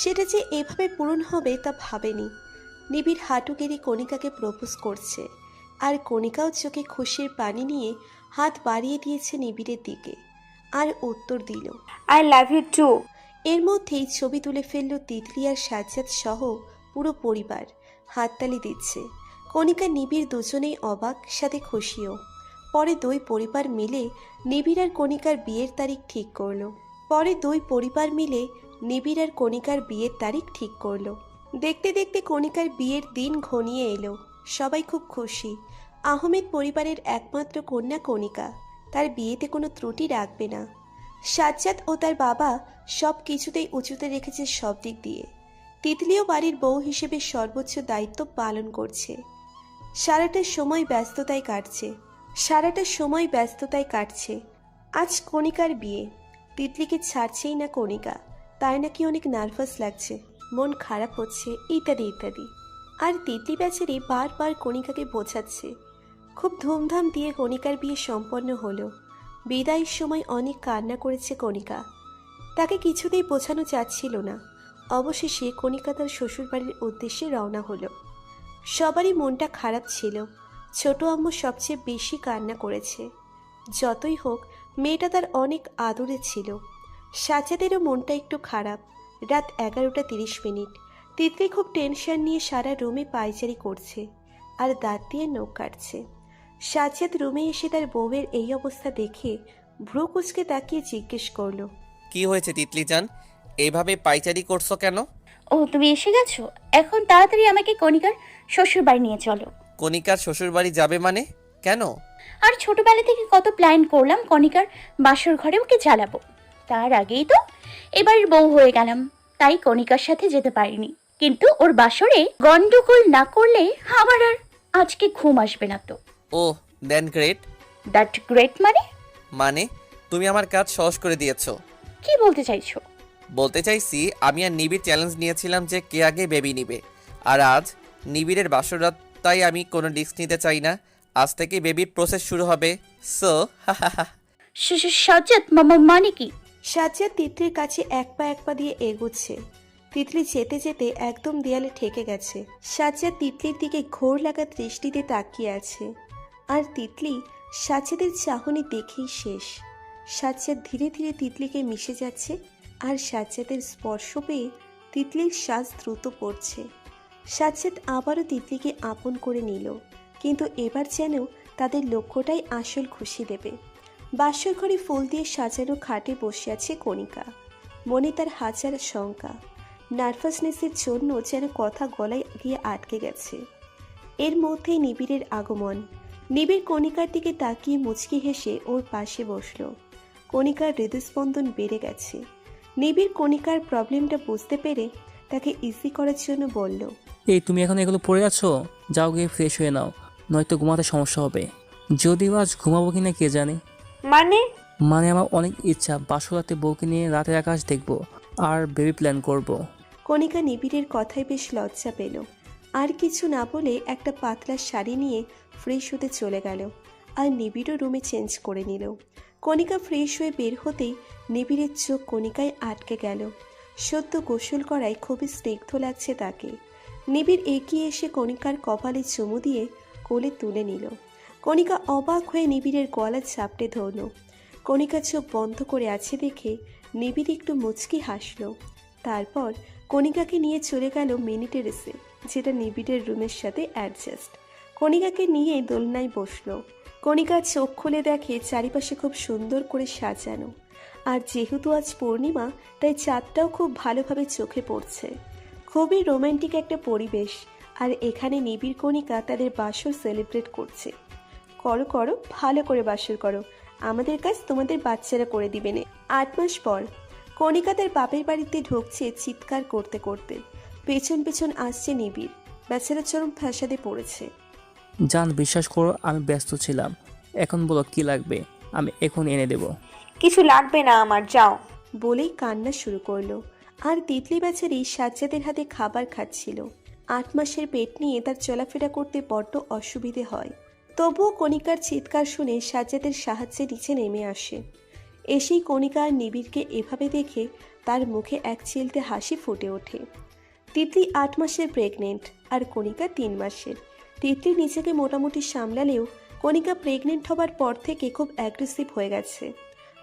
Speaker 3: সেটা যে এভাবে পূরণ হবে তা ভাবেনি। নিবিড় হাঁটু গেড়ে কণিকাকে প্রপোজ করছে, আর কণিকাও চোখে খুশির পানি নিয়ে হাত বাড়িয়ে দিয়েছে নিবিড়ের দিকে, আর উত্তর দিল
Speaker 6: আই লাভ ইউ টু।
Speaker 3: এর মধ্যেই ছবি তুলে ফেলল তিতলি আর সাজ্জাদ সহ পুরো পরিবার, হাততালি দিচ্ছে। কণিকা নিবিড় দুজনেই অবাক, সাথে খুশিও। পরে দুই পরিবার মিলে নিবিড় আর কণিকার বিয়ের তারিখ ঠিক করলো। দেখতে দেখতে কণিকার বিয়ের দিন ঘনিয়ে এলো। সবাই খুব খুশি। আহমেদ পরিবারের একমাত্র কন্যা কণিকা, তার বিয়েতে কোনো ত্রুটি রাখবে না। সাজ্জাদ ও তার বাবা সব কিছুতেই উঁচুতে রেখেছে সব দিক দিয়ে। তিতলিও বাড়ির বউ হিসেবে সর্বোচ্চ দায়িত্ব পালন করছে। সারাটা সময় ব্যস্ততায় কাটছে। আজ কণিকার বিয়ে, তিতলিকে ছাড়ছেই না কণিকা। তাই নাকি অনেক নার্ভাস লাগছে, মন খারাপ হচ্ছে, ইত্যাদি ইত্যাদি। আর তিতলি বেচারি বারবার কণিকাকে বোঝাচ্ছে। খুব ধুমধাম দিয়ে কণিকার বিয়ে সম্পন্ন হলো। বিদায়ের সময় অনেক কান্না করেছে কণিকা। তাকে কিছুতেই বোঝানো যাচ্ছিল না। অবশেষে কণিকা তার শ্বশুরবাড়ির উদ্দেশ্যে রওনা হলো। সবারই মনটা খারাপ ছিল। ছোট আম্মু সবচেয়ে বেশি কান্না করেছে। যতই হোক মেয়েটা তার অনেক আদরে ছিল। সাজ্জাদেরও মনটা একটু খারাপ। রাত 11:30। তিতলি খুব টেনশন নিয়ে সারা রুমে পায়চারি করছে আর দাঁত দিয়ে নখ কাটছে। সাজ্জাদ রুমে এসে তার বউয়ের এই অবস্থা দেখে ভ্রু কুঁচকে তাকিয়ে জিজ্ঞেস করলো,
Speaker 1: কি হয়েছে তিতলি জান, এইভাবে পাইচারি করছো কেন?
Speaker 2: ও তুমি এসে গেছো? এখন তাড়াতাড়ি আমাকে কণিকার শ্বশুর বাড়ি নিয়ে চলো।
Speaker 1: কণিকার শ্বশুর বাড়ি যাবে মানে? কেন?
Speaker 2: আর ছোটবেলা থেকে কত প্ল্যান করলাম কণিকার বাসর ঘরে ওকে জ্বালাবো, তার আগেই তো এবারের বউ হয়ে গেলাম, তাই কণিকার সাথে যেতে পারিনি। কিন্তু ওর বাসরে গন্ডগোল না করলে আমার আর আজকে ঘুম আসবে না। তো
Speaker 1: ও দেন গ্রেট।
Speaker 2: দ্যাট গ্রেট
Speaker 1: মানে তুমি আমার কাজ সহজ করে দিয়েছো।
Speaker 2: কি বলতে চাইছো?
Speaker 1: বলতে চাইছি আমি আর নিবিড় চ্যালেঞ্জ নিয়েছিলাম যে কে আগে বেবি নিবে, আর আজ নিবিড়ের বাসরাত, তাই আমি কোনো রিস্ক নিতে চাই না। আজ থেকে বেবির প্রসেস শুরু হবে। সো
Speaker 2: সাজ্জাদ মানে কি?
Speaker 3: সাজ্জাদ তিতলির কাছে এক পা দিয়ে এগোচ্ছে। তিতলি যেতে যেতে একদম দেয়ালে ঠেকে গেছে। সাজ্জাদ তিতলির দিকে ঘোর লাগা দৃষ্টিতে তাকিয়ে আছে। আর তিতলি সাজ্জাদের চাহনি দেখেই শেষ। সাজ্জাদ ধীরে ধীরে তিতলিকে মিশে যাচ্ছে। আর সাজ্জাদের স্পর্শ পেয়ে তিতলির শ্বাস দ্রুত পড়ছে। সাজ্জাদ আবারও তিতলিকে আপন করে নিল, কিন্তু এবার যেন তাদের লক্ষ্যটাই আসল খুশি দেবে। বাসর ঘরে ফুল দিয়ে সাজানো খাটে বসে আছে কণিকা। মনে তার হাজার শঙ্কা, নার্ভাসনেসের জন্য যেন কথা গলায় গিয়ে আটকে গেছে। এর মধ্যেই নিবিড়ের আগমন। নিবিড় কণিকার দিকে তাকিয়ে মুচকি হেসে ওর পাশে বসল। কণিকার হৃদস্পন্দন বেড়ে গেছে। নিবিড় কণিকার প্রবলেমটা বুঝতে পেরে তাকে ইজি করার জন্য বলল,
Speaker 7: এই তুমি এখন এগুলো পড়ে আছো, যাও গিয়ে ফ্রেশ হয়ে নাও, নয়তো ঘুমাতে সমস্যা হবে। যদিও আজ ঘুমাবো কিনা কে জানে।
Speaker 6: মানে
Speaker 7: আমার অনেক ইচ্ছা বাসরাতে বউকে নিয়ে রাতের আকাশ দেখবো আর বেবি প্ল্যান করব।
Speaker 3: কণিকা নিবিড়ের কথায় বেশ লজ্জা পেল। আর কিছু না বলে একটা পাতলা শাড়ি নিয়ে ফ্রেশ হতে চলে গেল। আর নিবিড়ও রুমে চেঞ্জ করে নিল। কণিকা ফ্রেশ হয়ে বের হতেই নিবিড়ের চোখ কণিকায় আটকে গেল। সদ্য গোসল করায় খুবই স্নিগ্ধ লাগছে তাকে। নিবিড় এগিয়ে এসে কণিকার কপালে চুমু দিয়ে কোলে তুলে নিল। কণিকা অবাক হয়ে নিবিড়ের গলা চাপটে ধরল। কণিকা চোখ বন্ধ করে আছে দেখে নিবিড় একটু মুচকি হাসল। তারপর কণিকাকে নিয়ে চলে গেল মিনি টেরেসে, যেটা নিবিড়ের রুমের সাথে অ্যাডজাস্ট। কণিকাকে নিয়ে দোলনায় বসলো। কণিকা চোখ খুলে দেখে চারিপাশে খুব সুন্দর করে সাজানো। আর যেহেতু আজ পূর্ণিমা, তাই চাঁদটাও খুব ভালোভাবে চোখে পড়ছে। খুবই রোমান্টিক একটা পরিবেশ। আর এখানে নিবিড় কণিকা তাদের বাসর সেলিব্রেট করছে। করো করো, ভালো করে বাসর করো, আমাদের কাজ তোমাদের বাচ্চারা করে দিবে না। 8 মাস পর কণিকা তার বাপের বাড়িতে ঢুকছে চিৎকার করতে করতে। পেছন পেছন আসছে নিবিড়। বেচারা চরম ফ্যাসাদে পড়েছে।
Speaker 7: জান বিশ্বাস করো আমি ব্যস্ত ছিলাম, এখন বলো কি লাগবে, আমি এখন এনে দেব।
Speaker 6: কিছু লাগবে না আমার, যাও
Speaker 3: বলেই কান্না শুরু করলো। আর তিতলি বেচারি সাজ্জাদের হাতে খাবার খাচ্ছিল। 8 মাসের পেট নিয়ে তার চলাফেরা করতে বড্ড অসুবিধে হয়। তবুও কণিকার চিৎকার শুনে সাজ্জাদের সাহায্যে নিচে নেমে আসে। এসেই কণিকা আর নিবিড়কে এভাবে দেখে তার মুখে এক চিলতে হাসি ফুটে ওঠে। তিতলি 8 মাসের প্রেগনেন্ট আর কণিকা 3 মাসের। তিতলি নিজেকে মোটামুটি সামলালেও কণিকা প্রেগনেন্ট হবার পর থেকে খুব অ্যাগ্রেসিভ হয়ে গেছে।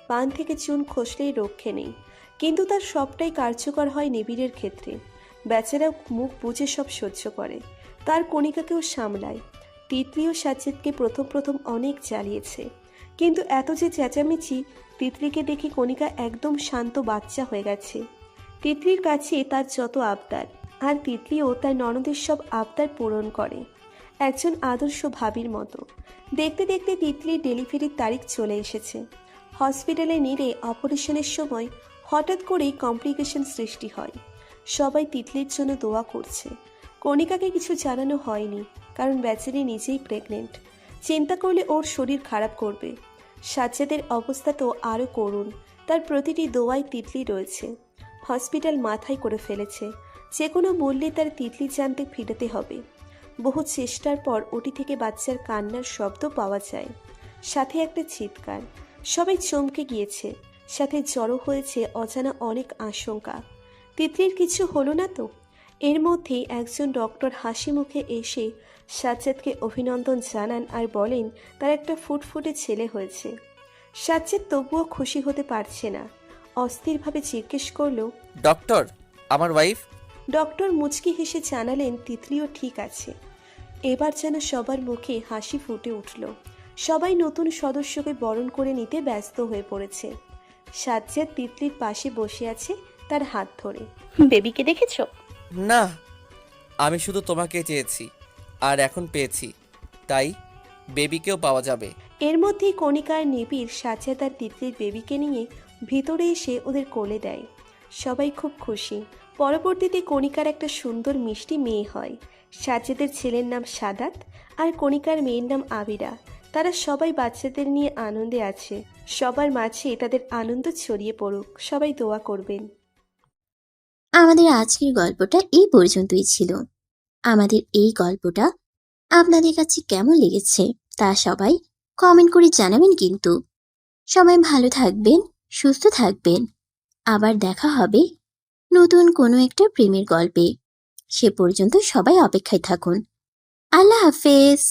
Speaker 3: পান থেকে চুন খসলেই রক্ষে নেই। কিন্তু তার সবটাই কার্যকর হয় নিবিড়ের ক্ষেত্রে। বেচারা মুখ বুঝে সব সহ্য করে। তার কণিকাকেও সামলায়। তিতলিও সাজ্জাদকে প্রথম অনেক জ্বালিয়েছে, কিন্তু এত যে চেঁচামেচি, তিতলিকে দেখে কণিকা একদম শান্ত বাচ্চা হয়ে গেছে। তিতলির কাছে তার যত আবদার, আর তিতলিও তার ননদের সব আবদার পূরণ করে একজন আদর্শ ভাবির মতো। দেখতে দেখতে তিতলির ডেলিভারির তারিখ চলে এসেছে। হসপিটালে নিলে অপারেশনের সময় হঠাৎ করেই কমপ্লিকেশন সৃষ্টি হয়। সবাই তিতলির জন্য দোয়া করছে। কণিকাকে কিছু জানানো হয়নি, কারণ বেচারি নিজেই প্রেগনেন্ট। চিন্তা করলে ওর শরীর খারাপ করবে। সাজ্জাদের অবস্থা তো আরও করুণ। তার প্রতিটি দোয়ায় তিতলি রয়েছে। হসপিটাল মাথায় করে ফেলেছে। যে কোনো মূল্যে তার তিতলি জানতে ফিরতে হবে। বহু চেষ্টার পর ওটি থেকে বাচ্চার কান্নার শব্দ পাওয়া যায়, সাথে একটা চিৎকার। সবাই চমকে গিয়েছে, সাথে জড়ো হয়েছে অজানা অনেক আশঙ্কা। তিতলির কিছু হলো না তো? এর মধ্যেই একজন ডক্টর হাসি মুখে এসে সাজ্জাদকে অভিনন্দন জানান আর বলেন তার একটা ফুটফুটে ছেলে হয়েছে। সাজ্জাদ তবুও খুশি হতে পারছে না। অস্থিরভাবে জিজ্ঞেস করল,
Speaker 1: ডক্টর, আমার ওয়াইফ?
Speaker 3: ডক্টর মুচকি হেসে জানালেন তিতলিও ঠিক আছে। এবার যেন সবার মুখে হাসি ফুটে উঠল। সবাই নতুন সদস্যকে বরণ করে নিতে ব্যস্ত হয়ে পড়েছে। সাজ্জাদ তিতলির পাশে বসে আছে, তার হাত ধরে।
Speaker 2: বেবিকে দেখেছো?
Speaker 1: না, আমি শুধু তোমাকে চেয়েছি আর এখন পেয়েছি, তাই বেবিকেও পাওয়া যাবে।
Speaker 3: এর মধ্যেই কণিকা আর নিবিড় সাজ্জাদ আর তিতলির বেবিকে নিয়ে ভিতরে এসে ওদের কোলে দেয়। সবাই খুব খুশি। পরবর্তীতে কণিকার একটা সুন্দর মিষ্টি মেয়ে হয়। সাজ্জাদের ছেলের নাম সাদাত আর কণিকার মেয়ের নাম আবিরা। তারা সবাই বাচ্চাদের নিয়ে আনন্দে আছে। সবার মাঝে তাদের আনন্দ ছড়িয়ে পড়ুক। সবাই দোয়া করবেন।
Speaker 13: আমাদের আজকের গল্পটা এই পর্যন্তই ছিল। আমাদের এই গল্পটা আপনাদের কাছে কেমন লেগেছে তা সবাই কমেন্ট করে জানাবেন কিন্তু। সবাই ভালো থাকবেন, সুস্থ থাকবেন। আবার দেখা হবে নতুন কোনো একটা প্রেমের গল্পে। সে পর্যন্ত সবাই অপেক্ষায় থাকুন। আল্লাহ হাফেজ।